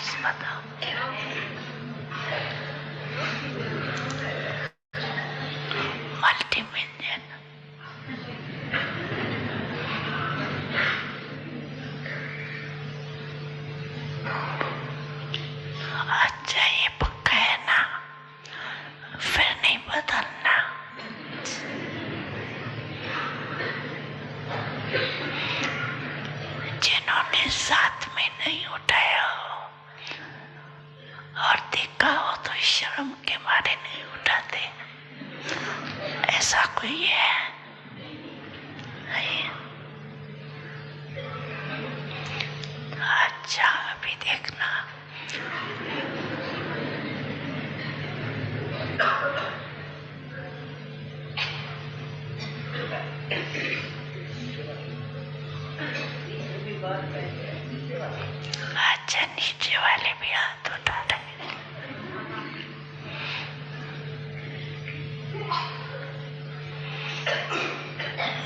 Millionaires बताओ। Multi million. अच्छा ये पक्का है ना, फिर नहीं बदलना। जिन्होंने साथ में नहीं उठाया हो और देखा हो तो शर्म के मारे नहीं उठाते, ऐसा कोई है? अच्छा अभी देखना। अच्छा नीचे वाले भी हाथ उठा रहे।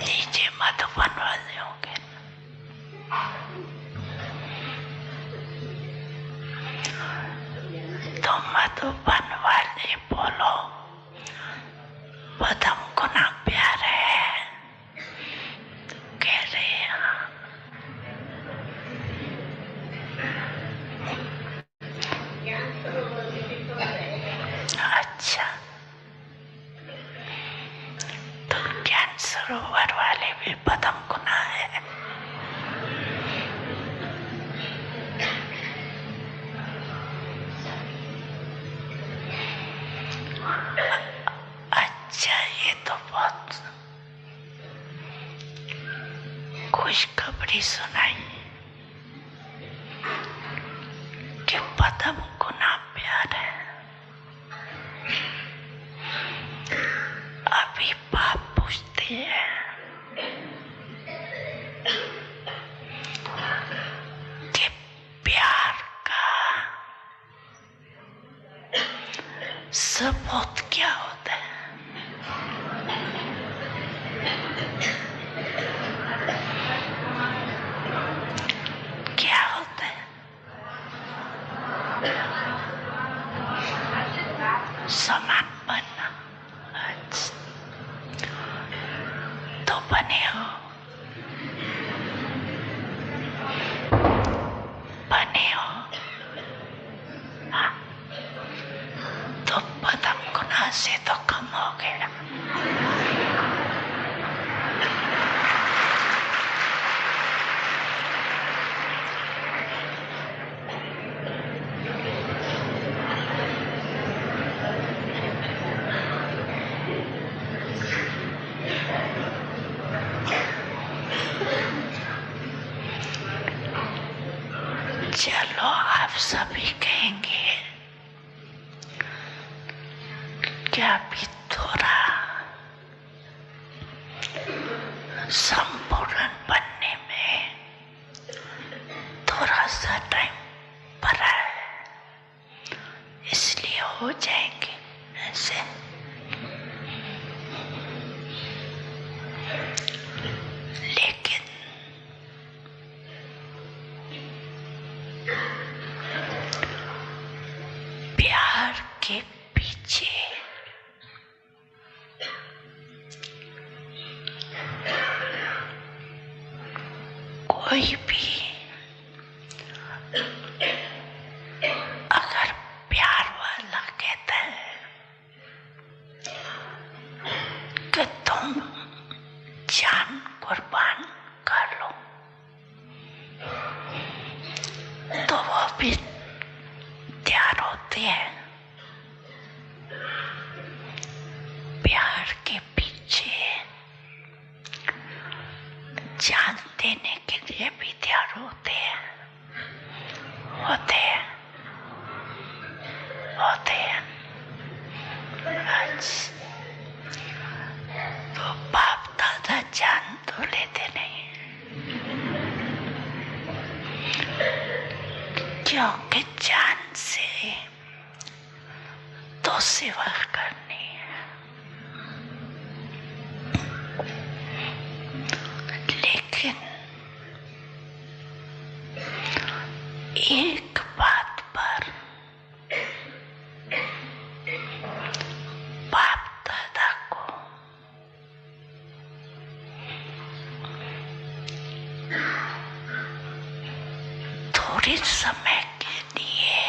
नीचे मधुबन वाले होंगे। तो मधुबन वाले बोलो पदम को ना प्यार है, तो कह रहे हैं। अच्छा तो ज्ञान सरोवर वाले भी पदम गुना है। अच्छा ये तो बहुत खुशखबरी सुनाई कि पदम गुना प्यार है। अभी बाप पूछते हैं कि प्यार का सबूत क्या होता है? क्या होता है? समान बनना। अच्छा तो बने हो, बने हो। हाँ तो पदम गुना से तो कम हो गया। चलो आप सभी कहेंगे क्या अभी थोड़ा संपूर्ण बनने में थोड़ा सा टाइम पड़ा है, इसलिए हो जाएंगे ऐसे। लेकिन प्यार के पीछे कोई भी अगर प्यार वाला कहता है कि तुम जान कुर्बान कर लो, तो वो भी तैयार होते हैं। प्यार के पीछे जान देने के लिए भी तैयार होते हैं, होते हैं, होते हैं। तो बाप दादा जान तो लेते नहीं, क्योंकि जान से तो सेवा करनी है। लेकिन एक बात थोड़े समय के लिए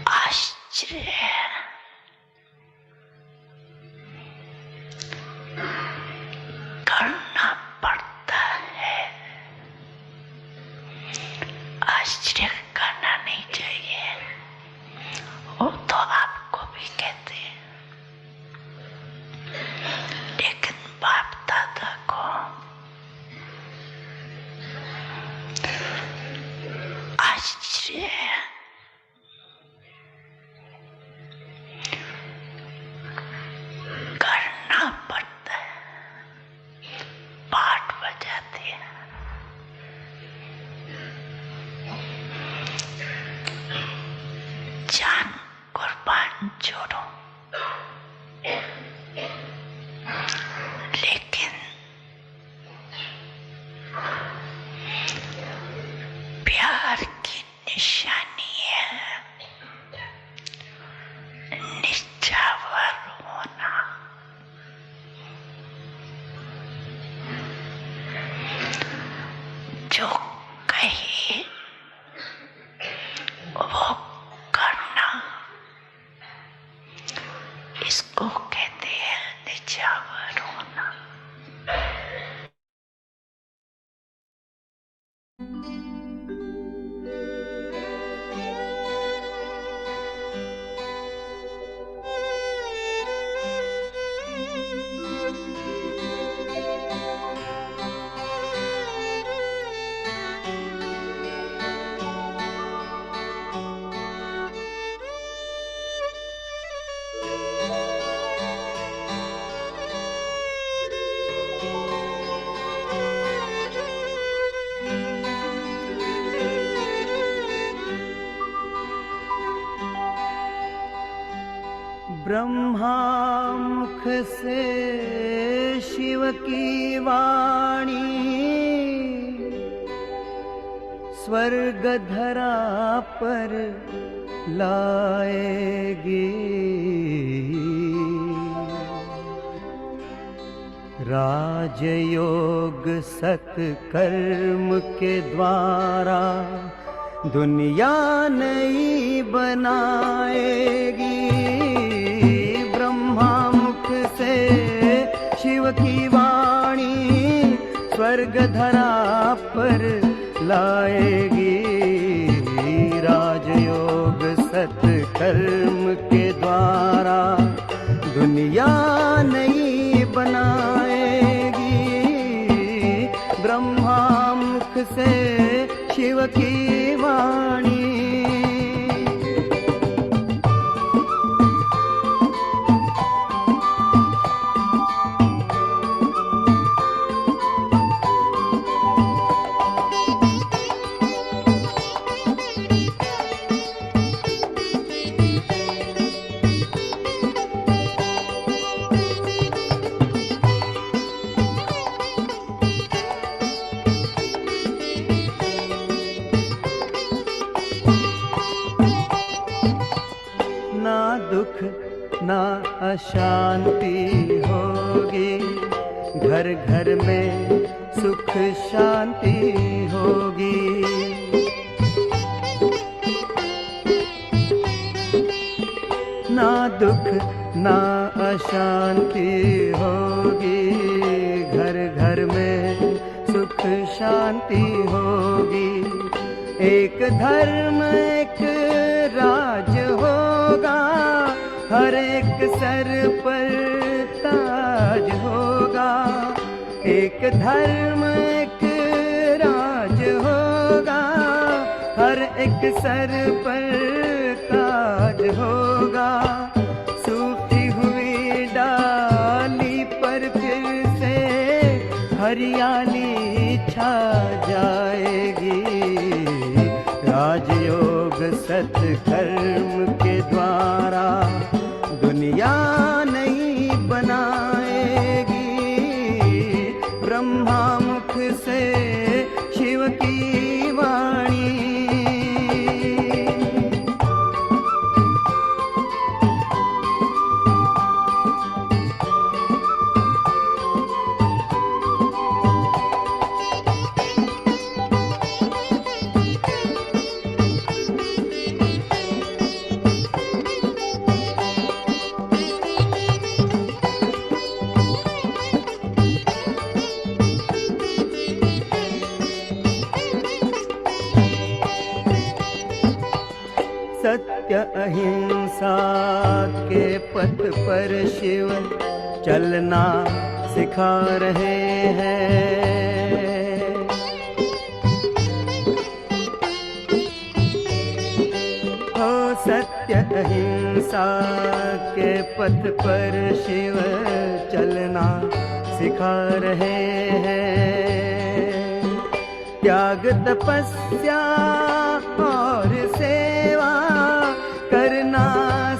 आश्चर्य करना पड़ता है। आश्चर्य करना नहीं चाहिए, वो तो आपको भी कहते हैं, लेकिन बाप दादा को आश्चर्य करना पड़ता है। पाठ बजाते हैं, जान कुर्बान छोड़ो, लेकिन प्यार की निशानी है निछावर होना। जो कहे वो करना, इसको कहते हैं निछावर होना। ब्रह्मा मुख से शिव की वाणी स्वर्ग धरा पर लाएगी। राजयोग सत्कर्म के द्वारा दुनिया नई बनाएगी। ब्रह्मा मुख से शिव की वाणी स्वर्ग धरा पर लाएगी। राजयोग सत्कर्म के द्वारा दुनिया नई बनाएगी। ब्रह्मा मुख से शिव की वाणी। ना दुख ना अशांति होगी, घर घर में सुख शांति होगी। ना दुख ना अशांति होगी, घर घर में सुख शांति होगी। एक धर्म एक राज होगा, हर एक सर पर ताज होगा। एक धर्म एक राज होगा, हर एक सर पर ताज होगा। सूखी हुई डाली पर फिर से हरियाली छा जाएगी। राजयोग सत्कर्म के द्वारा दुनिया नई बनाएगी। ब्रह्मा मुख से शिव की वाणी। सत्य अहिंसा के पथ पर शिव चलना सिखा रहे हैं। हो सत्य अहिंसा के पथ पर शिव चलना सिखा रहे हैं। त्याग तपस्या और सेवा करना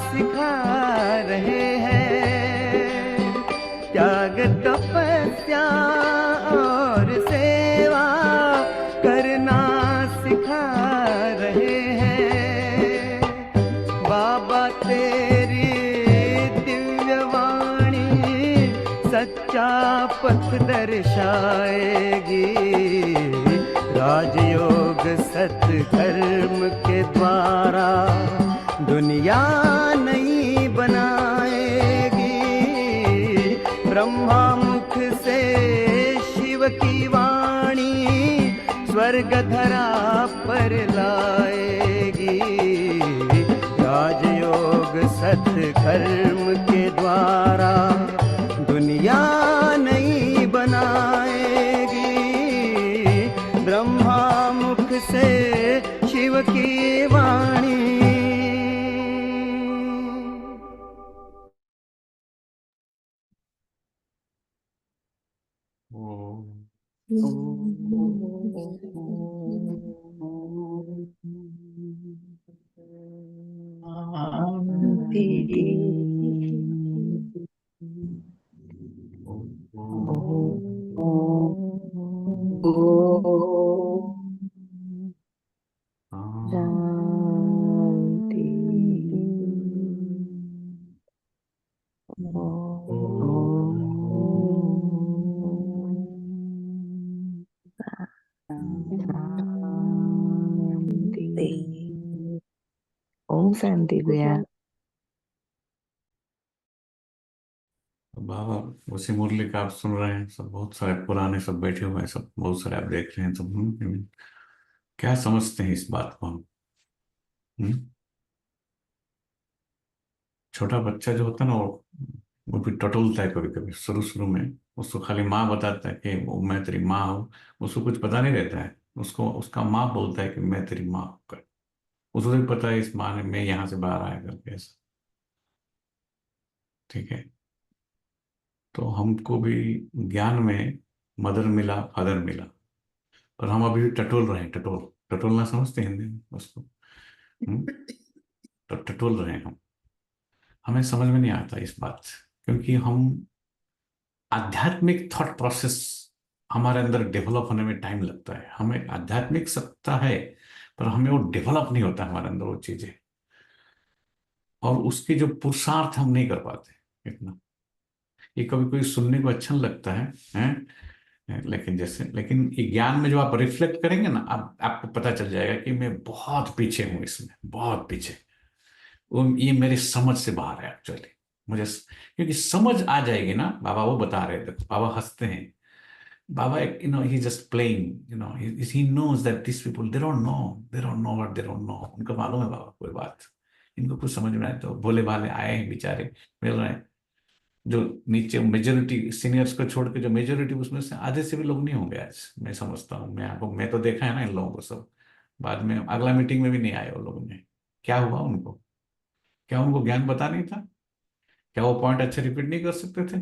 सिखा रहे हैं। त्याग तपस्या और सेवा करना सिखा रहे हैं। बाबा तेरी दिव्य वाणी सच्चा पथ दर्शाएगी। राजयोग सत्कर्म के द्वारा दुनिया नई बनाएगी। ब्रह्मा मुख से शिव की वाणी स्वर्ग धरा पर लाएगी। राजयोग सत्कर्म के द्वारा दुनिया नई बनाएगी। ब्रह्मा मुख से शिव की वाणी। ओम शांति भैया। बाबा उसी मुरली का आप सुन रहे हैं, सब बहुत सारे पुराने सब बैठे हुए हैं, सब बहुत सारे आप देख रहे हैं। तो क्या समझते हैं इस बात को हम? छोटा बच्चा जो होता है ना, वो भी टटोलता है कभी कभी शुरू शुरू में। उसको खाली माँ बताता है कि वो मैं तेरी माँ हूँ। उसको कुछ पता नहीं रहता है। उसको उसका माँ बोलता है कि मैं तेरी माँ हूँ। उसको भी पता है इस माँ ने मैं यहाँ से बाहर आया करके ऐसा। ठीक है। तो हमको भी ज्ञान में मदर मिला, फादर मिला, पर हम अभी भी टटोल रहे हैं। टटोलना समझते हैं हिंदी में उसको? तो टटोल रहे हैं हम। हमें समझ में नहीं आता इस बात से, क्योंकि हम आध्यात्मिक थॉट प्रोसेस हमारे अंदर डेवलप होने में टाइम लगता है। हमें आध्यात्मिक सत्ता है, पर हमें वो डेवलप नहीं होता हमारे अंदर वो चीजें, और उसकी जो पुरुषार्थ हम नहीं कर पाते इतना। ये कभी कोई सुनने को अच्छा लगता है, लेकिन ये ज्ञान में जो आप रिफ्लेक्ट करेंगे ना, आप आपको पता चल जाएगा कि मैं बहुत पीछे हूं इसमें, बहुत पीछे। वो ये मेरी समझ से बाहर है एक्चुअली। मुझे क्योंकि समझ आ जाएगी ना। बाबा वो बता रहे थे, बाबा हंसते हैं। बाबा ही just playing, he knows that this people they don't know what they don't know. उनको मालूम है बाबा कोई बात, इनको कुछ समझ में आए तो भोले भाले आए हैं बेचारे, मिल रहे हैं। जो नीचे मेजोरिटी सीनियर्स को छोड़ के जो मेजोरिटी, उसमें से आधे से भी लोग नहीं होंगे आज, मैं समझता हूँ। मैं तो देखा है ना इन लोगों को सब। बाद में अगला मीटिंग में भी नहीं आए वो लोगों ने। क्या हुआ उनको? क्या उनको ज्ञान पता नहीं था? क्या वो पॉइंट अच्छे रिपीट नहीं कर सकते थे?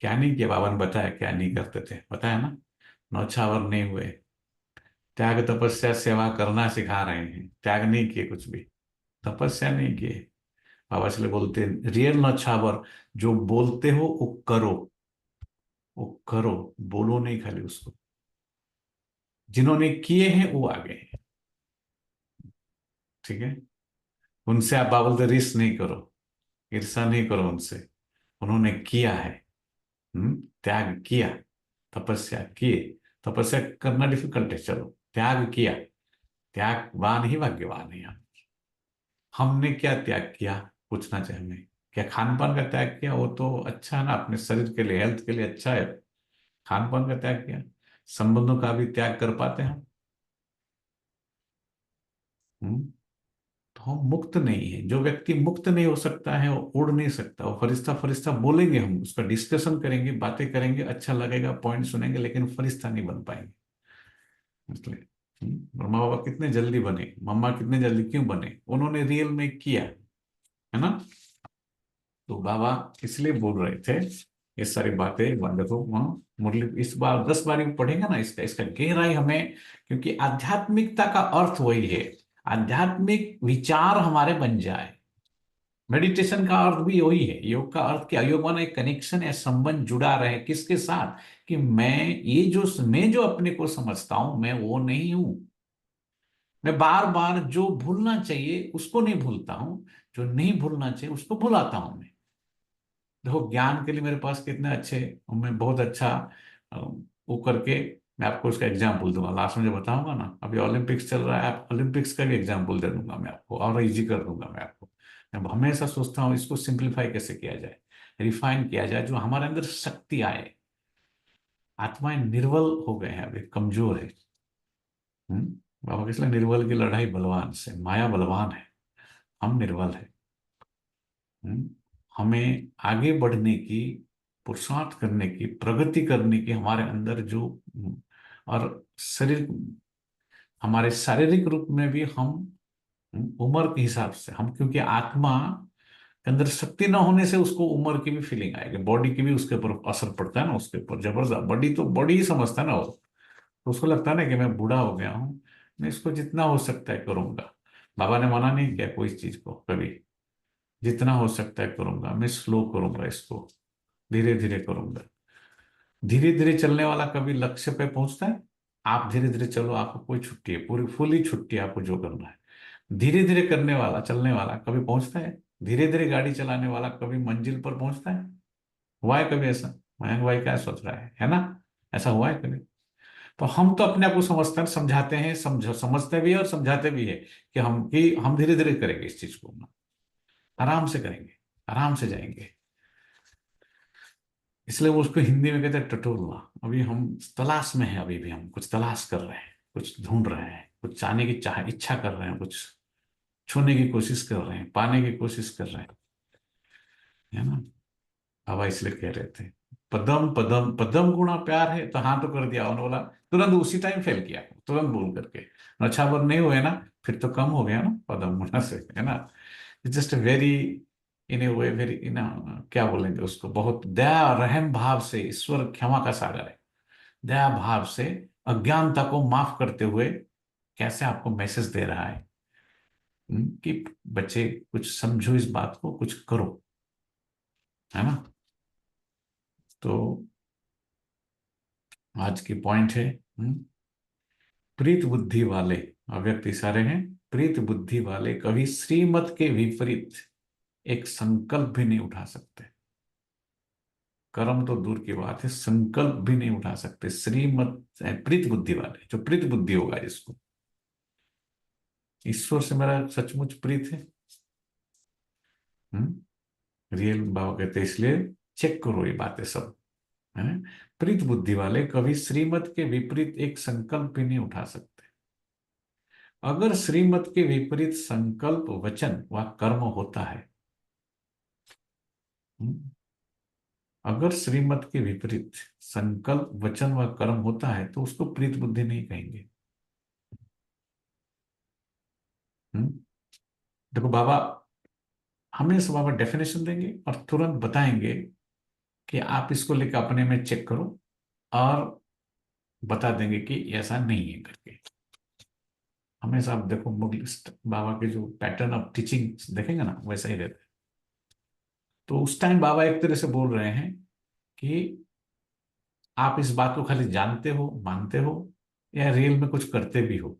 क्या नहीं किया? बाबा ने बताया क्या नहीं करते थे, बताया ना। नौछावर नहीं हुए, त्याग तपस्या सेवा करना सिखा रहे हैं। त्याग नहीं किए कुछ भी, तपस्या नहीं किए। बाबा इसलिए बोलते हैं रियल नौछावर, जो बोलते हो वो करो, वो करो, बोलो नहीं खाली उसको। जिन्होंने किए हैं वो आगे हैं। ठीक है। उनसे आप बाबा बोलते रिस नहीं करो, ईर्षा नहीं करो उनसे। उन्होंने किया है। त्याग किया, तपस्या किए। तपस्या करना डिफिकल्ट है, चलो त्याग किया। त्यागवान ही भाग्यवान है यहाँ। हमने क्या त्याग किया? पूछना चाहिए हमें। क्या खान पान का त्याग किया? वो तो अच्छा है ना, अपने शरीर के लिए, हेल्थ के लिए अच्छा है। खान पान का त्याग किया। संबंधों का भी त्याग कर पाते हैं हम? तो हम मुक्त नहीं है। जो व्यक्ति मुक्त नहीं हो सकता है वो उड़ नहीं सकता। वो फरिश्ता फरिश्ता बोलेंगे, हम उसका डिस्कशन करेंगे, बातें करेंगे, अच्छा लगेगा, पॉइंट सुनेंगे, लेकिन फरिश्ता नहीं बन पाएंगे। इसलिए ब्रह्मा बाबा कितने जल्दी बने, मम्मा कितने जल्दी क्यों बने, उन्होंने रियल में किया, है ना। तो बाबा इसलिए बोल रहे थे ये सारी बातें। एक बार देखो वहाँ मुरली इस बार 10 बारी में पढ़ेंगे ना, इसका इसका गहराई हमें, क्योंकि आध्यात्मिकता का अर्थ वही है, आध्यात्मिक विचार हमारे बन जाए। मेडिटेशन का अर्थ भी वही है, योग का अर्थ क्या, योग माना एक कनेक्शन या संबंध जुड़ा रहे किसके साथ, कि मैं जो अपने को समझता हूं मैं वो नहीं हूं। मैं बार बार जो भूलना चाहिए उसको नहीं भूलता हूं, जो नहीं भूलना चाहिए उसको भुलाता हूं मैं। देखो ज्ञान के लिए मेरे पास कितने अच्छे, मैं बहुत अच्छा वो करके, मैं आपको उसका एग्जाम्पल दूंगा लास्ट में जो बताऊंगा ना। अभी ओलंपिक्स चल रहा है, आप ओलंपिक्स का भी एग्जाम्पल दे दूंगा मैं आपको, और इजी कर दूंगा मैं आपको। मैं हमेशा सोचता हूँ इसको सिंप्लीफाई कैसे किया जाए, रिफाइन किया जाए, जो हमारे अंदर शक्ति आए। आत्माएं निर्बल हो गए हैं, अभी कमजोर है। बाबा इसलिए निर्बल की लड़ाई बलवान से, माया बलवान है, हम निर्बल है। हम्म, हमें आगे बढ़ने की, पुरुषार्थ करने की, प्रगति करने की हमारे अंदर जो और शरीर, हमारे शारीरिक रूप में भी हम उम्र के हिसाब से हम, क्योंकि आत्मा के अंदर शक्ति न होने से उसको उम्र की भी फीलिंग आएगी, बॉडी की भी उसके ऊपर असर पड़ता है ना, उसके ऊपर जबरदस्त। बॉडी तो बॉडी ही समझता है ना वो, तो उसको लगता है ना कि मैं बूढ़ा हो गया हूँ, मैं इसको जितना हो सकता है करूंगा। बाबा ने मना नहीं किया कोई चीज को कभी, जितना हो सकता है करूंगा, मैं स्लो करूंगा इसको, धीरे धीरे करूंगा। धीरे धीरे चलने वाला कभी लक्ष्य पे पहुंचता है? आप धीरे धीरे चलो, आपको कोई छुट्टी है, पूरी फुली छुट्टी है आपको जो करना है। धीरे धीरे करने वाला, चलने वाला कभी पहुंचता है? धीरे धीरे गाड़ी चलाने वाला कभी मंजिल पर पहुंचता है? हुआ है कभी ऐसा? मयंक भाई क्या सोच रहा है ना? ऐसा हुआ है कभी? तो हम तो अपने आप को समझते हैं, समझाते हैं, समझते भी है और समझाते भी है कि हम धीरे धीरे करेंगे इस चीज को, आराम से करेंगे, आराम से जाएंगे। इसलिए वो उसको हिंदी में कहते हैं टटोलना। अभी हम तलाश में हैं, अभी भी हम कुछ तलाश कर रहे हैं, कुछ ढूंढ रहे हैं, कुछ चाहने की इच्छा कर रहे हैं, कुछ छूने की कोशिश कर रहे हैं, पाने की कोशिश कर रहे हैं, है ना। बाबा इसलिए कह रहे थे पदम पदम पदम गुणा प्यार है, तो हाँ तो कर दिया उन्होंने, बोला तुरंत उसी टाइम फेल किया, तुरंत बोल करके। अच्छा वर नहीं हुए ना, फिर तो कम हो गया ना पदम गुणा से, है ना। जस्ट वेरी, इन ए वे वेरी, इन क्या बोलेंगे उसको, बहुत दया और रहम भाव से, ईश्वर क्षमा का सागर है, दया भाव से अज्ञानता को माफ करते हुए कैसे आपको मैसेज दे रहा है, कि बच्चे कुछ समझो इस बात को, कुछ करो, है ना। तो आज की पॉइंट है, प्रीत बुद्धि वाले, अव्यक्त इशारे हैं, प्रीत बुद्धि वाले कभी श्रीमत के विपरीत एक संकल्प भी नहीं उठा सकते। कर्म तो दूर की बात है, संकल्प भी नहीं उठा सकते। श्रीमत प्रीत बुद्धि वाले, जो प्रीत बुद्धि होगा जिसको, ईश्वर से मेरा सचमुच प्रीत है, रियल बाबा कहते हैं, इसलिए चेक करो ये बातें सब, है ना। प्रीत बुद्धि वाले कभी श्रीमत के विपरीत एक संकल्प भी नहीं उठा सकते। अगर श्रीमत के विपरीत संकल्प, वचन व कर्म होता है, हम्म, अगर श्रीमत के विपरीत संकल्प, वचन व कर्म होता है तो उसको प्रीत बुद्धि नहीं कहेंगे। हम्म, देखो बाबा हमेशा बाबा डेफिनेशन देंगे और तुरंत बताएंगे कि आप इसको लेकर अपने में चेक करो, और बता देंगे कि ऐसा नहीं है करके। हमेशा आप देखो मुगल बाबा के जो पैटर्न ऑफ टीचिंग देखेंगे ना, वैसा ही रहता है। तो उस टाइम बाबा एक तरह से बोल रहे हैं कि आप इस बात को खाली जानते हो, मानते हो, या रियल में कुछ करते भी हो।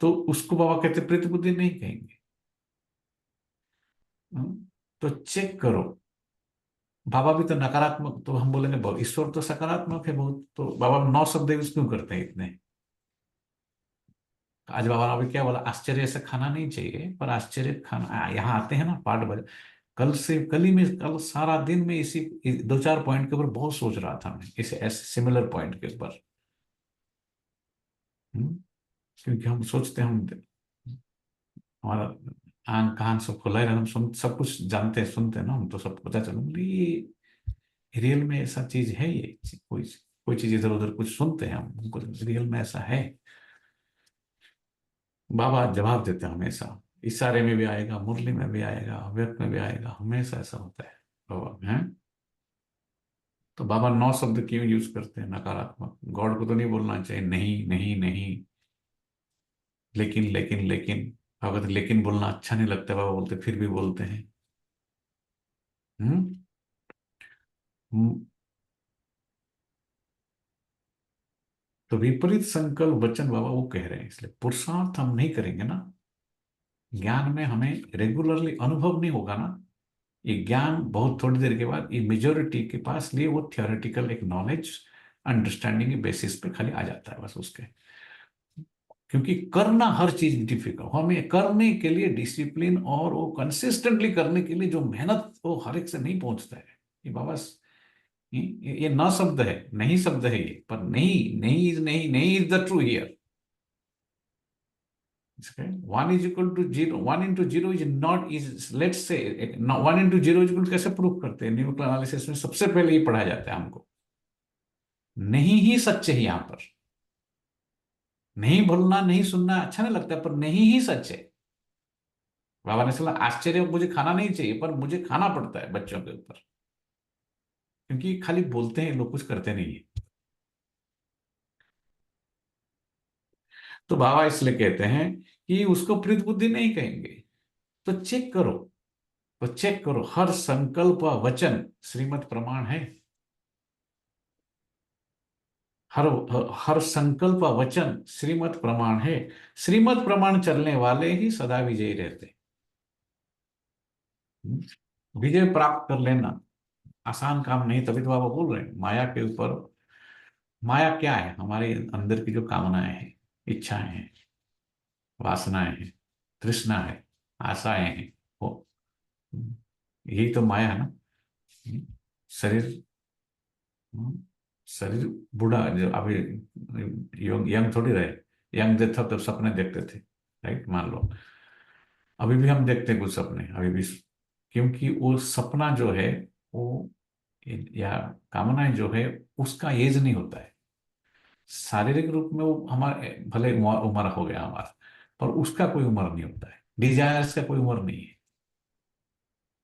तो उसको बाबा कहते प्रीति बुद्धि नहीं कहेंगे। तो चेक करो, बाबा भी तो नकारात्मक, तो हम बोलेंगे ईश्वर तो सकारात्मक है बहुत, तो बाबा 9 शब्द यूज क्यों करते हैं इतने। आज बाबा ने अभी क्या बोला, आश्चर्य से खाना नहीं चाहिए, पर आश्चर्य खाना यहाँ आते हैं ना पाठ बज। कल ही में, कल सारा दिन में इसी 2-4 पॉइंट के ऊपर बहुत सोच रहा था मैं, इसे ऐसे सिमिलर पॉइंट के ऊपर। हम्म? क्योंकि हम सोचते हैं हम हमारा आंख कान सब खुला है, हम सुन सब कुछ जानते हैं, सुनते हैं ना, हम तो सब पता चलो ये रियल में ऐसा चीज है, ये कोई कोई चीज इधर उधर कुछ सुनते हैं हम, हमको रियल में ऐसा है। बाबा जवाब देते हैं हमेशा, इशारे में भी आएगा, मुरली में भी आएगा, व्यक्त में भी आएगा, हमेशा ऐसा होता है बाबा है। तो बाबा 9 शब्द क्यों यूज करते हैं नकारात्मक? गॉड को तो नहीं बोलना चाहिए नहीं नहीं नहीं, लेकिन लेकिन लेकिन, अगर लेकिन बोलना अच्छा नहीं लगता बाबा बोलते फिर भी बोलते हैं। हम्म हम्म, तो विपरीत संकल्प वचन बाबा वो कह रहे हैं, इसलिए पुरुषार्थ हम नहीं करेंगे ना, ज्ञान में हमें रेगुलरली अनुभव नहीं होगा ना, ये ज्ञान बहुत थोड़ी देर के बाद ये मेजोरिटी के पास लिए वो थियोरेटिकल एक नॉलेज अंडरस्टैंडिंग के बेसिस पे खाली आ जाता है बस उसके। क्योंकि करना हर चीज डिफिकल्ट, हमें करने के लिए डिसिप्लिन और वो कंसिस्टेंटली करने के लिए जो मेहनत, वो हर एक से नहीं पहुंचता है। ये बाबा ये न शब्द है, नहीं शब्द है ये, पर नहीं नहीं इज नहीं, नहीं is the true here. One is equal to zero, one into zero is not is, let's say one into zero is equal कैसे प्रूव करते हैं? न्यूमेरिकल एनालिसिस में सबसे पहले ये पढ़ाया जाता है हमको, नहीं ही सच है यहाँ पर। नहीं बोलना नहीं सुनना अच्छा नहीं लगता, पर नहीं ही सच है। बाबा ने सला आश्चर्य मुझे खाना नहीं चाहिए, पर मुझे खाना पड़ता है बच्चों के ऊपर, क्योंकि खाली बोलते हैं लोग, कुछ करते नहीं है। तो बाबा इसलिए कहते हैं कि उसको प्रीत बुद्धि नहीं कहेंगे। तो चेक करो, तो चेक करो हर संकल्प व वचन श्रीमत प्रमाण है। हर हर संकल्प व वचन श्रीमत प्रमाण है। श्रीमत प्रमाण चलने वाले ही सदा विजयी रहते हैं। विजय प्राप्त कर लेना आसान काम नहीं, तभी तो बाबा बोल रहे हैं माया के ऊपर। माया क्या है? हमारे अंदर की जो कामनाएं हैं, इच्छाएं हैं, वासनाएं हैं, तृष्णा है, आशाएं हैं, वो यही तो माया है ना। शरीर, शरीर बूढ़ा जो अभी यंग यंग थोड़ी रहे, यंग जब था तब सपने देखते थे, राइट? मान लो अभी भी हम देखते हैं कुछ सपने अभी भी, क्योंकि वो सपना जो है वो या कामनाएं जो है उसका एज नहीं होता है। शारीरिक रूप में वो हमारे भले उम्र उम्र हो गया हमारा, पर उसका कोई उम्र नहीं होता है, डिजायर्स का कोई उम्र नहीं है,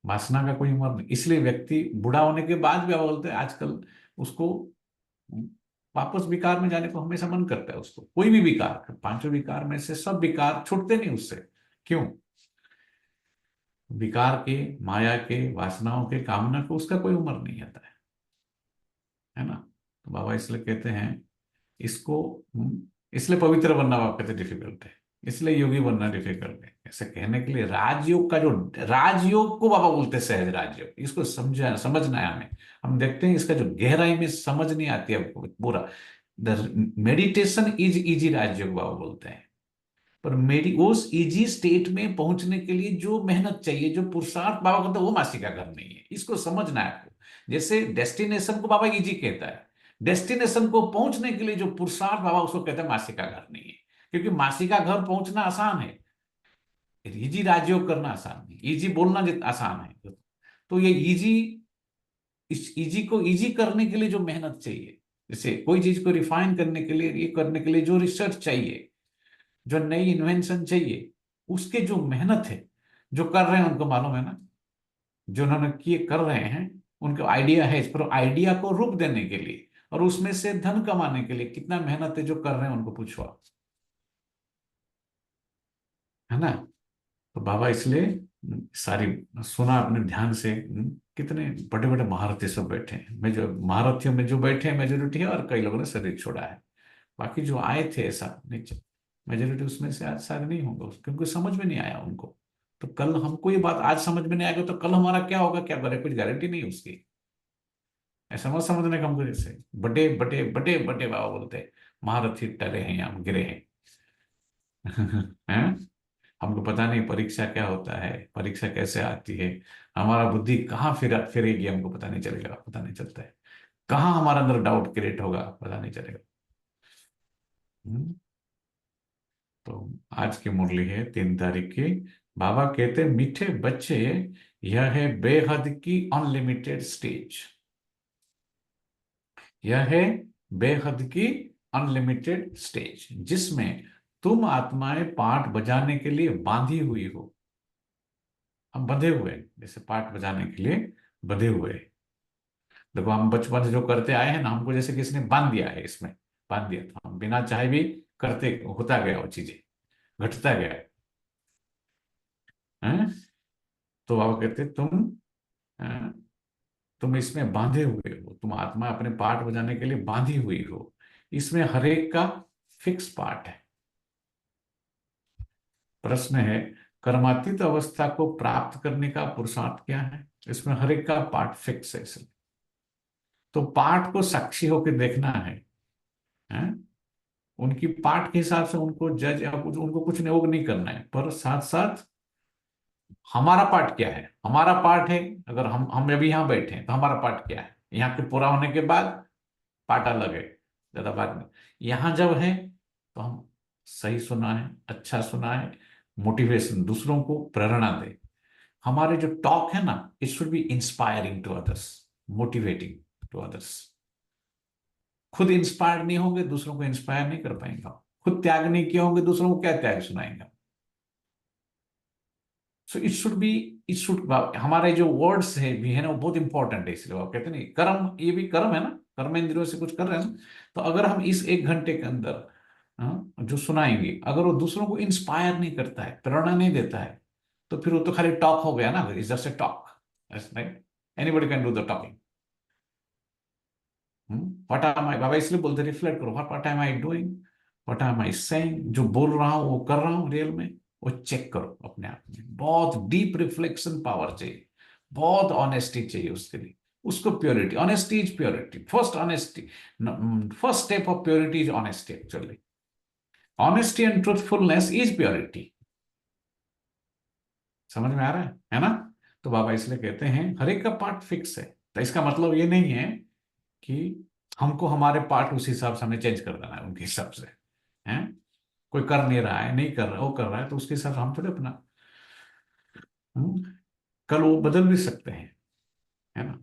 वासना का कोई उम्र नहीं। इसलिए व्यक्ति बूढ़ा होने के बाद भी, आप बोलते हैं आजकल उसको वापस विकार में जाने को हमेशा मन करता है उसको। कोई भी विकार, पांचों विकार में से सब विकार छूटते नहीं उससे। क्यों? विकार के, माया के, वासनाओं के, कामना को उसका कोई उम्र नहीं आता है ना। तो बाबा इसलिए कहते हैं इसको, इसलिए पवित्र बनना बाबा कहते डिफिकल्ट है, इसलिए योगी बनना डिफिकल्ट है। ऐसे कहने के लिए राजयोग का जो, राजयोग को बाबा बोलते हैं सहज राजयोग, इसको समझना है हमें। हम देखते हैं इसका जो गहराई में समझ नहीं आती है पूरा। द मेडिटेशन इज इजी राजयोग बाबा बोलते हैं, पर मेरी उस इजी स्टेट में पहुंचने के लिए जो मेहनत चाहिए, जो पुरुषार्थ, बाबा कहते हैं वो मासी का घर नहीं है। इसको समझना है आपको। जैसे डेस्टिनेशन को बाबा इजी कहता है, डेस्टिनेशन को पहुंचने के लिए जो पुरुषार्थ, बाबा उसको कहते हैं मासी का घर नहीं है। क्योंकि मासी का घर पहुंचना आसान है, इजी राजयोग करना आसान नहीं, इजी बोलना आसान है। तो ये इजी, इस इजी को इजी करने के लिए जो मेहनत चाहिए, जैसे कोई चीज को रिफाइन करने के लिए, ये करने के लिए जो रिसर्च चाहिए, जो नई इन्वेंशन चाहिए, उसके जो मेहनत है, जो कर रहे हैं उनको मालूम है ना, जो उन्होंने किए कर रहे हैं, उनको आइडिया है इस पर, आइडिया को रूप देने के लिए और उसमें से धन कमाने के लिए कितना मेहनत है जो कर रहे हैं उनको पूछो आप, है ना। तो बाबा इसलिए सारी सुना अपने ध्यान से, कितने बड़े बड़े महारथी सब बैठे हैं, मैं जो महारथियों में जो बैठे हैं मेजोरिटी है, और कई लोगों ने शरीर छोड़ा है। बाकी जो आए थे ऐसा नीचे, मेजोरिटी उसमें से आज सारे नहीं होंगे, क्योंकि समझ में नहीं आया उनको। तो कल हमको ये बात आज समझ में नहीं आएगा, तो कल हमारा क्या होगा, क्या करे, कुछ गारंटी नहीं उसकी। ऐसा मत समझने का हमको, जैसे बड़े बड़े बड़े बड़े बाबा बोलते हैं महारथी टले हैं या गिरे हैं। हैं? हमको पता नहीं परीक्षा क्या होता है, परीक्षा कैसे आती है, हमारा बुद्धि कहाँ फिरेगी हमको पता नहीं चलेगा, पता नहीं चलता है। कहाँ हमारे अंदर डाउट क्रिएट होगा पता नहीं चलेगा। हम्म? तो आज की मुरली है 3 तारीख की। बाबा कहते मीठे बच्चे, यह है बेहद की अनलिमिटेड स्टेज। यह है बेहद की अनलिमिटेड स्टेज जिसमें तुम आत्माएं पाठ बजाने के लिए बांधी हुई हो। हम बंधे हुए हैं, जैसे पाठ बजाने के लिए बंधे हुए हैं। देखो हम बचपन से जो करते आए हैं ना, हमको जैसे किसी ने बांध दिया है, इसमें बांध दिया था, हम बिना चाहे भी करते, होता गया वो चीजें, घटता गया है। तो बाबा कहते अ, तुम इसमें बांधे हुए हो, तुम आत्मा अपने पाठ बजाने के लिए बांधी हुई हो। इसमें हर एक का फिक्स पार्ट है। प्रश्न है, कर्मातीत अवस्था को प्राप्त करने का पुरुषार्थ क्या है? इसमें हर एक का पार्ट फिक्स है इसलिए। तो पाठ को साक्षी होकर देखना है? उनकी पाठ के हिसाब से उनको जज या उनको कुछ नहीं, वो नहीं करना है, पर साथ साथ हमारा पार्ट क्या है? हमारा पार्ट है, अगर हम अभी यहाँ बैठे हैं तो हमारा पार्ट क्या है? यहाँ के पूरा होने के बाद पार्ट अलग है, ज्यादा बात नहीं। यहाँ जब है तो हम सही सुना है, अच्छा सुना है, मोटिवेशन, दूसरों को प्रेरणा दे। हमारे जो टॉक है ना, it should be inspiring to others, motivating to others. खुद इंस्पायर नहीं होंगे, दूसरों को इंस्पायर नहीं कर पाएंगे आप। खुद त्याग नहीं किए होंगे, दूसरों को क्या त्याग सुनाएंगे? So it should B, it should, हमारे जो वर्ड्स है भी है ना, वो बहुत इंपॉर्टेंट है। इसलिए आप कहते नहीं कर्म, ये भी कर्म है ना, कर्मेंद्रियों से कुछ कर रहे हैं ना। तो अगर हम इस 1 घंटे के अंदर जो सुनाएंगे, अगर वो दूसरों को इंस्पायर नहीं करता है, प्रेरणा नहीं देता है, तो फिर वो तो खाली टॉक हो गया ना, it's just a talk, right? Anybody can do the talking. What are my, बाबा इसलिए बोलते रिफ्लेक्ट करो, what am I doing, what am I saying, जो बोल रहा हूं वो कर रहा हूं रियल में, वो चेक करो अपने आप में। बहुत डीप रिफ्लेक्शन पावर चाहिए, बहुत ऑनेस्टी चाहिए उसके लिए। उसको purity, honesty is purity, first honesty, first step of purity is honesty actually. Honesty and truthfulness is purity. समझ में आ रहा है ना? तो बाबा इसलिए कहते हैं हर एक का पार्ट फिक्स है। तो इसका मतलब ये नहीं है कि हमको हमारे पार्ट उस हिसाब से हमें चेंज कर देना है उनके हिसाब से, हैं? कोई कर नहीं रहा है, नहीं कर रहा, वो कर रहा है, तो उसके हिसाब से हम थोड़े अपना, कल वो बदल भी सकते हैं, है ना?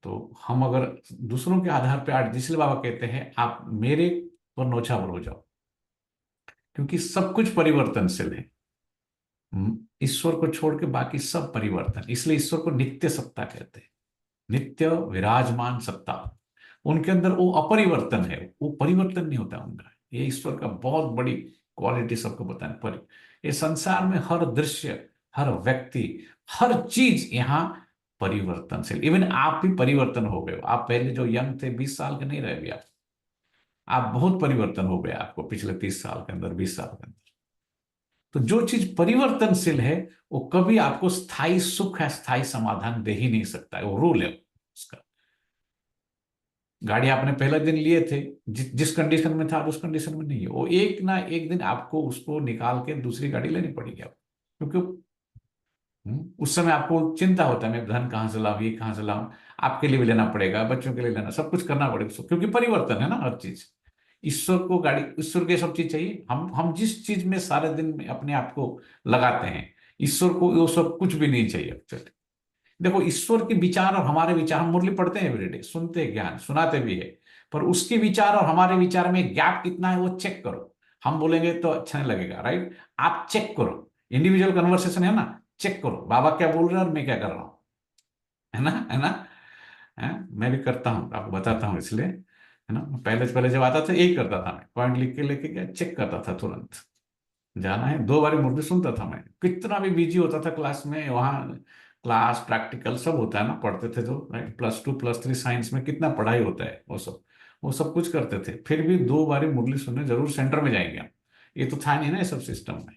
तो हम अगर दूसरों के आधार पे आर्ट, इसलिए बाबा कहते हैं आप मेरे पर नौछावर हो जाओ, क्योंकि सब कुछ परिवर्तनशील है। ईश्वर को छोड़ के बाकी सब परिवर्तन, इसलिए ईश्वर को नित्य सत्ता कहते हैं, नित्य विराजमान सत्ता। उनके अंदर वो अपरिवर्तन है, वो परिवर्तन नहीं होता उनका। ये ईश्वर का बहुत बड़ी क्वालिटी सबको बताने पर। ये संसार में हर दृश्य, हर व्यक्ति, हर चीज यहाँ परिवर्तनशील। इवन आप भी परिवर्तन हो गए हो। आप पहले जो यंग थे, 20 साल के नहीं रहे भी आप बहुत परिवर्तन हो गया आपको पिछले 30 साल के अंदर, 20 साल के अंदर। तो जो चीज परिवर्तनशील है वो कभी आपको स्थायी सुख या स्थायी समाधान दे ही नहीं सकता है, वो रूल है उसका। गाड़ी आपने पहले दिन लिए थे, जिस कंडीशन में था उस कंडीशन में नहीं है वो। एक ना एक दिन आपको उसको निकाल के दूसरी गाड़ी लेनी पड़ेगी आपको, क्योंकि उस समय आपको चिंता होता है मैं धन कहाँ से लाऊं, ये कहाँ से लाऊं। आपके लिए भी लेना पड़ेगा, बच्चों के लिए लेना, सब कुछ करना पड़ेगा, क्योंकि परिवर्तन है ना हर चीज। ईश्वर को गाड़ी, ईश्वर के सब चीज चाहिए। हम जिस चीज में सारे दिन में अपने आप को लगाते हैं, ईश्वर को वो सब कुछ भी नहीं चाहिए एक्चुअली। देखो ईश्वर के विचार और हमारे विचार, हम मुरली पढ़ते हैं एवरीडे, सुनते हैं, ज्ञान सुनाते भी है, पर उसके विचार और हमारे विचार में गैप कितना है वो चेक करो। हम बोलेंगे तो अच्छा नहीं लगेगा, राइट? आप चेक करो, इंडिविजुअल कन्वर्सेशन है ना, चेक करो बाबा क्या बोल रहे हैं और मैं क्या कर रहा हूं, है ना? है ना? मैं भी करता हूँ, आपको बताता हूँ इसलिए, है ना? पहले पहले जब आता था यही करता था, मैं पॉइंट लिख के लेके गया, चेक करता था तुरंत। जाना है 2 बारी मुर्दी सुनता था मैं, कितना भी बिजी होता था क्लास में, वहाँ क्लास प्रैक्टिकल सब होता है ना, पढ़ते थे तो, राइट? +2 +3 साइंस में कितना पढ़ाई होता है, वो सब कुछ करते थे, फिर भी 2 बारी मुरली सुनने जरूर सेंटर में जाएंगे हम। ये तो था नहीं ना ये सब सिस्टम में,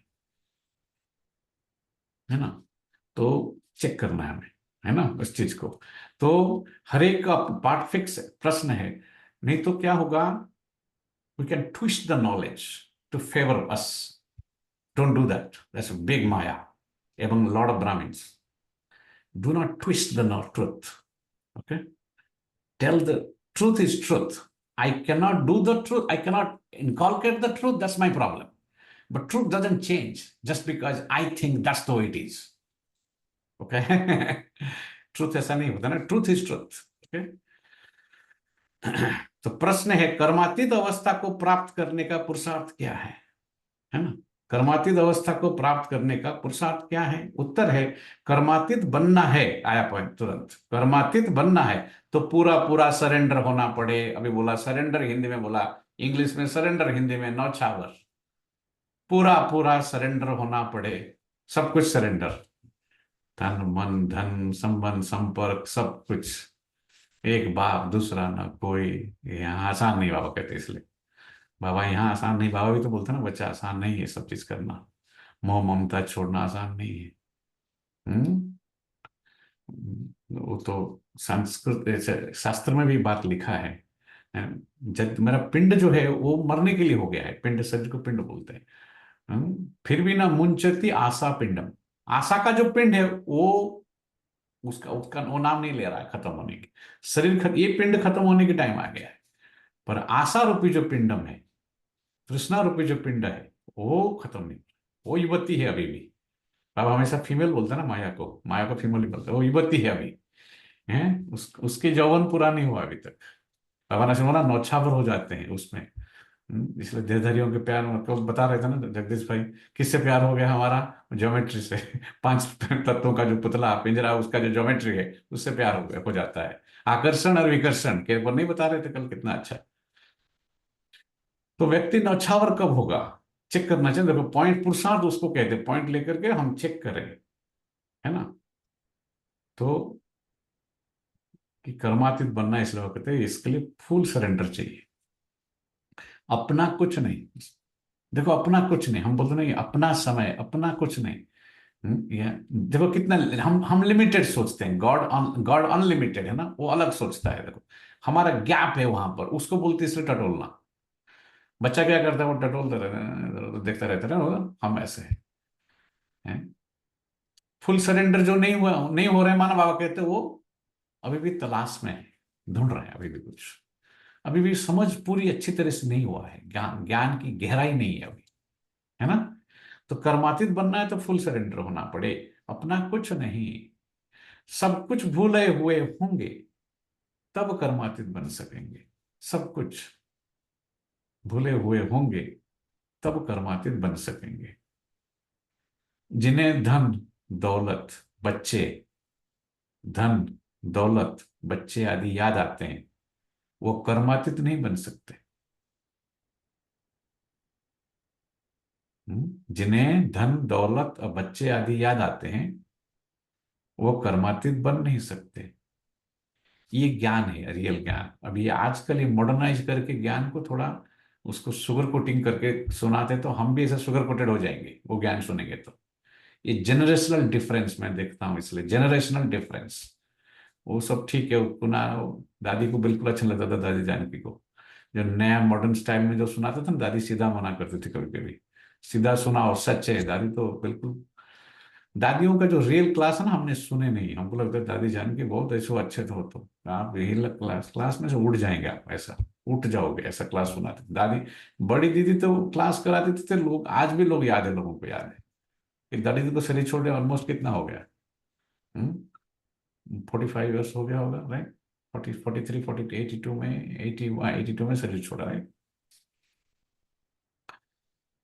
है ना? तो चेक करना है हमें, है ना, उस चीज को। तो हर एक का पार्ट फिक्स है। प्रश्न है, नहीं तो क्या होगा? We can twist the knowledge to favour us. Don't do that, that's a big माया among a lot of Brahmins. Do not twist the truth. Okay? Tell the truth is truth. I cannot do the truth. I cannot inculcate the truth. That's my problem. but truth doesn't change just because I think that's the way it is. Okay truth ऐसा नहीं होता ना, truth is truth. Okay तो प्रश्न है, कर्मातीत अवस्था को प्राप्त करने का पुरुषार्थ क्या है ना? कर्मातीत अवस्था को प्राप्त करने का पुरुषार्थ क्या है? उत्तर है कर्मातीत बनना है। आया पॉइंट तुरंत, कर्मातीत बनना है तो पूरा पूरा सरेंडर होना पड़े। अभी बोला सरेंडर, हिंदी में बोला, इंग्लिश में सरेंडर, हिंदी में नौछावर। पूरा पूरा सरेंडर होना पड़े, सब कुछ सरेंडर, तन मन धन संबंध संपर्क सब कुछ। एक बाप दूसरा ना कोई। यहाँ आसान नहीं बाबा कहते, इसलिए बाबा यहाँ आसान नहीं। बाबा भी तो बोलते ना, बच्चा आसान नहीं है सब चीज करना, मोह ममता छोड़ना आसान नहीं है। हम्म वो तो संस्कृत शास्त्र में भी बात लिखा है। जब मेरा पिंड जो है वो मरने के लिए हो गया है, पिंड शरीर को पिंड बोलते हैं। फिर भी ना मुंचती आशा पिंडम, आशा का जो पिंड है वो उसका उसका वो नाम नहीं ले रहा है खत्म होने की। ये पिंड खत्म होने की टाइम आ गया है, पर आशा रूपी जो पिंडम है, कृष्णा रूपी जो पिंड है वो खत्म नहीं, वो युवती है अभी भी। बाबा हमेशा फीमेल बोलता है ना, माया को फीमेल ही बोलता है, वो युवती है अभी है। उसके यौवन पूरा नहीं हुआ अभी तक। बाबा ने सुना नौछावर हो जाते हैं उसमें। इसलिए देहधारियों के प्यार में, कल बता रहे थे ना जगदीश भाई, किससे प्यार हो गया हमारा? ज्योमेट्री से। पांच तत्वों का जो पुतला पिंजरा, उसका जो ज्योमेट्री है उससे प्यार हो जाता है। आकर्षण और विकर्षण के ऊपर नहीं बता रहे थे कल, कितना अच्छा। तो व्यक्ति नौछावर कब होगा, चेक करना चाहिए। देखो पॉइंट पुरुषार्थ उसको कहते हैं, पॉइंट लेकर के हम चेक करें, है ना? तो कि कर्मातीत बनना इसलिए वो कहते हैं, इसके लिए फुल सरेंडर चाहिए, अपना कुछ नहीं। देखो अपना कुछ नहीं, हम बोलते नहीं अपना समय, अपना कुछ नहीं। ये देखो कितना हम लिमिटेड सोचते हैं, गॉड अनलिमिटेड है ना, वो अलग सोचता है। देखो हमारा गैप है वहां पर, उसको बोलते हैं इसलिए टटोलना। बच्चा क्या करता है, वो टटोलता रहता है, इधर उधर देखता रहता है ना, हम ऐसे हैं। फुल सरेंडर जो नहीं हो रहे, माना बाबा कहते वो अभी भी तलाश में है, ढूंढ रहे हैं अभी भी कुछ, अभी भी समझ पूरी अच्छी तरह से नहीं हुआ है, ज्ञान ज्ञान की गहराई नहीं है अभी, है ना? तो कर्मातीत बनना है तो फुल सरेंडर होना पड़े, अपना कुछ नहीं, सब कुछ भूले हुए होंगे तब कर्मातीत बन सकेंगे। सब कुछ भूले हुए होंगे तब कर्मातीत बन सकेंगे। जिन्हें दौलत बच्चे धन दौलत बच्चे आदि याद आते हैं, वो कर्मातीत नहीं बन सकते। जिन्हें धन दौलत और बच्चे आदि याद आते हैं, वो कर्मातीत बन नहीं सकते। ये ज्ञान है, रियल ज्ञान। अभी आजकल ये मॉडर्नाइज करके ज्ञान को थोड़ा उसको शुगर कोटिंग करके सुनाते, तो हम भी ऐसे शुगर कोटेड हो जाएंगे वो ज्ञान सुनेंगे तो। ये जनरेशनल डिफरेंस मैं देखता हूँ, इसलिए जनरेशनल डिफरेंस। वो सब ठीक है, उतना दादी को बिल्कुल अच्छा लगता था, दादी जानकी को जो नया मॉडर्न स्टाइल में जो सुनाता था ना, दादी सीधा मना करती थी कभी कभी, सीधा सुना और सच है। दादी तो बिल्कुल, दादियों का जो रियल क्लास है ना, हमने सुने नहीं। हमको लगता है दादी जानकी बहुत ऐसे अच्छे थे, तो आप यही क्लास क्लास में से उठ जाएंगे, आप ऐसा उठ जाओगे, ऐसा क्लास सुनाते थे दादी। बड़ी दीदी तो क्लास कराते थे लोग, आज भी लोग याद है, लोगों को याद है कि दादी जी को शरीर छोड़े ऑलमोस्ट कितना हो गया, 45 ईयर्स हो गया होगा, राइट? 43 82 में 82 में शरीर छोड़ा, राइट?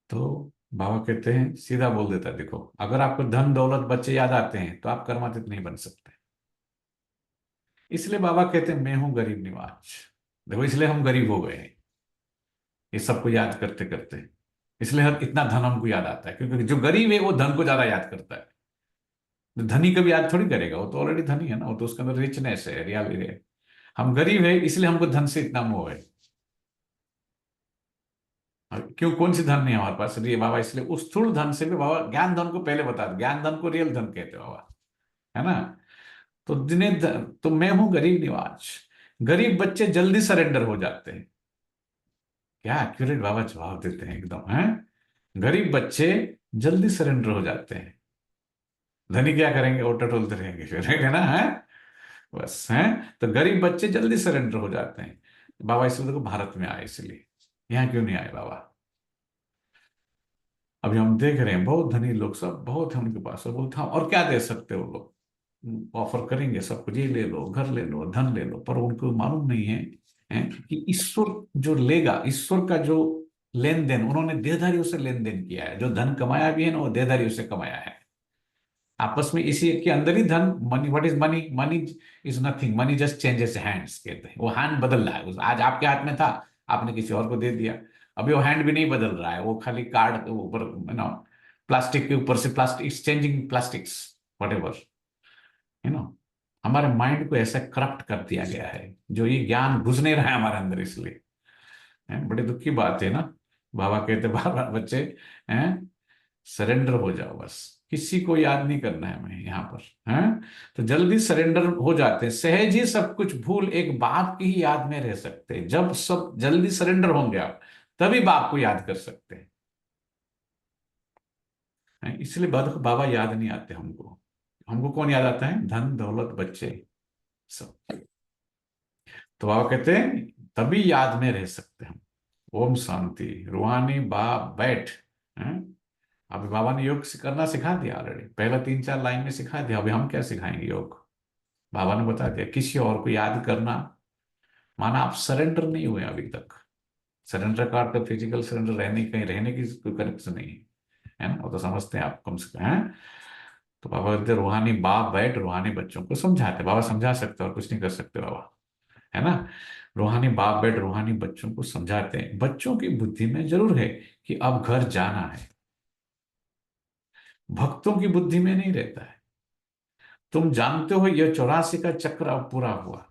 तो बाबा कहते हैं, सीधा बोल देता है, देखो अगर आपको धन दौलत बच्चे याद आते हैं तो आप कर्मातीत नहीं बन सकते। इसलिए बाबा कहते हैं मैं हूं गरीब निवाज। देखो इसलिए हम गरीब हो गए हैं, ये सबको याद करते करते। इसलिए हर इतना धन हमको याद आता है, क्योंकि जो गरीब है वो धन को ज्यादा याद करता है। जो धनी कभी याद थोड़ी करेगा, वो तो ऑलरेडी धनी है ना, वो तो उसके अंदर रिचनेस है, रियलिटी है। हम गरीब है इसलिए हमको धन से इतना मोह है। क्यों, कौन सी धन नहीं है हमारे पास? ये बाबा इसलिए उस स्थूल धन से भी, बाबा ज्ञान धन को पहले बता दो, ज्ञान धन को रियल धन कहते हो बाबा, है ना? तो तो मैं हूं गरीब निवाज। गरीब बच्चे जल्दी सरेंडर हो जाते हैं। क्या एक्यूरेट बाबा जवाब देते हैं एकदम, है? गरीब बच्चे जल्दी सरेंडर हो जाते हैं, धनी क्या करेंगे, वो टटोलते रहेंगे फिर, है ना? है बस, है। तो गरीब बच्चे जल्दी सरेंडर हो जाते हैं। बाबा इसलिए देखो भारत में आए, इसलिए यहाँ क्यों नहीं आए बाबा? अभी हम देख रहे हैं बहुत धनी लोग, सब बहुत है उनके पास, सब बोलते हैं और क्या दे सकते हो लोग, ऑफर करेंगे सब कुछ, ये ले लो, घर ले लो, धन ले लो, पर उनको मालूम नहीं है कि ईश्वर जो लेगा, ईश्वर का जो लेन देन उन्होंने देहधारियों से लेन देन किया है। जो धन कमाया भी है ना, वो देहधारियों से कमाया है। आपस में इसी के अंदर ही धन, money, what is money, money is nothing, money just changes hands, कहते हैं। वो हैंड बदल रहा है, आज आपके हाथ में था, आपने किसी और को दे दिया, अभी वो हैंड भी नहीं बदल रहा है, वो खाली कार्ड के ऊपर, प्लास्टिक के ऊपर से plastic, exchanging plastics, what ever, you know. हमारे माइंड को ऐसा करप्ट कर दिया गया है, जो ये ज्ञान घुस नहीं रहा है हमारे अंदर, इसलिए बड़ी दुख की बात है ना। बाबा कहते बार बार बच्चे, हैं, सरेंडर हो जाओ, बस किसी को याद नहीं करना है हमें यहाँ पर, हैं। तो जल्दी सरेंडर हो जाते हैं, सहज ही सब कुछ भूल एक बाप की ही याद में रह सकते हैं। जब सब जल्दी सरेंडर होंगे आप, तभी बाप को याद कर सकते हैं। इसलिए बाबा याद नहीं आते हमको। हमको कौन याद आता है? धन दौलत बच्चे सब। तो बाबा कहते हैं तभी याद में रह सकते हैं हम। ओम शांति। रूहानी बाप बैठ, हैं? अभी बाबा ने योग करना सिखा दिया ऑलरेडी, पहला 3-4 लाइन में सिखा दिया। अभी हम क्या सिखाएंगे? योग बाबा ने बता दिया। किसी और को याद करना माना आप सरेंडर नहीं हुए अभी तक। सरेंडर का अर्थ फिजिकल सरेंडर, रहने कहीं रहने की कोई कनेक्शन नहीं है ना, वो तो समझते हैं आप कम से कम, हैं। तो बाबा कहते रूहानी बाप बैठ, रूहानी बच्चों को समझाते। बाबा समझा सकते और कुछ नहीं कर सकते बाबा, है ना। रूहानी बाप बैठ रूहानी बच्चों को समझाते हैं। बच्चों की बुद्धि में जरूर है कि अब घर जाना है, भक्तों की बुद्धि में नहीं रहता है। तुम जानते हो यह 84 का चक्र अब पूरा हुआ।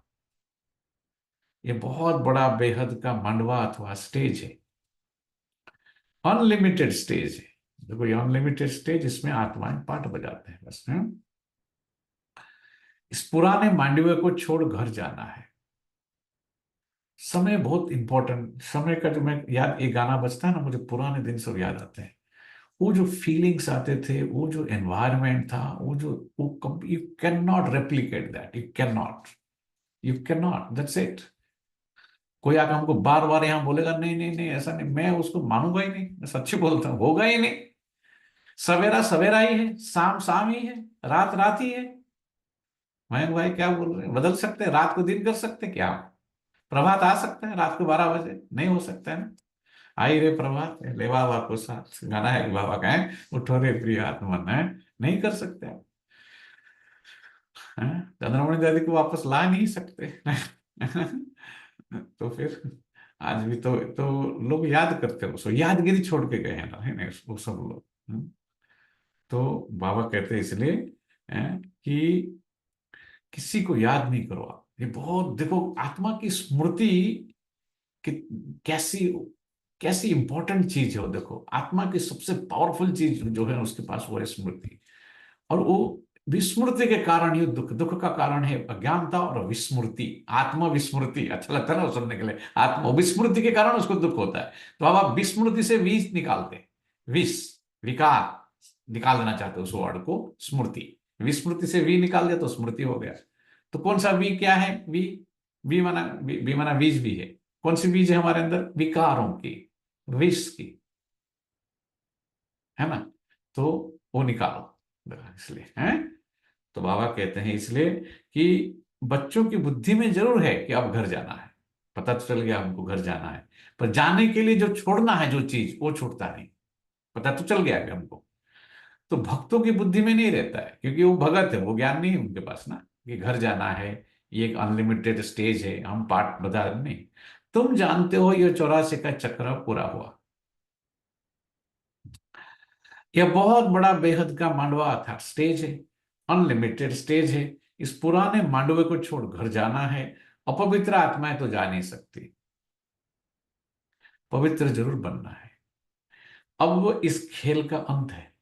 ये बहुत बड़ा बेहद का मंडवा अथवा स्टेज है, अनलिमिटेड स्टेज है। देखो ये अनलिमिटेड स्टेज, इसमें आत्माएं पाठ बजाते हैं बस, है? इस पुराने मांडवे को छोड़ घर जाना है। समय बहुत इंपॉर्टेंट, समय का जो मैं याद, एक गाना बजता है ना, मुझे पुराने दिन सब याद आते हैं। वो जो फीलिंग्स आते थे, वो जो एनवायरनमेंट था, वो you can not replicate that, you can not, that's it. कोई आकर हमको बार बार यहाँ बोलेगा नहीं नहीं नहीं ऐसा नहीं, मैं उसको मानूंगा ही नहीं, मैं सच्ची बोलता हूँ, होगा ही नहीं। सवेरा सवेरा ही है, शाम शाम ही है, रात रात ही है। मयंक भाई क्या बोल रहे हैं? बदल सकते हैं, रात को दिन कर सकते हैं क्या आप? प्रभात आ सकता है रात को 12 बजे? नहीं हो सकता है ना। आई रे प्रभात ले बाबा को साथ, गाना है बाबा का है, उठो रे प्रिय आत्मन, है। नहीं कर सकते आप, हैं? चंद्रमणि दादी को वापस ला नहीं सकते। तो फिर आज भी तो लोग याद करते हैं उसको, यादगिरी छोड़ के गए हैं ना, है ना, वो सब लोग, हैं? तो बाबा कहते हैं इसलिए, हैं, कि किसी को याद नहीं करो आप। ये बहुत देखो आत्मा की स्मृति कि कैसी कैसी इंपॉर्टेंट चीज है वो। देखो आत्मा की सबसे पावरफुल चीज जो है उसके पास, वो है स्मृति। और वो विस्मृति के कारण ही दुख, दुख का कारण है अज्ञानता और विस्मृति, आत्मा विस्मृति। अच्छा लगता है ना वो सुनने के लिए, आत्मा विस्मृति के कारण उसको दुख होता है। तो अब आप विस्मृति से विष निकालते हैं, विष विकार निकाल देना चाहते हो उस वर्ड को, स्मृति। विस्मृति से वी निकाल दिया तो स्मृति हो गया। तो कौन सा वी क्या है? वी, वी माना बीज भी है। कौन सी बीज है हमारे अंदर? विकारों की, विष की, है ना। तो वो निकालो, इसलिए है। तो बाबा कहते हैं इसलिए कि बच्चों की बुद्धि में जरूर है कि अब घर जाना है, पता तो चल गया हमको घर जाना है, पर जाने के लिए जो छोड़ना है जो चीज, वो छूटता नहीं। पता तो चल गया कि हमको, तो भक्तों की बुद्धि में नहीं रहता है, क्योंकि वो भगत है, वो ज्ञान नहीं है उनके पास ना, कि घर जाना है, ये एक अनलिमिटेड स्टेज है, हम पाठ बता नहीं। तुम जानते हो ये 84 का चक्र पूरा हुआ। यह बहुत बड़ा बेहद का मांडवा था, स्टेज है, अनलिमिटेड स्टेज है। इस पुराने मांडवे को छोड़ घर जाना है। अपवित्र आत्माएं तो जा नहीं सकती, पवित्र जरूर बनना है। अब वो इस खेल का अंत है।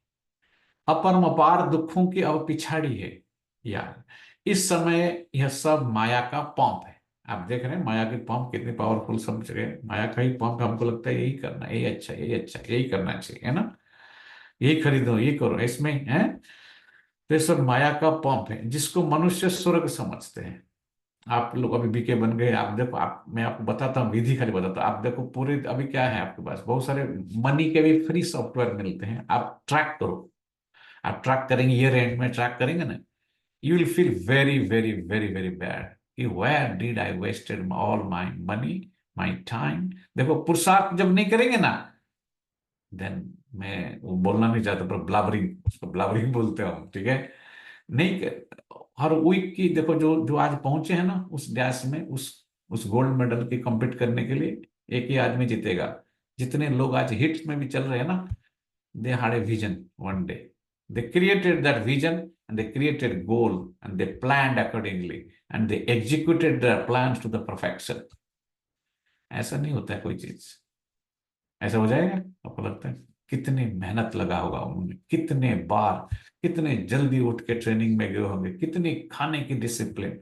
अपरम अपार दुखों की अब पिछाड़ी है यार। इस समय यह सब माया का पंप है। आप देख रहे हैं माया की पंप कितनी पावरफुल, सब जगह माया का ही पंप। हमको लगता है यही करना, यही अच्छा, यही अच्छा, यही करना चाहिए, है ना, यही खरीदो, ये करो, इसमें है। तो ये सब माया का पंप है, जिसको मनुष्य स्वर्ग समझते हैं। आप लोग अभी बीके बन गए, आप देखो, आप मैं आपको बताता हूँ, विधि खाली बताता हूँ, आप देखो पूरे अभी क्या है आपके पास, बहुत सारे मनी के भी फ्री सॉफ्टवेयर मिलते हैं, आप ट्रैक करो। आप ट्रैक करेंगे, ईयर एंड में ट्रैक करेंगे ना, you will feel very very very very bad कि where did I wasted all my money, my time. देखो पुरुषार्थ जब नहीं करेंगे ना, देन, मैं वो बोलना नहीं चाहता पर ब्लाबरिंग, उसको ब्लाबरिंग बोलते हो, ठीक है। नहीं हर वीक की देखो, जो जो आज पहुंचे हैं ना उस डैश में, उस गोल्ड मेडल की compete करने के लिए, एक ही आदमी जीतेगा। जितने लोग आज हिट्स में भी चल रहे हैं ना, they had a vision one day, they created that vision and they created goal and they planned accordingly and they executed their plans to the perfection. ऐसा नहीं होता है कोई चीज, ऐसा हो जाएगा आपको लगता है? कितनी मेहनत लगा होगा उन्होंने, कितने बार, कितने जल्दी उठ के ट्रेनिंग में गए होंगे, कितनी खाने की डिसिप्लिन,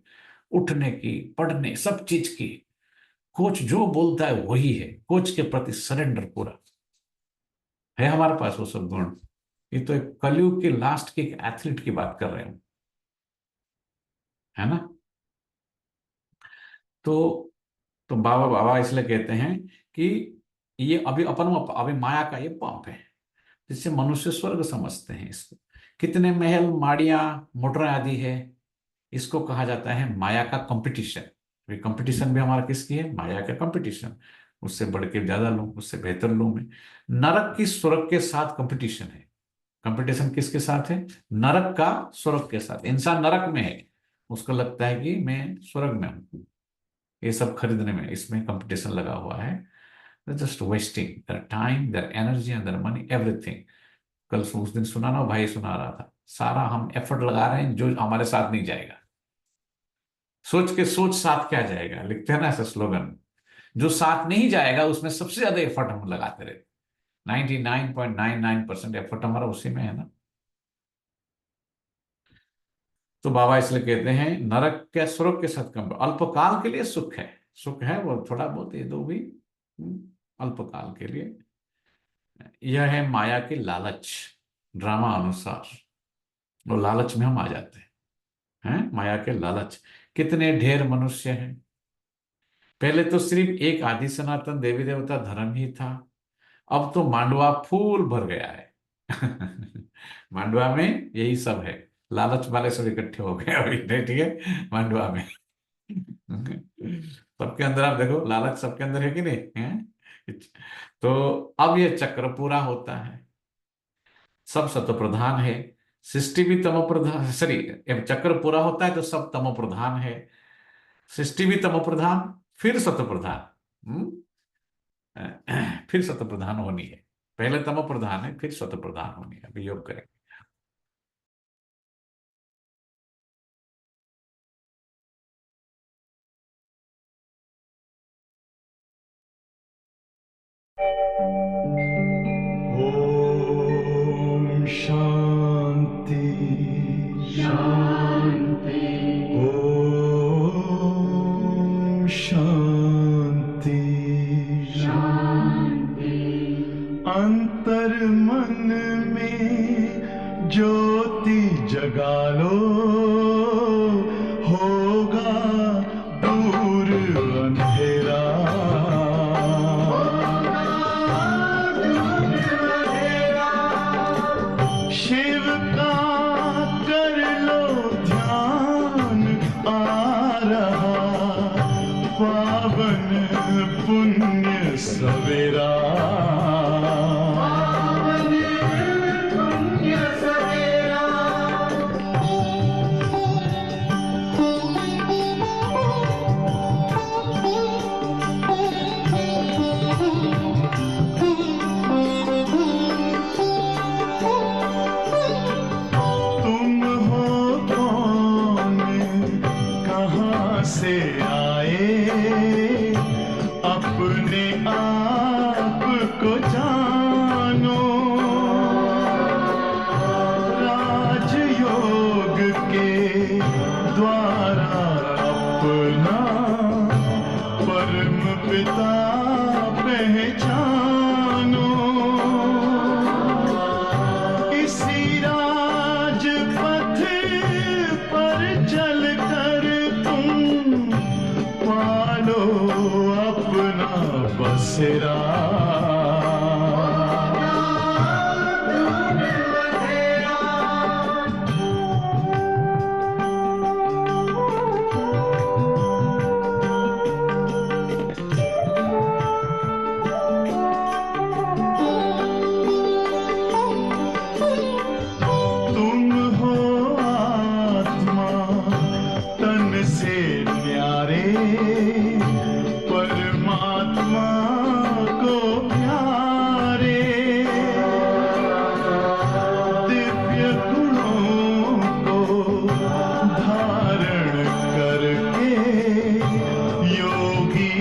उठने की, पढ़ने, सब चीज की। कोच जो बोलता है वही है, कोच के प्रति सरेंडर पूरा है हमारे पास वो सब गुण। ये तो एक कलयुग की लास्ट की एक एथलीट की बात कर रहे हैं, है ना। तो तो बाबा बाबा इसलिए कहते हैं कि ये अभी अपन, अभी माया का ये पाप है, जिससे मनुष्य स्वर्ग समझते हैं इसको। कितने महल, माड़ियां, मोटर आदि है, इसको कहा जाता है माया का कंपटीशन। कंपटीशन भी हमारा किसकी है? माया का कंपटीशन। उससे बढ़ के ज्यादा लूं, उससे बेहतर लूं मैं। नरक की स्वर्ग के साथ कंपटीशन है। कंपटीशन किसके साथ है? नरक का स्वर्ग के साथ। इंसान नरक में है, उसको लगता है कि मैं स्वर्ग में हूं। ये सब खरीदने में, इसमें कंपटीशन लगा हुआ है। Just wasting their time, their energy and their money, everything. कल उस दिन सुना ना, भाई सुना रहा था, सारा हम एफर्ट लगा रहे हैं जो हमारे साथ नहीं जाएगा। सोच के सोच साथ क्या जाएगा, लिखते हैं ना ऐसा स्लोगन। जो साथ नहीं जाएगा उसमें सबसे ज्यादा एफर्ट हम लगाते रहते। 99.99% एफर्ट हमारा उसी में है ना। तो बाबा इसलिए कहते हैं नरक के स्वर्ग के साथ कम, अल्पकाल के लिए सुख है। सुख है वो थोड़ा बहुत, ये दो भी अल्पकाल के लिए। यह है माया की लालच, ड्रामा अनुसार। वो लालच में हम आ जाते हैं, माया के लालच। कितने ढेर मनुष्य हैं। पहले तो सिर्फ एक आदि सनातन देवी देवता धर्म ही था, अब तो मांडवा फूल भर गया है। मांडवा में यही सब है, लालच वाले सब इकट्ठे हो गए अभी, ठीक है, मांडवा में। सबके अंदर आप देखो, लालच सबके अंदर है कि नहीं है? तो अब ये चक्र पूरा होता है। सब सत्व प्रधान है, सृष्टि भी तमो प्रधान, सॉरी, चक्र पूरा होता है तो सब तमो प्रधान है, सृष्टि भी तमो प्रधान, फिर सत्व प्रधान। फिर सत्व प्रधान होनी है। पहले तमो प्रधान है, फिर सत्व प्रधान होनी है। अभी योग करेंगे। ओम शांति शांति, ओम शांति शांति। अंतर मन में ज्योति जगा लो, होगा दूर अंधेरा। शिव का कर लो ध्यान, आ रहा पावन पुण्य सवेरा। पावन पुण्य सवेरा। बसेरा। तुम हो आत्मा तन से न्यारे, परमात्मा को प्यारे। दिव्य गुणों को धारण करके योगी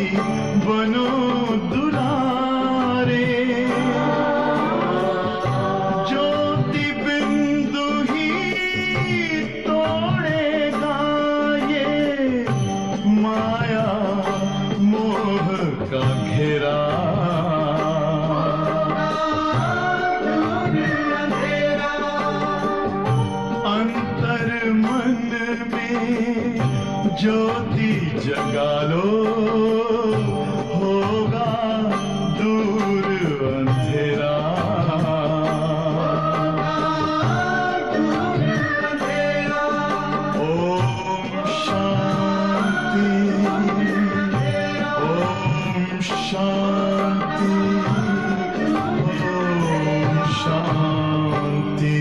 बनो दुलारे। ज्योति बिंदु ही तोड़ेगा ये माया मोह का घेरा। अंतर मन में ज्योति जगा लो, होगा दूर अंधेरा। ओम शांति, ओम शांति, ओम शांति।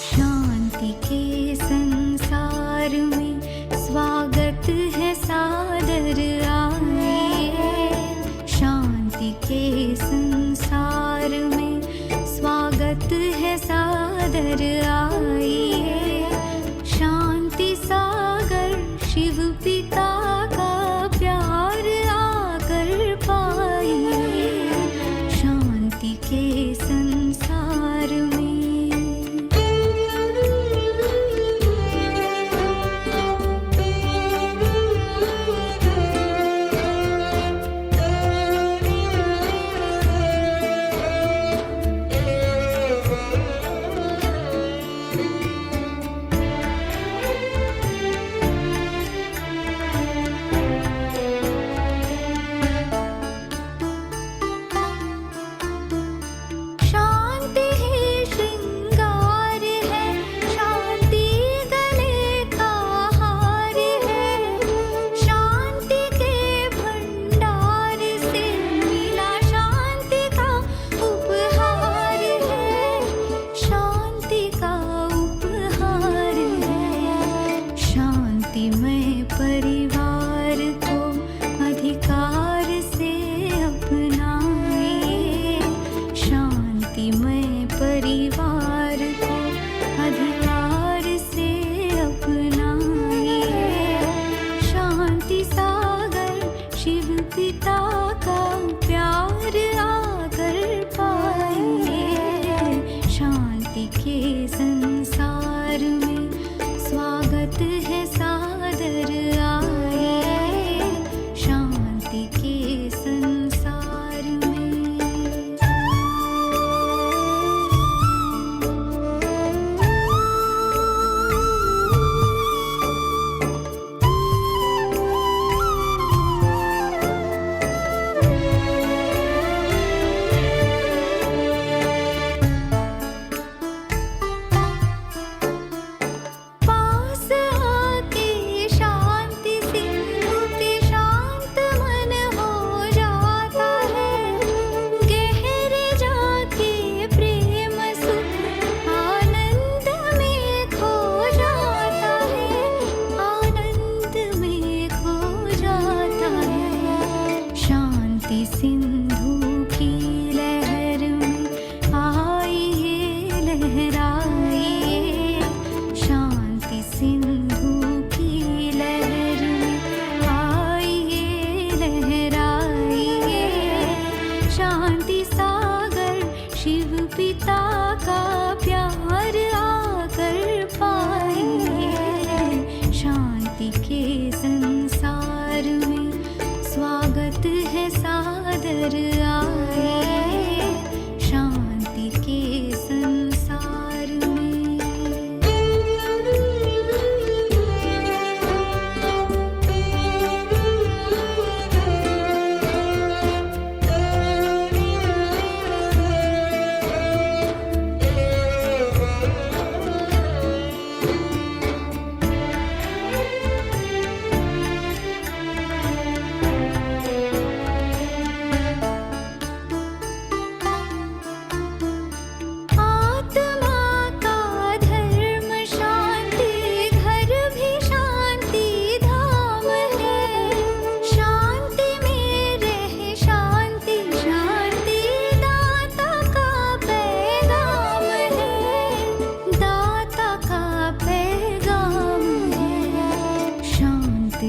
शांति के संसार में स्वागत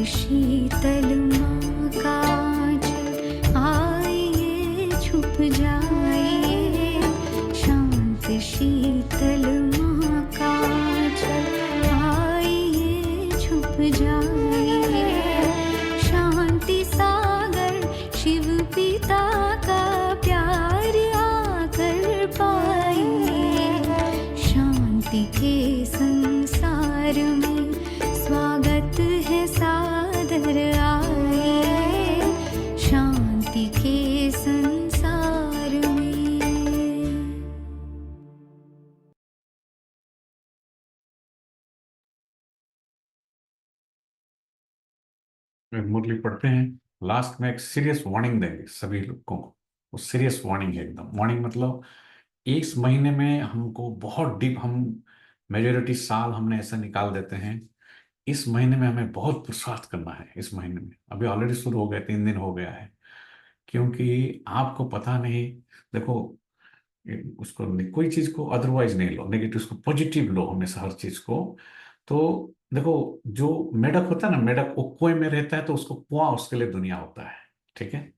शीतल माँ का आंचल आइए छुप जाइए, शांत शीतल माँ का आंचल आइए छुप जाइए, शांति सागर शिव पिता का प्यार आकर पाइए, शांति के संसार में स्वागत है सादर आइए, शांति के संसार में। मुरली पढ़ते हैं, लास्ट में एक सीरियस वार्निंग देंगे सभी लोगों को। वो सीरियस वार्निंग है एकदम। वार्निंग मतलब इस महीने में हमको बहुत डीप, हम मेजोरिटी साल हमने ऐसा निकाल देते हैं, इस महीने में हमें बहुत पुरुषार्थ करना है। इस महीने में अभी ऑलरेडी शुरू हो गया, 3 दिन हो गया है, क्योंकि आपको पता नहीं। देखो, उसको कोई चीज को अदरवाइज नहीं लो, नेगेटिव को पॉजिटिव लो हमेशा हर चीज को। तो देखो, जो मेढक होता है ना, मेढक वो कुएं में रहता है तो उसको कुआं उसके लिए दुनिया होता है, ठीक है।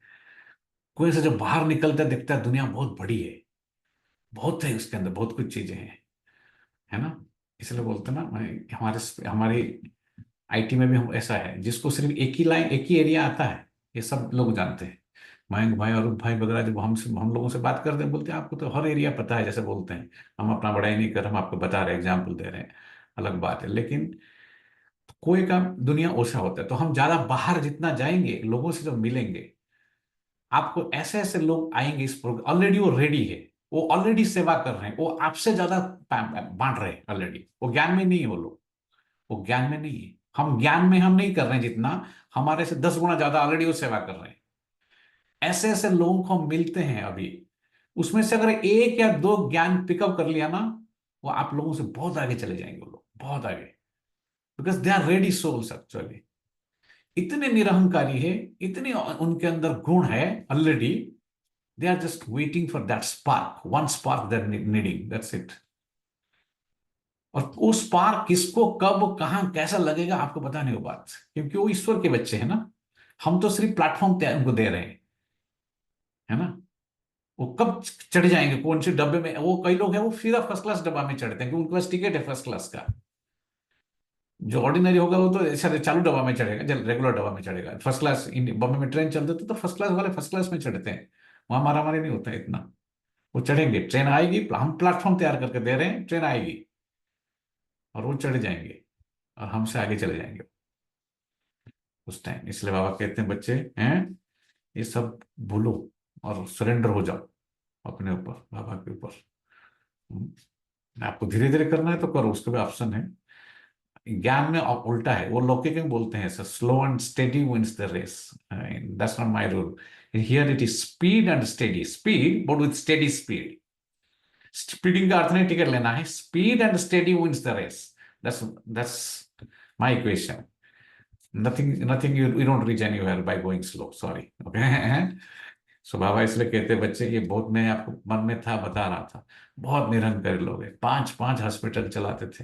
कुएं से जब बाहर निकलता है दिखता है दुनिया बहुत बड़ी है, बहुत है उसके अंदर, बहुत कुछ चीजें हैं, है ना। इसलिए बोलते हैं ना, हमारे हमारी आईटी में भी हम ऐसा है जिसको सिर्फ एक ही लाइन, एक ही एरिया आता है, ये सब लोग जानते हैं। मयंक भाई और भाई वगैरह जब हम लोगों से बात करते हैं, बोलते हैं आपको तो हर एरिया पता है, जैसे बोलते हैं। हम अपना बड़ाई नहीं कर, हम आपको बता रहे हैं, एग्जाम्पल दे रहे हैं, अलग बात है। लेकिन कोई का दुनिया ओछा होता है, तो हम ज्यादा बाहर जितना जाएंगे, लोगों से जब मिलेंगे, आपको ऐसे ऐसे लोग आएंगे इस प्रोग्राम, ऑलरेडी वो रेडी है, वो ऑलरेडी सेवा कर रहे हैं, वो आपसे ज्यादा बांट रहे हैं ऑलरेडी। वो ज्ञान में नहीं है वो लोग, वो ज्ञान में नहीं है। हम ज्ञान में हम नहीं कर रहे हैं जितना, हमारे से 10 गुना ज्यादा ऑलरेडी वो सेवा कर रहे हैं। ऐसे ऐसे लोगों को हम मिलते हैं अभी, उसमें से अगर 1 या 2 ज्ञान पिकअप कर लिया ना, वो आप लोगों से बहुत आगे चले जाएंगे, वो लोग बहुत आगे, because they are ready souls actually. इतने निरहंकारी है, इतने उनके अंदर गुण है already, they are just waiting for that spark, one spark they are needing, that's it. और वो स्पार्क किसको कब कहां कैसा लगेगा आपको पता नहीं वो बात, क्योंकि वो ईश्वर के बच्चे हैं ना। हम तो सिर्फ प्लेटफॉर्म उनको दे रहे हैं, है ना। वो कब चढ़ जाएंगे, कौन से डब्बे में, वो कई लोग हैं वो सीधा फर्स्ट क्लास डब्बा में चढ़ते हैं, क्योंकि उनके पास टिकट है फर्स्ट क्लास का। जो ऑर्डिनरी होगा वो तो ऐसा चालू डब्बा में चढ़ेगा, रेगुलर डब्बा में चढ़ेगा। फर्स्ट क्लास बॉम्बे में ट्रेन चलते तो फर्स्ट क्लास वाले फर्स्ट क्लास में चढ़ते हैं, वहां मारामारी नहीं होता है इतना। वो चढ़ेंगे, ट्रेन आएगी, हम प्लेटफॉर्म तैयार करके दे रहे हैं, ट्रेन आएगी और वो चढ़ जाएंगे और हमसे आगे चले जाएंगे उस टाइम। इसलिए बाबा कहते हैं बच्चे हैं, ये सब भूलो और सरेंडर हो जाओ अपने ऊपर, बाबा के ऊपर। आपको धीरे धीरे करना है तो करो, उसके भी ऑप्शन है। ज्ञान में उल्टा है, वो लौकिक में बोलते हैं slow and steady wins the race, that's not my rule. Here it is speed and steady, speed but with steady speed. Speeding का अर्थ नहीं टिकट लेना है, speed and steady wins the race, that's my equation. nothing you don't reach anywhere by going slow, sorry, okay। सो बाबा इसलिए कहते बच्चे, ये बहुत मैं आपको मन में था बता रहा था, बहुत निरंकारी लोग हैं, 5-5 हॉस्पिटल चलाते थे,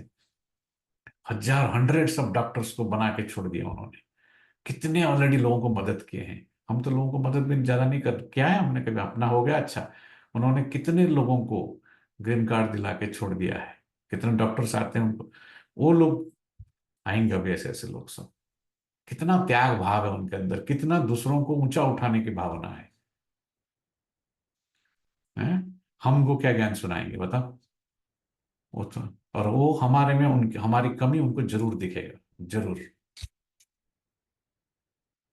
हंड्रेड्स ऑफ डॉक्टर्स को बना के छोड़ दिया उन्होंने। कितने ऑलरेडी लोगों को मदद किए हैं। हम तो लोगों को मदद भी ज्यादा नहीं कर क्या है, हमने कभी अपना हो गया अच्छा। उन्होंने कितने लोगों को ग्रीन कार्ड दिला के छोड़ दिया है, कितने डॉक्टर्स आते हैं उनको, वो लोग आएंगे अभी, ऐसे ऐसे लोग सब। कितना त्याग भाव है उनके अंदर, कितना दूसरों को ऊंचा उठाने की भावना है, हैं? हमको क्या ज्ञान सुनाएंगे बताओ। वो तो, और वो हमारे में उनकी हमारी कमी उनको जरूर दिखेगा, जरूर।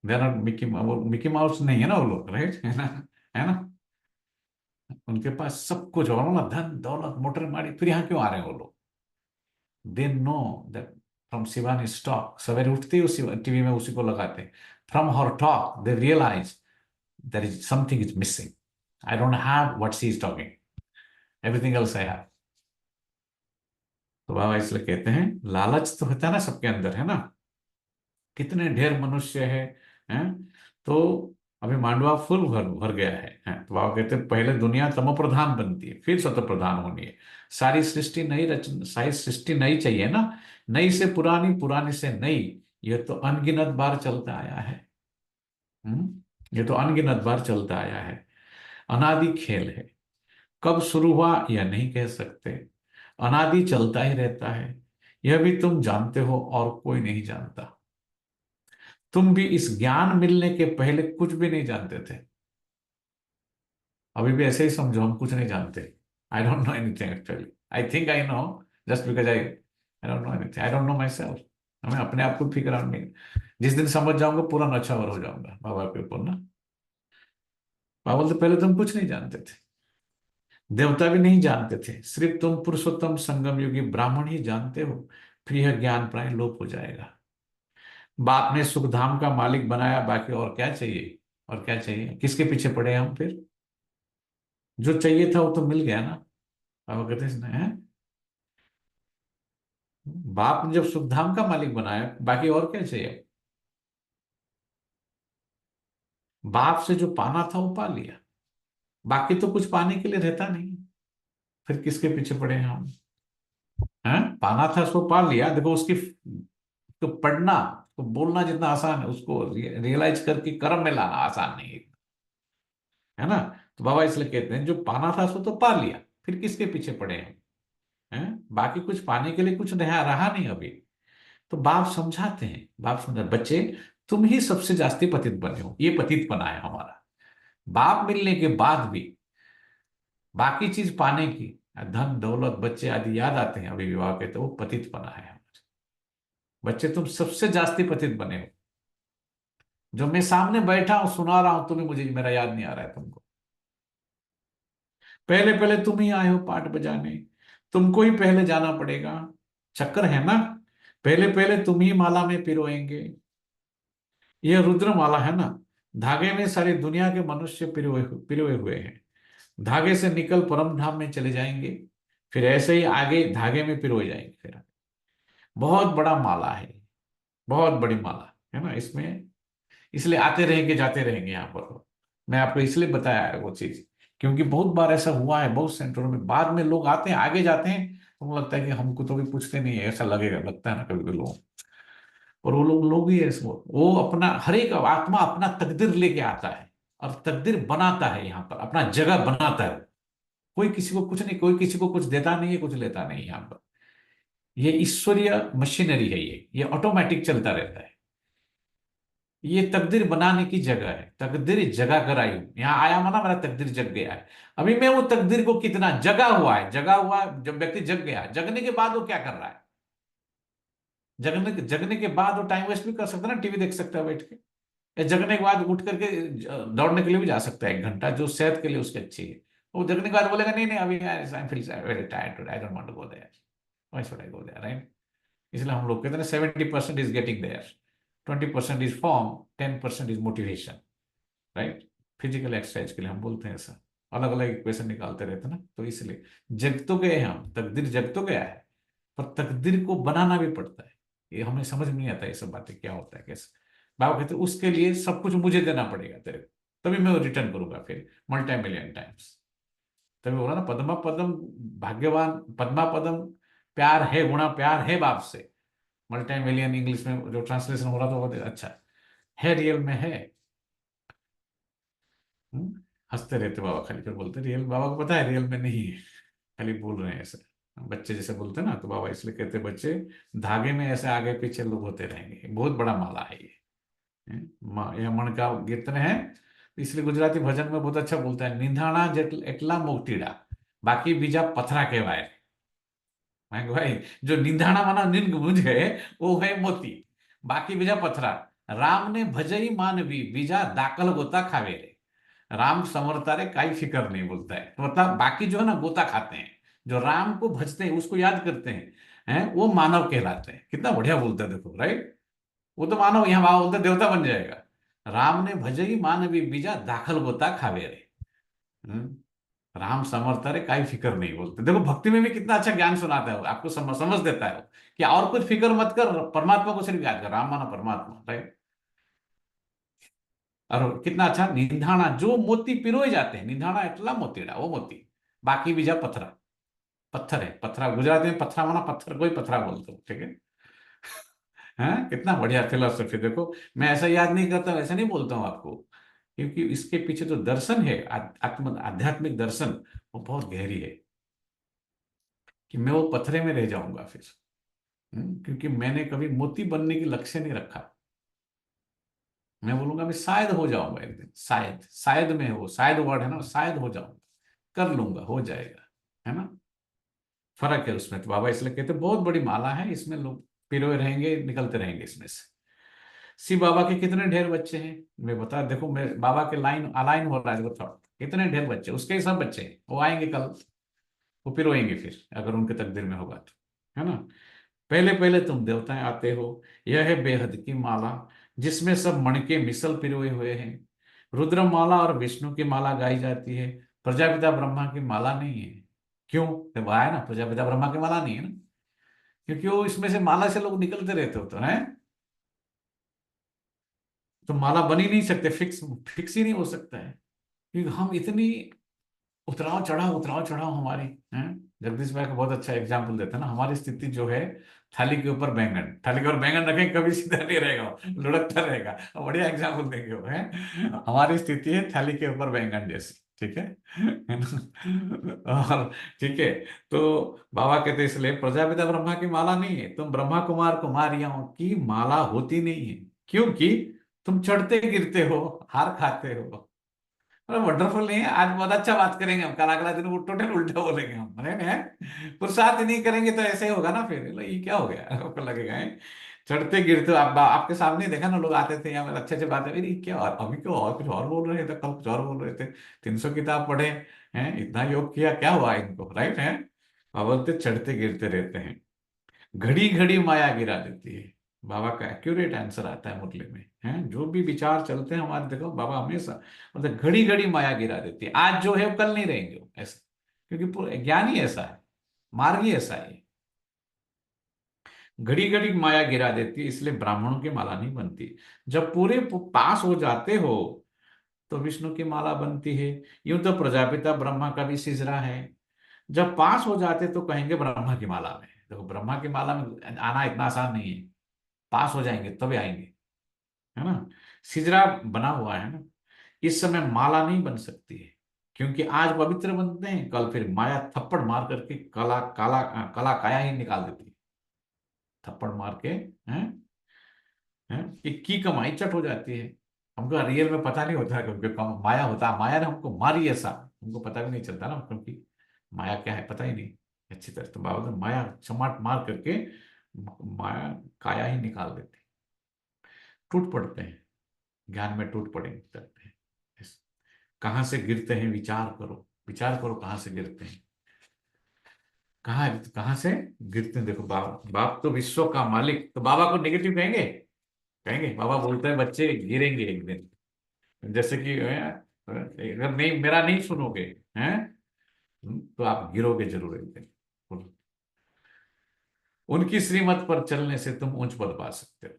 देर आर मिकी माउस नहीं है ना वो लोग, राइट, है ना, है ना। उनके पास सब कुछ और ना, धन दौलत मोटर गाड़ी, फिर यहाँ क्यों आ रहे हैं वो लोग। They know that from Shivani talk, सवेरे उठते ही उसी टीवी में उसी को लगाते हैं। From her talk they realise there is something is missing. I don't have what she is talking. Everything else I have. तो बाबा इसलिए कहते हैं, लालच तो होता है ना सबके अंदर, है ना। कितने ढेर मनुष्य हैं? तो अभी मांडवा फुल भर गया है। तो बाबा कहते हैं पहले दुनिया तमो प्रधान बनती है, फिर सत्व प्रधान होनी है। सारी सृष्टि नई चाहिए ना, नई से पुरानी, पुरानी से नई, ये तो अनगिनत बार चलता आया है। ये तो अनगिनत बार चलता आया है। अनादि खेल है। कब शुरू हुआ यह नहीं कह सकते। अनादि चलता ही रहता है। यह भी तुम जानते हो और कोई नहीं जानता। तुम भी इस ज्ञान मिलने के पहले कुछ भी नहीं जानते थे। अभी भी ऐसे ही समझो, हम कुछ नहीं जानते। I don't know anything actually. I think I know, just because I don't know anything. I don't know my self. हमें अपने आप को फिगर आउट नहीं। जिस दिन समझ जाऊंगा पूरा नछावर हो जाऊंगा बाबा के ऊपर ना। बाबा बोलते पहले तुम कुछ नहीं जानते थे। देवता भी नहीं जानते थे, सिर्फ तुम पुरुषोत्तम संगम युगी ब्राह्मण ही जानते हो। फिर यह ज्ञान प्राय लोप हो जाएगा। बाप ने सुखधाम का मालिक बनाया, बाकी और क्या चाहिए। और क्या चाहिए, किसके पीछे पड़े हम फिर। जो चाहिए था वो तो मिल गया ना। बाबा कहते हैं बाप ने जब सुखधाम का मालिक बनाया, बाकी और क्या चाहिए। बाप से जो पाना था वो पा लिया, बाकी तो कुछ पाने के लिए रहता नहीं। फिर किसके पीछे पड़े हैं हम। हैं, पाना था उसको पा लिया। देखो उसकी तो पढ़ना तो बोलना जितना आसान है, उसको रियलाइज करके कर्म में लाना आसान नहीं है। है ना। तो बाबा इसलिए कहते हैं जो पाना था उसको तो पा लिया, फिर किसके पीछे पड़े हैं। बाकी कुछ पाने के लिए कुछ नहीं रहा नहीं अभी। तो बाप समझाते हैं, बाप समझा बच्चे तुम ही सबसे जास्ती पतित बने हो। ये पतित बना है हमारा। बाप मिलने के बाद भी बाकी चीज पाने की, धन दौलत बच्चे आदि याद आते हैं अभी विवाह के, तो वो पतित बना है हमारे। बच्चे तुम सबसे जास्ती पतित बने हो। जो मैं सामने बैठा हूं सुना रहा हूं, तुम्हें मुझे मेरा याद नहीं आ रहा है तुमको। पहले पहले तुम ही आए हो पाठ बजाने, तुमको ही पहले जाना पड़ेगा। चक्कर है ना। पहले पहले तुम ही माला में पिरोएंगे। यह रुद्र माला है ना। धागे में सारी दुनिया के मनुष्य पिरोए पिरोए हुए हैं। धागे से निकल परम धाम में चले जाएंगे, फिर ऐसे ही आगे धागे में पिरोए जाएंगे। फिर बहुत बड़ा माला है, बहुत बड़ी माला है ना इसमें। इसलिए आते रहेंगे जाते रहेंगे यहाँ पर। मैं आपको इसलिए बताया है वो चीज, क्योंकि बहुत बार ऐसा हुआ है बहुत सेंटरों में। बाद में लोग आते हैं आगे जाते हैं तो मुझे लगता है कि हमको तो भी पूछते नहीं है, ऐसा लगेगा, लगता है ना कभी कभी लोग। और वो लोग ही ऐसे वो अपना हर एक आत्मा अपना तकदीर लेके आता है और तकदीर बनाता है, यहाँ पर अपना जगह बनाता है। कोई किसी को कुछ नहीं, कोई किसी को कुछ देता नहीं है, कुछ लेता नहीं है यहाँ पर। ये ईश्वरीय मशीनरी है, ये ऑटोमेटिक चलता रहता है। ये तकदीर बनाने की जगह है। तकदीर जगा कर आई हूं, यहाँ आया माना मेरा तकदीर जग गया है। अभी मैं वो तकदीर को कितना जगा हुआ है, जगा हुआ जब व्यक्ति जग गया, जगने के बाद वो क्या कर रहा है। जगने के बाद वो टाइम वेस्ट भी कर सकता है ना, टीवी देख सकता है बैठ के। या जगने के बाद उठ करके दौड़ने के लिए भी जा सकता है 1 घंटा, जो सेहत के लिए उसकी अच्छी है। वो जगने के बाद बोलेगा नहीं नहीं अभी I feel very tired, I don't want to go there, why should I go there, right. इसलिए हम लोग कहते हैं 70% is getting there, 20% is form, 10% is motivation, right. Physical exercise के लिए हम बोलते हैं ऐसा, अलग अलग इक्वेशन निकालते रहते हैं ना। तो इसलिए जग तो गए हम, तकदीर जग तो गया है, पर तकदीर को बनाना भी पड़ता है। ये हमें समझ में नहीं आता ये सब बातें क्या होता है कैसे। बाबा कहते उसके लिए सब कुछ मुझे देना पड़ेगा तेरे को, तभी मैं रिटर्न करूंगा फिर मल्टी मिलियन टाइम्स। तभी बोला ना पद्मा पदम भाग्यवान, पद्मा पदम प्यार है, गुणा प्यार है बाप से। मल्टी मिलियन इंग्लिश में जो ट्रांसलेशन हो रहा था वो अच्छा है, रियल में है। हंसते रहते बाबा, खाली फिर बोलते रियल, बाबा को पता है रियल में नहीं है, खाली बोल रहे हैं ऐसे। बच्चे जैसे बोलते हैं ना, तो बाबा इसलिए कहते बच्चे धागे में ऐसे आगे पीछे लोग होते रहेंगे। बहुत बड़ा माला है ये। यह मन का कीर्तन है, इसलिए गुजराती भजन में बहुत अच्छा बोलता है, निंधाणा एकला मोतीड़ा बाकी बीजा पथरा कहवाय। मैं भाई जो निंधाणा माना निंग मुझे वो है मोती, बाकी बीजा पथरा। राम ने भजई मानवी बीजा दाकल गोता खावे रे। राम समरता रे काई फिक्र नहीं, बोलता है। तो मतलब बाकी जो है ना गोता खाते हैं, जो राम को भजते हैं उसको याद करते हैं, वो मानव कहलाते हैं। कितना बढ़िया बोलता है देखो, राइट। वो तो मानव, यहाँ बाबा बोलते देवता बन जाएगा। राम ने भजई मानवी बीजा दाखल गोता खावे रे। राम समर्थ रे काई फिक्र नहीं, बोलते। देखो भक्ति में भी कितना अच्छा ज्ञान सुनाता है, आपको समझ देता है कि और कुछ फिक्र मत कर, परमात्मा को सिर्फ याद कर। राम माना परमात्मा, राइट। और कितना अच्छा निंधाणा, जो मोती पिरोए जाते हैं, निंधाणा एटला मोतीड़ा, वो मोती बाकी बीजा पथरा। पत्थर है, पथरा गुजराती में पथरा माना पत्थर, कोई पथरा बोलते हो, ठीक है। हाँ, कितना बढ़िया फिलोसफी देखो। मैं ऐसा याद नहीं करता, वैसा नहीं बोलता हूँ आपको, क्योंकि इसके पीछे जो दर्शन है, आत्म आध्यात्मिक दर्शन, वो बहुत गहरी है, कि मैं वो पत्थरे में रह जाऊंगा फिर। क्योंकि मैंने कभी मोती बनने की लक्ष्य नहीं रखा। मैं बोलूंगा मैं शायद हो जाऊंगा एक दिन, शायद, शायद में हो, शायद वर्ड है ना, शायद हो जाऊंगा, कर लूंगा, हो जाएगा, है ना। फर्क है उसमें। तो बाबा इसलिए कहते बहुत बड़ी माला है, इसमें लोग पिरोए रहेंगे, निकलते रहेंगे इसमें से। शिव बाबा के कितने ढेर बच्चे हैं, मैं बता, देखो मैं बाबा के लाइन अलाइन हो रहा है, देखो थॉट, कितने ढेर बच्चे, उसके ही सब बच्चे हैं, वो आएंगे कल, वो पिरोएंगे फिर, अगर उनके तकदीर में होगा तो, है ना। पहले पहले तुम देवताएं आते हो, यह है बेहद की माला, जिसमें सब मणके मिसल पिरोए हुए हैं। रुद्र माला और विष्णु की माला गाई जाती है, प्रजापिता ब्रह्मा की माला नहीं है। क्यों? तो वह है ना, प्रजापिता ब्रह्मा की माला नहीं है ना, क्योंकि वो इसमें से माला से लोग निकलते रहते हो तो है, तो माला बन ही नहीं सकते, फिक्स फिक्स ही नहीं हो सकता है, क्योंकि हम इतनी उतराव चढ़ाव हमारी है। जगदीश भाई का बहुत अच्छा एग्जाम्पल देते हैं ना, हमारी स्थिति जो है, थाली के ऊपर बैंगन, थाली के ऊपर बैंगन रखें कभी सीधा नहीं रहेगा, वो लुढ़कता रहेगा। और बढ़िया एग्जाम्पल देंगे वो है, हमारी स्थिति है थाली के ऊपर बैंगन जैसी, ठीक है। और ठीक है, तो बाबा कहते इसलिए प्रजापिता ब्रह्मा की माला नहीं है, तुम ब्रह्मा कुमार कुमारियों की माला होती नहीं है, क्योंकि तुम चढ़ते गिरते हो, हार खाते हो। वंडरफुल नहीं है? आज बहुत अच्छा बात करेंगे हम, कल अगला दिन वो टोटल उल्टा बोलेंगे हम, है पुरुषार्थ ही नहीं करेंगे तो ऐसे ही होगा ना फिर, ये क्या हो गया, आपको लगेगा है? चढ़ते गिरते आपके सामने देखा ना, लोग आते थे यहाँ पर, अच्छे अच्छे बातें, अरे क्या और अभी क्यों और कुछ और बोल रहे थे, कल कुछ और बोल रहे थे, 300 किताब पढ़े हैं, इतना योग किया, क्या हुआ इनको, राइट है। और बोलते चढ़ते गिरते रहते हैं, घड़ी घड़ी माया गिरा देती है। बाबा का एक्यूरेट आंसर आता है मुरली में, है जो भी विचार चलते हैं हमारे, देखो बाबा हमेशा मतलब घड़ी घड़ी माया गिरा देती है, आज जो है वो कल नहीं रहेंगे वो, ऐसा, क्योंकि ज्ञान ही ऐसा है, मार्ग ही ऐसा है, घड़ी घड़ी माया गिरा देती है, इसलिए ब्राह्मणों की माला नहीं बनती। जब पूरे पास हो जाते हो तो विष्णु की माला बनती है। यूं तो प्रजापिता ब्रह्मा का भी सिजरा है, जब पास हो जाते तो कहेंगे ब्रह्मा की माला में। देखो ब्रह्मा की माला में आना इतना आसान नहीं है, पास हो जाएंगे तभी आएंगे, है ना। सिजरा बना हुआ है ना, इस समय माला नहीं बन सकती है, क्योंकि आज पवित्र बनते हैं, कल फिर माया थप्पड़ मार करके कला काया ही निकाल देती है, थप्पड़ मार के, हैं हैं की कमाई चट हो जाती है। हमको रियल में पता नहीं होता, क्योंकि माया होता है, माया ने हमको मारी ऐसा, हमको पता भी नहीं चलता ना, क्योंकि माया क्या है पता ही नहीं अच्छी तरह। तो बाबा तो माया चमाट मार करके माया काया ही निकाल देती, टूट पड़ते हैं, ज्ञान में टूट पड़े करते हैं। कहाँ से गिरते हैं, विचार करो, विचार करो कहाँ से गिरते हैं, कहाँ कहाँ से गिरते हैं। देखो बाप तो विश्व का मालिक, तो बाबा को नेगेटिव कहेंगे? कहेंगे? बाबा बोलते हैं बच्चे गिरेंगे एक दिन, जैसे कि अगर नहीं मेरा नहीं सुनोगे हैं, तो आप गिरोगे जरूर एक दिन। उनकी श्रीमत पर चलने से तुम ऊंच पद पा सकते हो,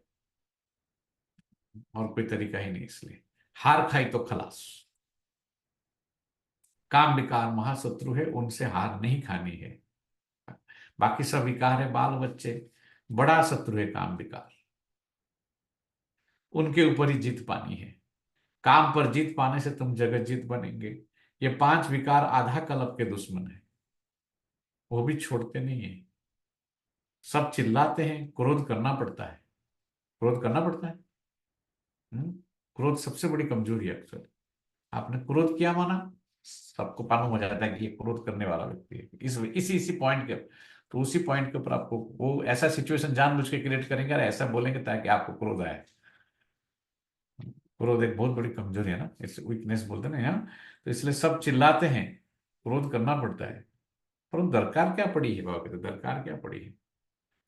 और कोई तरीका ही नहीं। इसलिए हार खाई तो खलास, काम विकार महाशत्रु है, उनसे हार नहीं खानी है। बाकी सब विकार है, बाल बच्चे, बड़ा शत्रु है काम विकार, उनके ऊपर ही जीत पानी है। काम पर जीत पाने से तुम जगत जीत बनेंगे। ये 5 विकार आधा कल्प के दुश्मन है, वो भी छोड़ते नहीं है। सब चिल्लाते हैं, क्रोध करना पड़ता है, क्रोध करना पड़ता है। क्रोध सबसे बड़ी कमजोरी है। अक्सर आपने क्रोध किया माना, सबको मालूम हो जाता है कि ये क्रोध करने वाला व्यक्ति है, इसी पॉइंट के, तो उसी पॉइंट के ऊपर आपको वो ऐसा सिचुएशन जानबूझ के क्रिएट करेंगे और ऐसा बोलेंगे ताकि आपको क्रोध आए। क्रोध एक बहुत बड़ी कमजोरी है ना, इस वीकनेस बोलते हैं ना यहाँ। तो इसलिए सब चिल्लाते हैं, क्रोध करना पड़ता है, पर दरकार क्या पड़ी है बाबा कहते, दरकार क्या पड़ी है।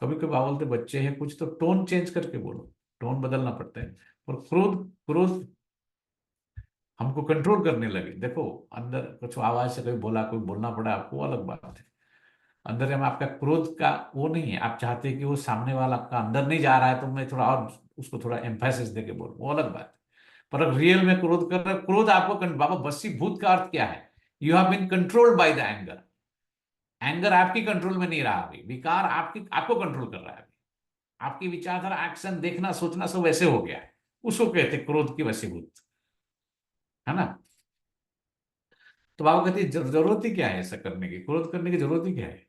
कभी कभी बाबा बोलते बच्चे हैं कुछ तो टोन चेंज करके बोलो, टोन बदलना पड़ता है। और क्रोध क्रोध हमको कंट्रोल करने लगे। देखो अंदर कुछ आवाज से कभी बोला, कोई बोलना पड़ा आपको, अलग बात है। अंदर में आपका क्रोध का वो नहीं है, आप चाहते हैं कि वो सामने वाला का अंदर नहीं जा रहा है, तो मैं थोड़ा और उसको थोड़ा एम्फेसिस देके बोलूं, वो अलग बात है। पर अब रियल में क्रोध कर रहा, क्रोध आपको बाबा वशीभूत का अर्थ क्या है? You have been controlled by the anger. Anger आपकी कंट्रोल में नहीं रहा, अभी विकार आपको कंट्रोल कर रहा है अभी। आपकी विचारधारा, एक्शन, देखना, सोचना सब वैसे हो गया है, उसको कहते हैं क्रोध की वशीभूत, है ना। तो बाबा कहते हैं जरूरत ही क्या है ऐसा करने की, क्रोध करने की जरूरत ही क्या है,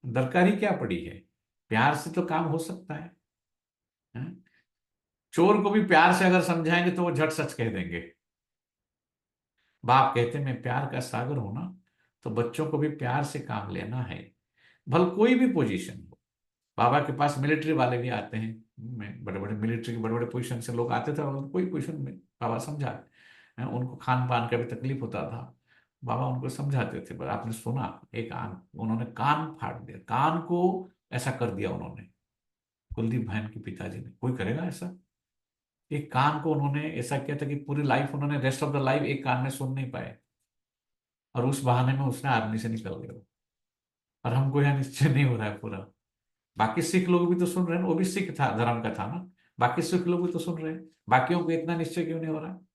दरकार ही क्या पड़ी है, प्यार से तो काम हो सकता है? चोर को भी प्यार से अगर समझाएंगे तो वो झट सच कह देंगे। बाप कहते हैं मैं प्यार का सागर हूं ना, तो बच्चों को भी प्यार से काम लेना है, भले कोई भी पोजीशन हो। बाबा के पास मिलिट्री वाले भी आते हैं, मैं बड़े बड़े मिलिट्री के बड़े बड़े पोजीशन से लोग आते थे, और कोई पोजीशन में बाबा समझा, उनको खान पान का भी तकलीफ होता था, बाबा उनको समझाते थे। पर आपने सुना, एक उन्होंने कान फाड़ दिया, कान को ऐसा कर दिया उन्होंने, कुलदीप बहन के पिताजी ने। कोई करेगा ऐसा? एक कान को उन्होंने ऐसा किया था कि पूरी लाइफ उन्होंने, रेस्ट ऑफ द लाइफ एक कान में सुन नहीं पाए, और उस बहाने में उसने आर्मी से निकल गया। और हमको यहाँ निश्चय नहीं हो रहा है पूरा। बाकी सिख लोग भी तो सुन रहे हैं, वो भी सिख था, धर्म का था ना, बाकी सिख लोग भी तो सुन रहे हैं, बाकियों को इतना निश्चय क्यों नहीं हो रहा है?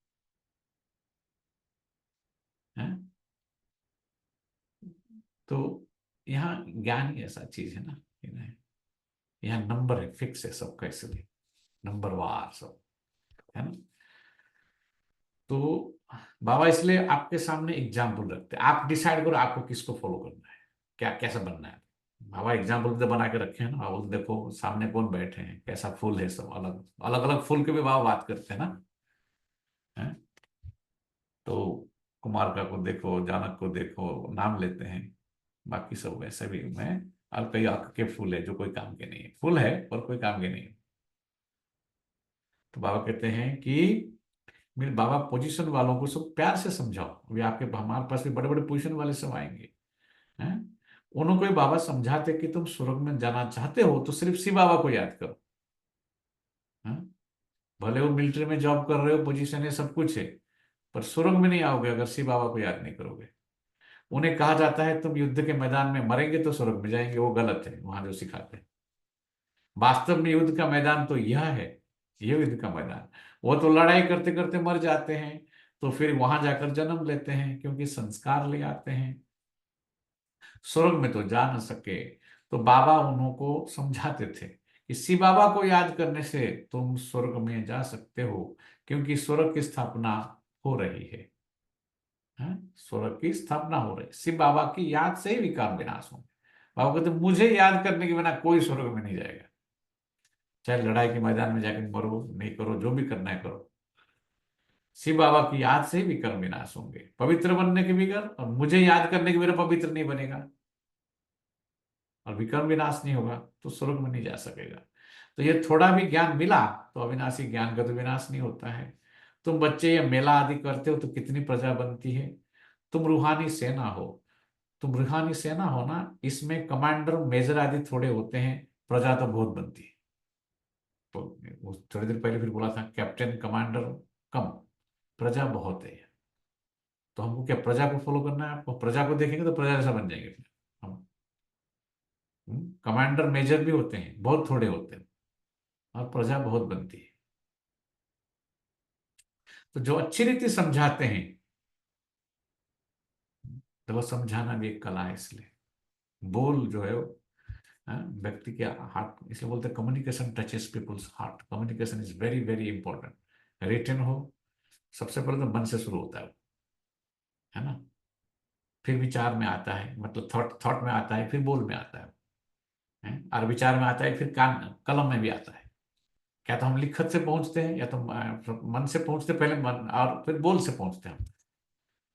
तो यहाँ ज्ञान ही ऐसा चीज है ना, यहाँ नंबर है, फिक्स है सबका, इसलिए नंबर वार सब, है ना। तो बाबा इसलिए आपके सामने एग्जाम्पल रखते हैं, आप डिसाइड करो आपको किसको फॉलो करना है, क्या कैसा बनना है। बाबा एग्जाम्पल तो बना के रखे हैं ना, बाबा देखो सामने कौन बैठे हैं, कैसा फूल है, सब अलग अलग अलग फूल के भी बाबा बात करते हैं ना, है? तो कुमारका को देखो, जानक को देखो, नाम लेते हैं, बाकी सब वैसे भी मैं, और कई आंख के फूल है जो कोई काम के नहीं है, फूल है पर कोई काम के नहीं है। तो बाबा कहते हैं कि मेरे बाबा पोजीशन वालों को सब प्यार से समझाओ, अभी आपके हमारे पास भी बड़े बड़े पोजीशन वाले सब आएंगे, हैं? उनको ही बाबा समझाते कि तुम स्वर्ग में जाना चाहते हो तो सिर्फ शिव बाबा को याद करो, हैं? भले वो मिलिट्री में जॉब कर रहे हो, पोजीशन है, सब कुछ है, पर स्वर्ग में नहीं आओगे अगर शिव बाबा को याद नहीं करोगे। उन्हें कहा जाता है तुम युद्ध के मैदान में मरेंगे तो स्वर्ग में जाएंगे, वो गलत है वहां जो सिखाते हैं। वास्तव में युद्ध का मैदान तो यह है, ये युद्ध का मैदान। वो तो लड़ाई करते करते मर जाते हैं, तो फिर वहां जाकर जन्म लेते हैं, क्योंकि संस्कार ले आते हैं, स्वर्ग में तो जा न सके। तो बाबा उनको समझाते थे कि शिव बाबा को याद करने से तुम स्वर्ग में जा सकते हो, क्योंकि स्वर्ग की स्थापना हो रही है, स्वर्ग की स्थापना हो रही है, शिव बाबा की याद से ही विकार विनाश होंगे। बाबा कहते मुझे याद करने के बिना कोई स्वर्ग में नहीं जाएगा, चाहे लड़ाई के मैदान में जाकर मरो, नहीं करो, जो भी करना है करो, शिव बाबा की याद से ही विकर्म विनाश होंगे। पवित्र बनने के बिगड़, और मुझे याद करने के बिना पवित्र नहीं बनेगा, और विकर्म विनाश नहीं होगा तो स्वर्ग में नहीं जा सकेगा। तो ये थोड़ा भी ज्ञान मिला तो अविनाशी ज्ञान का तो विनाश नहीं होता है। तुम बच्चे ये मेला आदि करते हो तो कितनी प्रजा बनती है, तुम रूहानी सेना हो, तुम रूहानी सेना हो ना, इसमें कमांडर मेजर आदि थोड़े होते हैं, प्रजा तो बहुत बनती है। तो वो थोड़ी देर पहले फिर बोला था, कैप्टन कमांडर कम, प्रजा बहुत है। तो हमको क्या प्रजा को फॉलो करना है, आपको प्रजा को देखेंगे तो प्रजा जैसा बन जाएंगे फिर हम। कमांडर मेजर भी होते हैं, बहुत थोड़े होते हैं, और प्रजा बहुत बनती है। तो जो अच्छी रीति समझाते हैं, तो वो समझाना भी एक कला है, इसलिए बोल जो है वो, व्यक्ति के हार्ट, इसलिए बोलते हैं communication touches peoples heart, communication is very very important. Written हो, सबसे पहले तो मन से शुरू होता है ना, फिर विचार में आता है, मतलब थॉट में आता है, फिर बोल में आता है, और विचार में आता है, फिर कान कलम में भी आता है। क्या तो हम लिखत से पहुंचते हैं, या तो मन से पहुंचते, पहले मन और फिर बोल से पहुंचते हैं हम।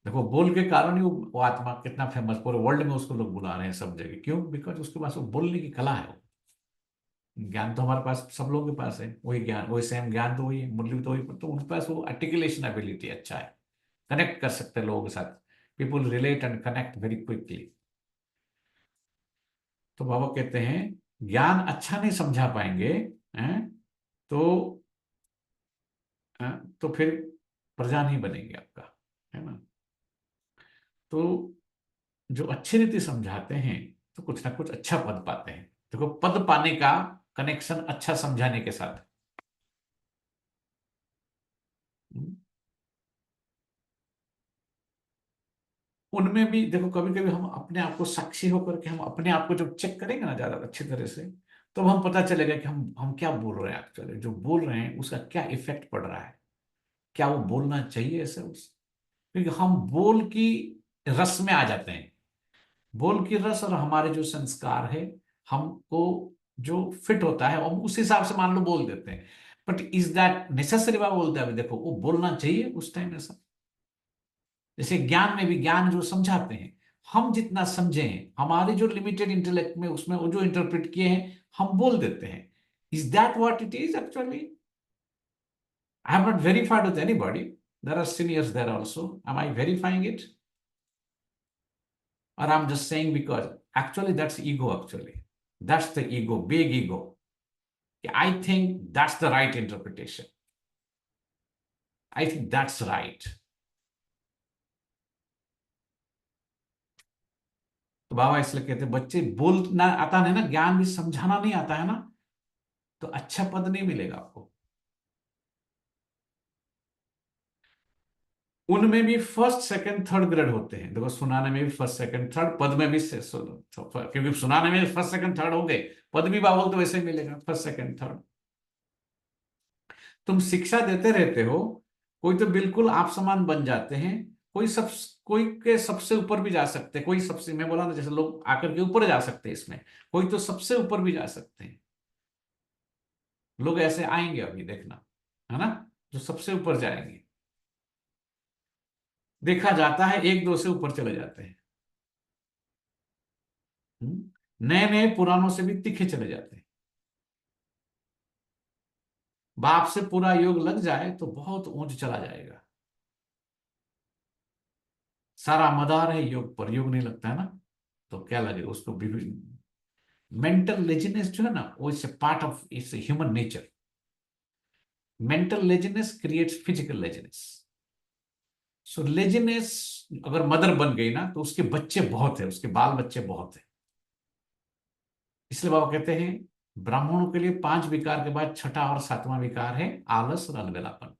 देखो बोल के कारण ही वो आत्मा कितना फेमस, पूरे वर्ल्ड में उसको लोग बुला रहे हैं सब जगह, क्यों? बिकॉज उसके पास वो बोलने की कला है। ज्ञान तो हमारे पास सब लोगों के पास है, वही ज्ञान, वही सेम ज्ञान तो वही है, मुरली तो वही, तो उनके पास वो आर्टिकुलेशन एबिलिटी अच्छा है, कनेक्ट कर सकते हैं लोगों के साथ, people relate and connect very quickly. तो बाबा कहते हैं ज्ञान अच्छा नहीं समझा पाएंगे, हैं? तो तो फिर प्रजा नहीं बनेगी आपका, है ना। तो जो अच्छी रीति समझाते हैं तो कुछ ना कुछ अच्छा पद पाते हैं। देखो पद पाने का कनेक्शन अच्छा समझाने के साथ। उनमें भी देखो कभी कभी हम अपने आप को साक्षी होकर के हम अपने आप को जब चेक करेंगे ना ज्यादा अच्छी तरह से, तो हम पता चलेगा कि हम क्या बोल रहे हैं, एक्चुअली जो बोल रहे हैं उसका क्या इफेक्ट पड़ रहा है, क्या वो बोलना चाहिए ऐसे उस, क्योंकि हम बोल की रस में आ जाते हैं। बोल की रस और हमारे जो संस्कार है, हमको जो फिट होता है हम उस हिसाब से मान लो बोल देते हैं। But is that necessary? बाबा बोलते हैं देखो वो बोलना चाहिए उस टाइम ऐसा। जैसे ज्ञान में भी, ज्ञान जो समझाते हैं, हम जितना समझे हैं, हमारे जो लिमिटेड इंटेलेक्ट में उसमें वो जो इंटरप्रेट किए हैं हम बोल देते हैं। Is that what it is actually? I have not verified with anybody, there are seniors there also, am I verifying it, or I'm just saying because actually that's ego, actually that's the ego, big ego. I think that's the right interpretation, I think that's right. तो बाबा इसलिए कहते हैं बच्चे बोलना आता नहीं ना, ज्ञान भी समझाना नहीं आता है ना, तो अच्छा पद नहीं मिलेगा आपको। उनमें भी फर्स्ट सेकंड थर्ड ग्रेड होते हैं, देखो सुनाने में भी फर्स्ट सेकंड थर्ड, पद में भी क्योंकि सुनाने में फर्स्ट सेकंड थर्ड होंगे, पद भी बाबा तो वैसे ही मिलेगा फर्स्ट सेकंड थर्ड। तुम शिक्षा देते रहते हो, कोई तो बिल्कुल आप समान बन जाते हैं, कोई के सबसे ऊपर भी जा सकते हैं, कोई सबसे, मैं बोला ना जैसे लोग आकर के ऊपर जा सकते हैं इसमें, कोई तो सबसे ऊपर भी जा सकते हैं। लोग ऐसे आएंगे अभी देखना, है ना, जो सबसे ऊपर जाएंगे। देखा जाता है एक दो से ऊपर चले जाते हैं, नए नए पुरानों से भी तीखे चले जाते हैं। बाप से पूरा योग लग जाए तो बहुत ऊंच चला जाएगा। सारा मदार है योग पर, योग नहीं लगता है ना, तो क्या लगेगा उसको। मेंटल लेजीनेस जो है ना, वो it's a part of its human nature. Mental laziness creates physical laziness. So laziness अगर मदर बन गई ना तो उसके बच्चे बहुत है, उसके बाल बच्चे बहुत है। इसलिए बाबा कहते हैं ब्राह्मणों के लिए 5 विकार के बाद छठा और 7वां विकार है आलस और अलबेलापन।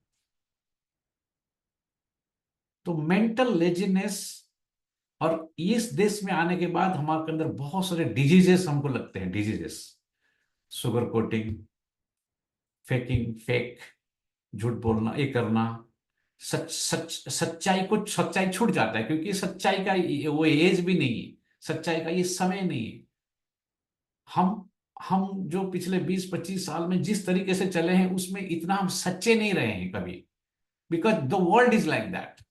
तो मेंटल लेजीनेस, और इस देश में आने के बाद हमारे अंदर बहुत सारे डिजीजेस हमको लगते हैं, diseases, sugar coating, faking, fake, झूठ बोलना, ये करना, सच्चाई छूट जाता है, क्योंकि सच्चाई का वो एज भी नहीं है, सच्चाई का ये समय नहीं है। हम जो पिछले 20-25 साल में जिस तरीके से चले हैं उसमें इतना हम सच्चे नहीं रहे हैं कभी, because the world is like that.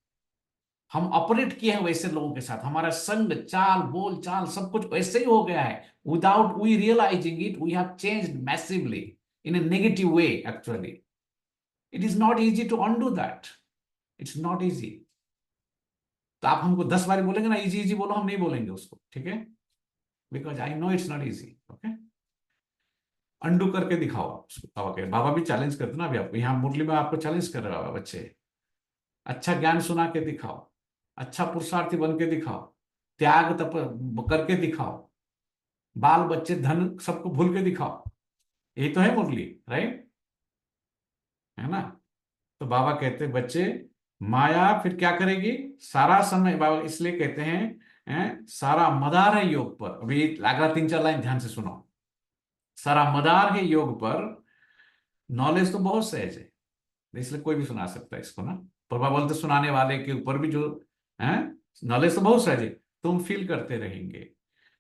हम ऑपरेट किए हैं वैसे लोगों के साथ, हमारा संग, चाल, बोल चाल सब कुछ वैसे ही हो गया है, without we realising it we have changed massively in a negative way. Actually it is not easy to undo that, it's not easy. तो आप हमको 10 बार बोलेंगे ना इजी इजी बोलो, हम नहीं बोलेंगे उसको, ठीक है, because I know it's not easy. Okay, undo करके दिखाओ आप उसको। बाबा कह, बाबा भी चैलेंज करते ना, अभी आपको यहाँ मुरली में आपको चैलेंज कर रहा है बच्चे, अच्छा ज्ञान सुना के दिखाओ, अच्छा पुरुषार्थी बन के दिखाओ, त्याग तप करके दिखाओ, बाल बच्चे धन सबको भूल के दिखाओ, यही तो है मुरली, राइट, है ना। तो बाबा कहते बच्चे माया फिर क्या करेगी, सारा समय, बाबा इसलिए कहते हैं सारा मदार है योग पर। अभी अगला 3-4 लाइन ध्यान से सुनो। सारा मदार है योग पर, नॉलेज तो बहुत सहज है, इसलिए कोई भी सुना सकता है इसको ना। प्रभा बोलते सुनाने वाले के ऊपर भी जो है नॉलेज तो बहुत सहज है, तुम फील करते रहेंगे।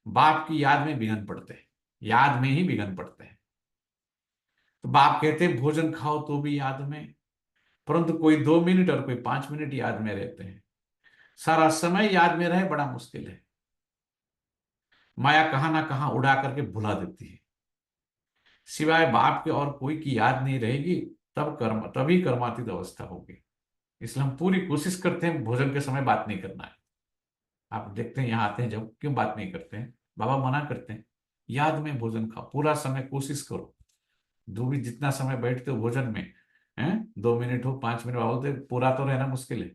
बाप की याद में विघन पड़ते हैं, याद में ही विघन पड़ते हैं। तो बाप कहते हैं भोजन खाओ तो भी याद में, परंतु कोई 2 मिनट और कोई 5 मिनट याद में रहते हैं, सारा समय याद में रहे बड़ा मुश्किल है। माया कहां ना कहां उड़ा करके भुला देती है। सिवाय बाप के और कोई की याद नहीं रहेगी, तभी कर्मातीत अवस्था होगी। इसलिए हम पूरी कोशिश करते हैं भोजन के समय बात नहीं करना है। आप देखते हैं यहाँ आते हैं जब, क्यों बात नहीं करते हैं, बाबा मना करते हैं, याद में भोजन खाओ, पूरा समय कोशिश करो। जो भी जितना समय बैठते हो भोजन में, 2 मिनट हो 5 मिनट, बाबा बोलते पूरा तो रहना मुश्किल है।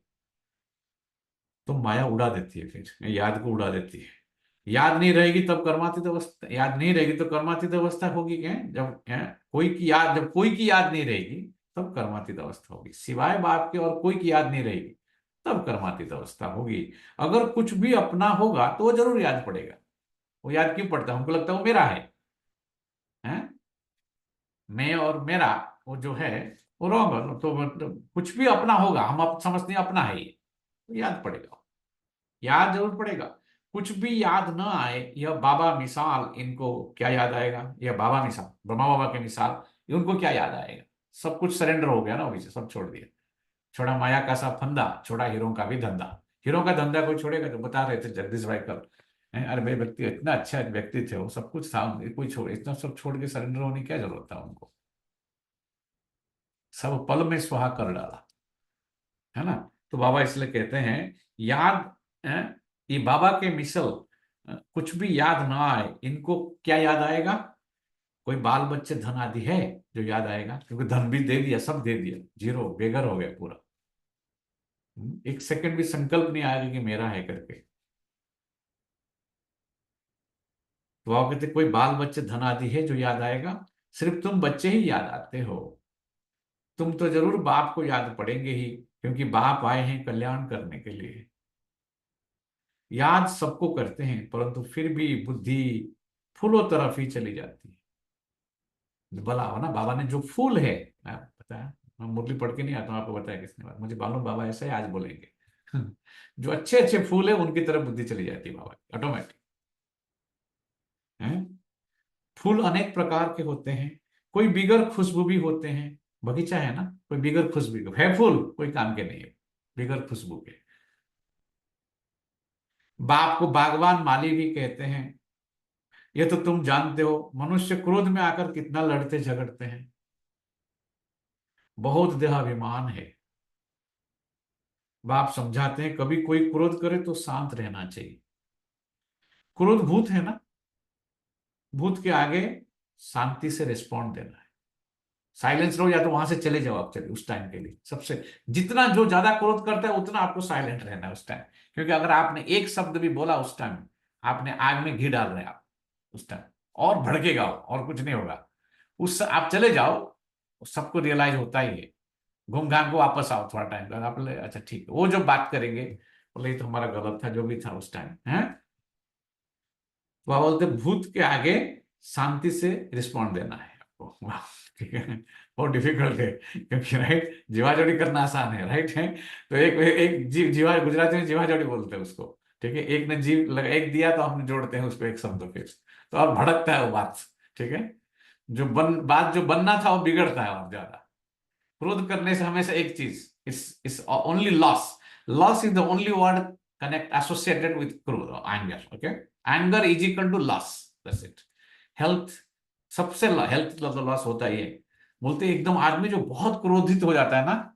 तो माया उड़ा देती है, फिर याद को उड़ा देती है। याद नहीं रहेगी तब कर्मातीत अवस्था, याद नहीं रहेगी तो कर्मातीत अवस्था होगी क्या, जब कोई की याद नहीं रहेगी तब कर्मातीत अवस्था होगी। सिवाय बाप के और कोई की याद नहीं रहेगी तब कर्मातीत अवस्था होगी। अगर कुछ भी अपना होगा तो वो जरूर याद पड़ेगा। वो याद क्यों पड़ता है, हमको लगता है वो मेरा है, हैं, मैं और मेरा, वो जो है वो रॉन्ग, तो मतलब कुछ भी अपना होगा, हम अब समझते हैं अपना है ये, तो याद पड़ेगा, याद जरूर पड़ेगा। कुछ भी याद ना आए, यह बाबा मिसाल, इनको क्या याद आएगा, यह बाबा मिसाल, ब्रह्मा बाबा के मिसाल, उनको क्या याद आएगा। सब कुछ सरेंडर हो गया ना, अभी से सब छोड़ दिया, छोड़ा माया का सा फंदा, छोड़ा हीरो का भी धंधा। हीरो का धंधा कोई छोड़ेगा, तो बता रहे थे जगदीश भाई कल, अरे भाई व्यक्ति इतना अच्छा व्यक्ति थे, वो सब कुछ था, कोई छोड़, इतना सब छोड़ के सरेंडर होने की क्या जरूरत था उनको, सब पल में स्वाहा कर डाला, है ना। तो बाबा इसलिए कहते हैं याद, ये बाबा के मिसल, कुछ भी याद ना आए, इनको क्या याद आएगा, कोई बाल बच्चे धन आदि है जो याद आएगा, क्योंकि धन भी दे दिया, सब दे दिया, जीरो बेगर हो गया पूरा। एक सेकंड भी संकल्प नहीं आएगा कि मेरा है करके। तो आप कहते कोई बाल बच्चे धन आदि है जो याद आएगा, सिर्फ तुम बच्चे ही याद आते हो। तुम तो जरूर बाप को याद पड़ेंगे ही, क्योंकि बाप आए हैं कल्याण करने के लिए। याद सबको करते हैं, परंतु फिर भी बुद्धि फूलों तरफ ही चली जाती है। बोला हो ना बाबा ने, जो फूल है, पता है, मैं मुरली पढ़ के नहीं आता हूं, आपको बताया किसने बात, मुझे मालूम बाबा ऐसा ही आज बोलेंगे। जो अच्छे अच्छे फूल है उनकी तरफ बुद्धि चली जाती है बाबा की, ऑटोमेटिक है। फूल अनेक प्रकार के होते हैं, कोई बिगर खुशबू भी होते हैं, बगीचा है ना, कोई बिगर खुशबू है फूल, कोई काम के नहीं है, बिगर खुशबू के। बाप को बागवान माली भी कहते हैं। ये तो तुम जानते हो, मनुष्य क्रोध में आकर कितना लड़ते झगड़ते हैं, बहुत देहाभिमान है। बाप समझाते हैं कभी कोई क्रोध करे तो शांत रहना चाहिए। क्रोध भूत है ना, भूत के आगे शांति से रिस्पॉन्ड देना है, साइलेंस रहो, या तो वहां से चले जाओ आप, चलिए उस टाइम के लिए। सबसे जितना जो ज्यादा क्रोध करता है उतना आपको साइलेंट रहना है उस टाइम, क्योंकि अगर आपने एक शब्द भी बोला उस टाइम, आपने आग में घी डाल रहे हैं आप उस टाइम, और भड़केगा वो, और कुछ नहीं होगा। उस आप चले जाओ, सबको रियलाइज होता ही है, घूम घाम को वापस आओ, थोड़ा टाइम बाद आप बोले अच्छा ठीक है, वो जो बात करेंगे बोले ये तो हमारा गलत था, जो भी था उस टाइम है। वह बोलते भूत के आगे शांति से रिस्पॉन्ड देना है आपको। ठीक है, बहुत डिफिकल्ट है, क्योंकि राइट जीवा जोड़ी करना आसान है, राइट है। तो एक एक जीवा, गुजराती में जीवा जोड़ी बोलते हैं उसको, ठीक है, एक ने एक दिया तो हम जोड़ते हैं उसको एक शब्द फिर, तो और भड़कता है वो बात, ठीक है। बात जो बनना था वो बिगड़ता है और ज्यादा। क्रोध करने से हमेशा एक चीज, is only loss, loss is the only word connect associated with क्रोध, anger, okay. Anger is equal to loss, that's it. Health, सबसे हेल्थ लॉस होता ही है। बोलते हैं एकदम आदमी जो बहुत क्रोधित हो जाता है ना,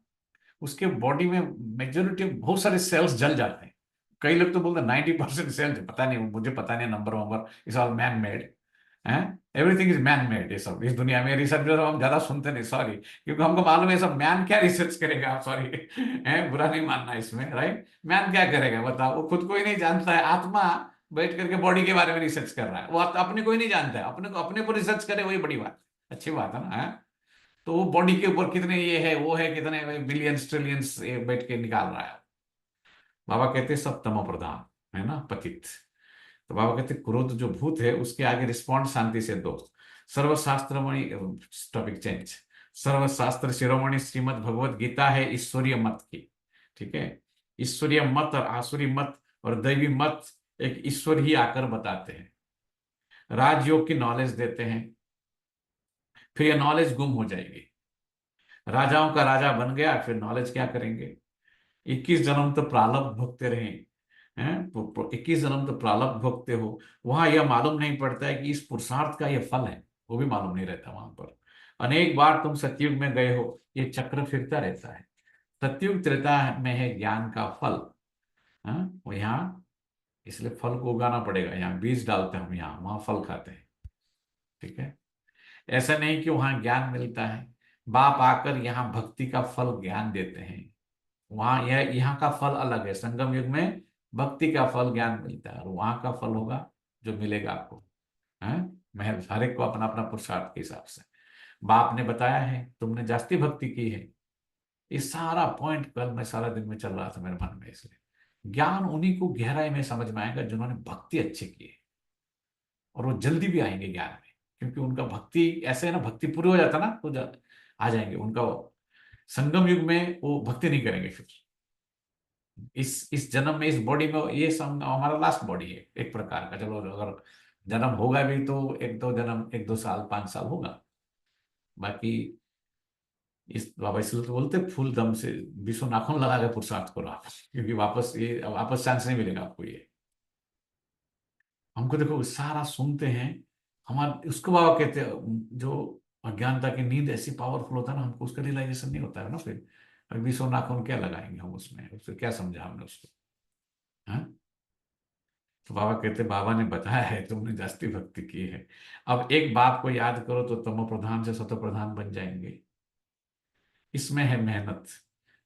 उसके बॉडी में मेजोरिटी बहुत सारे सेल्स जल जाते हैं। कई लोग तो बोलते हैं 90% सेल्स, पता नहीं, मुझे पता नहीं नंबर वंबर, इज ऑल मैन मेड है, एवरीथिंग इज मैन मेड। ये सब इस दुनिया में रिसर्च हम ज्यादा सुनते नहीं, सॉरी, क्योंकि हमको मालूम है सब मैन क्या रिसर्च करेगा, सॉरी है, बुरा नहीं मानना इसमें, राइट। मैन क्या करेगा बताओ, वो खुद को ही नहीं जानता है। आत्मा बैठ करके बॉडी के बारे में रिसर्च कर रहा है, वो अपने को ही नहीं जानता है, अपने को रिसर्च करे, वही बड़ी बात, अच्छी बात है ना, है? तो वो बॉडी के ऊपर कितने ये है वो है, कितने बिलियंस ट्रिलियंस बैठ के निकाल रहा है। बाबा कहते हैं सब तमो प्रधान है ना, पतित। तो बाबा कहते क्रोध जो भूत है उसके आगे रिस्पॉन्ड शांति से दो। सर्वशास्त्रमणि, टॉपिक चेंज, सर्वशास्त्र शिरोमणि श्रीमद भगवत गीता है ईश्वरीय मत की, ठीक है। ईश्वरीय मत और आसुरी मत और दैवी मत एक ईश्वर ही आकर बताते हैं, राजयोग की नॉलेज देते हैं, फिर यह नॉलेज गुम हो जाएगी। राजाओं का राजा बन गया, फिर नॉलेज क्या करेंगे। 21 जन्म तो प्रारब्ध भोगते रहे हैं, 21 जन्म तो प्रारब्ध भोगते हो, वहां यह मालूम नहीं पड़ता है कि इस पुरुषार्थ का यह फल है, वो भी मालूम नहीं रहता वहां पर। अनेक बार तुम सतयुग में गए हो, ये चक्र फिरता रहता है। सतयुग त्रेता में है ज्ञान का फल, वो यहाँ इसलिए फल को उगाना पड़ेगा, यहाँ बीज डालते हैं हम, यहाँ वहां फल खाते हैं, ठीक है। ऐसा नहीं कि वहां ज्ञान मिलता है, बाप आकर यहाँ भक्ति का फल ज्ञान देते हैं, वहां यह यहाँ का फल अलग है। संगम युग में भक्ति का फल ज्ञान मिलता है, और वहां का फल होगा जो मिलेगा आपको, है महल, हर एक को अपना अपना पुरुषार्थ के हिसाब से। बाप ने बताया है तुमने जास्ती भक्ति की है, ये सारा पॉइंट कल मैं सारा दिन में चल रहा था मेरे मन में। इसलिए ज्ञान उन्हीं को गहराई में समझ में आएगा जिन्होंने भक्ति अच्छी की है, और वो जल्दी भी आएंगे ज्ञान में। क्योंकि उनका भक्ति ऐसे है ना, भक्ति पूरी हो जाता ना तो आ जाएंगे। उनका संगम युग में वो भक्ति नहीं करेंगे फिर। इस जन्म में, इस बॉडी में, ये हमारा लास्ट बॉडी है एक प्रकार का। चलो अगर जन्म होगा भी तो एक दो जन्म, एक दो साल, 5 साल होगा। बाकी इस बाबा इसलिए तो बोलते फूल दम से 20 नाखून लगा के पुरुषार्थ करो आप, क्योंकि वापस चांस नहीं मिलेगा आपको। ये हमको देखो सारा सुनते हैं, हमारे उसको बाबा कहते हैं, जो अज्ञानता की नींद ऐसी पावरफुल होता है ना, हमको उसका रियलाइजेशन नहीं होता है ना। फिर 20 नाखून क्या लगाएंगे हम उसमें, उससे क्या समझा हमने उसको, हाँ? तो बाबा कहते, बाबा ने बताया है, तुमने जास्ती भक्ति की है। अब एक बात को याद करो तो तमो प्रधान से सतो प्रधान बन जाएंगे। इसमें है मेहनत।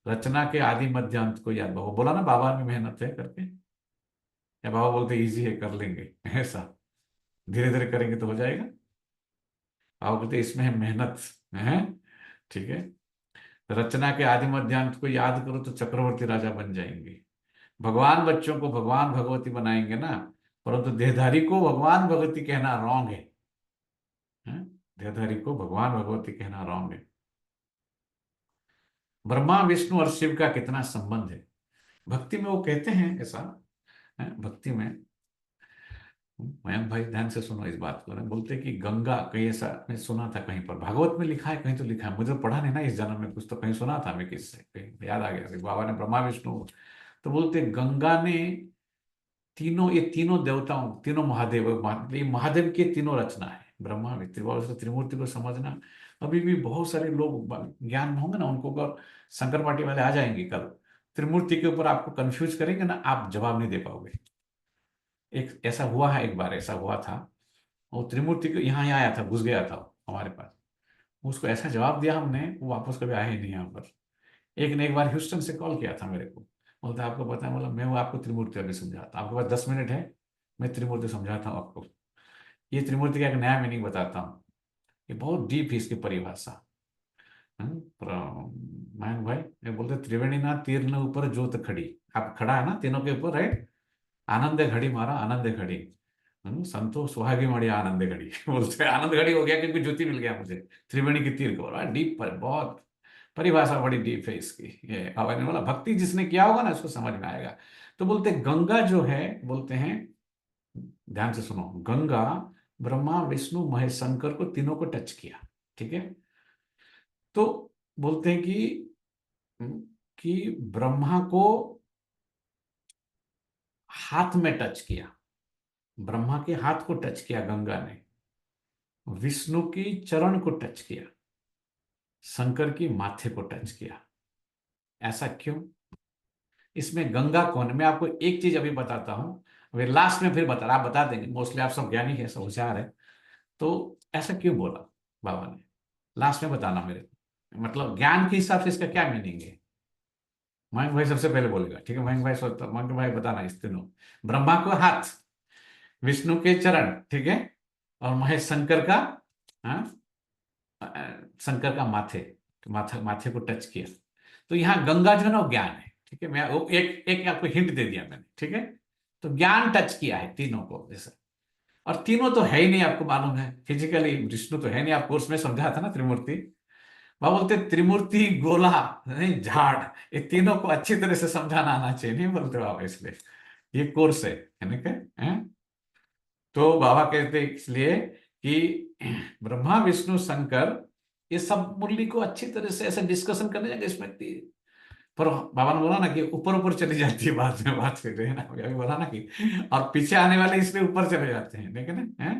रचना के आदि मध्य अंत को याद, बाबा बोला ना बाबा में मेहनत है करके, या बाबा बोलते इजी है कर लेंगे, ऐसा धीरे धीरे करेंगे तो हो जाएगा। बाबा बोलते इसमें है मेहनत है, ठीक है। रचना के आदि मध्य अंत को याद करो तो चक्रवर्ती राजा बन जाएंगे। भगवान बच्चों को भगवान भगवती बनाएंगे ना, परंतु देहधारी को भगवान भगवती कहना रॉन्ग है, हैं? देहधारी को भगवान भगवती कहना रॉन्ग है। ब्रह्मा विष्णु और शिव का कितना संबंध है भक्ति में, वो कहते हैं ऐसा है भक्ति में। मयंक भाई ध्यान से सुनो इस बात को, बोलते कि गंगा, कहीं ऐसा मैं सुना था कहीं पर, भागवत में लिखा है कहीं तो लिखा है, मुझे तो पढ़ा नहीं ना इस जन्म में, कुछ तो कहीं सुना था मैं, किससे कहीं याद आ गया बाबा ने ब्रह्मा विष्णु। तो बोलते गंगा ने ये तीनों देवताओं, तीनों महादेव, ये महादेव की तीनों रचना है। ब्रह्मा विष्णु त्रिमूर्ति को समझना, अभी भी बहुत सारे लोग ज्ञान में होंगे ना, उनको अगर शंकर पार्टी वाले आ जाएंगे कल, त्रिमूर्ति के ऊपर आपको कंफ्यूज करेंगे ना, आप जवाब नहीं दे पाओगे। एक ऐसा हुआ है, एक बार ऐसा हुआ था, वो त्रिमूर्ति को यहाँ आया था, घुस गया था हमारे पास, उसको ऐसा जवाब दिया हमने, वो वापस कभी आया ही नहीं यहाँ पर। एक ने एक बार ह्यूस्टन से कॉल किया था मेरे को, बोलता आपको पता है, बोला मैं वो आपको त्रिमूर्ति अभी समझाता, आपके पास 10 मिनट है, मैं त्रिमूर्ति समझाता हूँ आपको। ये त्रिमूर्ति का एक नया मीनिंग बताता हूँ, ये बहुत डीप है इसकी परिभाषा। मयंक भाई मैं बोलते त्रिवेणी ना तीर न ऊपर जोत खड़ी, आप खड़ा है ना तीनों के ऊपर, है आनंद घड़ी मारा, आनंद घड़ी, संतो सुहागी मड़ी आनंद घड़ी बोलते आनंद घड़ी हो गया क्योंकि ज्योति मिल गया मुझे, त्रिवेणी की तीर को, डीप पर बहुत परिभाषा बड़ी डीप है इसकी। ये बाबा ने बोला भक्ति जिसने किया होगा ना उसको समझ में आएगा। तो बोलते गंगा जो है, बोलते हैं ध्यान से सुनो, गंगा ब्रह्मा विष्णु महेश शंकर को तीनों को टच किया, ठीक है। तो बोलते हैं कि ब्रह्मा को हाथ में टच किया, ब्रह्मा के हाथ को टच किया गंगा ने, विष्णु की चरण को टच किया, शंकर की माथे को टच किया। ऐसा क्यों? इसमें गंगा कौन है मैं आपको एक चीज अभी बताता हूं, अभी लास्ट में फिर आप बता देंगे, मोस्टली आप सब ज्ञानी है, सब होशियार है। तो ऐसा क्यों बोला बाबा ने, लास्ट में बताना मेरे को, मतलब ज्ञान के हिसाब से इसका क्या मीनिंग है। मयंक भाई सबसे पहले बोलेगा, ठीक है। मयंक भाई बताना इस तीनों, ब्रह्मा को हाथ, विष्णु के चरण, ठीक है, और महेश शंकर का, हाँ, शंकर का माथे को टच किया। तो यहाँ गंगा जो है ना ज्ञान है, ठीक है। मैं वो एक आपको हिंट दे दिया मैंने, ठीक है। तो ज्ञान टच किया है तीनों को जैसे, और तीनों तो है ही नहीं, आपको मालूम है फिजिकली विष्णु तो है नहीं, आप कोर्स में समझा था ना त्रिमूर्ति। वह बोलते त्रिमूर्ति गोला नहीं झाड़, ये तीनों को अच्छी तरह से समझाना आना चाहिए, नहीं बोलते बाबा, इसलिए ये कोर्स है ना क्या। तो बाबा कहते इसलिए कि ब्रह्मा विष्णु शंकर ये सब मुरली को अच्छी तरह से ऐसे डिस्कशन करने जाएंगे इसमें, पर बाबा ने बोला ना कि ऊपर ऊपर चली जाती है, बाद में बात कर रहे हैं ना, अभी बोला ना कि, और पीछे आने वाले इसलिए ऊपर चले जाते हैं, देखे ना, है।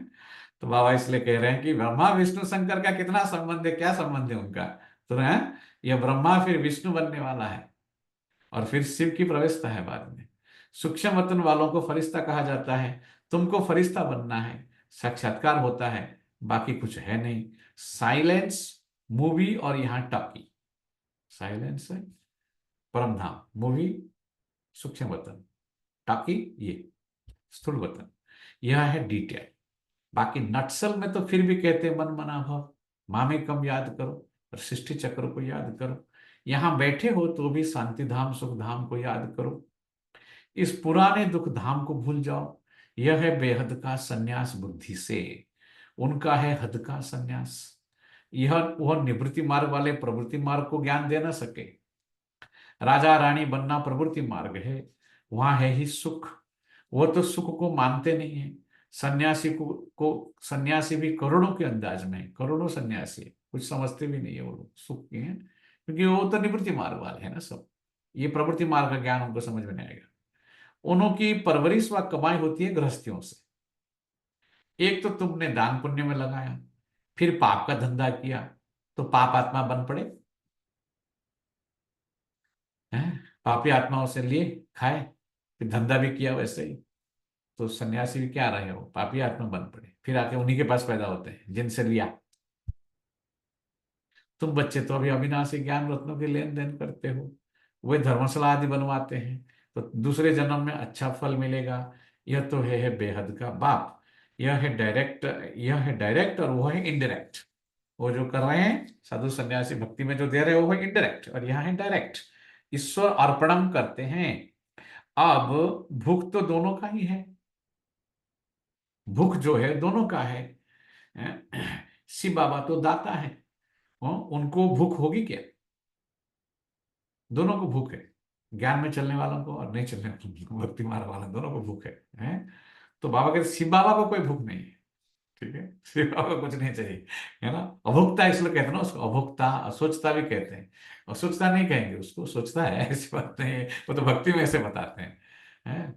तो बाबा इसलिए कह रहे हैं कि ब्रह्मा विष्णु शंकर का कितना संबंध है, क्या संबंध है उनका, तो है यह ब्रह्मा फिर विष्णु बनने वाला है, और फिर शिव की प्रवेशता है बाद में। सूक्ष्म वतन वालों को फरिश्ता कहा जाता है, तुमको फरिश्ता बनना है, साक्षात्कार होता है, बाकी कुछ है नहीं। साइलेंस मूवी और यहाँ टॉकी, साइलेंस है परम धाम, मूवी सूक्ष्म वतन, टॉकी ये स्थूल वतन, यह है डिटेल। बाकी नटसल में तो फिर भी कहते हैं मन मना भाव, मामे कम याद करो और सृष्टि चक्र को याद करो, यहां बैठे हो तो भी शांति धाम सुख धाम को याद करो, इस पुराने दुख धाम को भूल जाओ, यह है बेहद का सन्यास बुद्धि से। उनका है हद का संन्यास। यह वह निवृत्ति मार्ग वाले प्रवृत्ति मार्ग को ज्ञान दे न सके। राजा रानी बनना प्रवृत्ति मार्ग है, वहां है ही सुख। वो तो सुख को मानते नहीं है। सन्यासी को सन्यासी भी करोड़ों के अंदाज में है, करोड़ों सन्यासी कुछ समझते भी नहीं है वो लोग सुख के हैं, क्योंकि वो तो निवृत्ति मार्ग वाले हैं ना सब। ये प्रवृत्ति मार्ग का ज्ञान उनको समझ में नहीं आएगा। उनकी परवरिश व कमाई होती है गृहस्थियों से। एक तो तुमने दान पुण्य में लगाया, फिर पाप का धंधा किया, तो पाप आत्मा बन पड़े हैं। पापी आत्माओं से लिए खाए, फिर धंधा भी किया वैसे ही, तो सन्यासी भी क्या रहे हो, पापी आत्मा बन पड़े, फिर आके उन्हीं के पास पैदा होते हैं जिनसे लिया। तुम बच्चे तो अभी अविनाशी ज्ञान रत्नों के लेन देन करते हो, वे धर्मशाला आदि बनवाते हैं, तो दूसरे जन्म में अच्छा फल मिलेगा। यह तो है बेहद का बाप। यह है डायरेक्ट और वो है इनडायरेक्ट। वो जो कर रहे हैं साधु सन्यासी भक्ति में जो दे रहे हैं वो है इनडायरेक्ट, और यहाँ है डायरेक्ट। ईश्वर अर्पणम करते हैं। अब भूख तो दोनों का ही है, भूख जो है दोनों का है। शिव बाबा तो दाता है, उनको भूख होगी क्या? दोनों को भूख है, ज्ञान में चलने वालों को और नहीं चलने वालों को, भक्ति मार्ग वालों दोनों को भूख है? तो बाबा कहते शिव बाबा को कोई भूख नहीं है, ठीक है, शिव बाबा को कुछ नहीं चाहिए, है ना। अभुक्ता इसलिए कहते हैं ना उसको, अभुक्ता असोचता भी कहते हैं। असोचता नहीं कहेंगे उसको, सोचता है ऐसी बात नहीं है, वो तो भक्ति में ऐसे बताते हैं।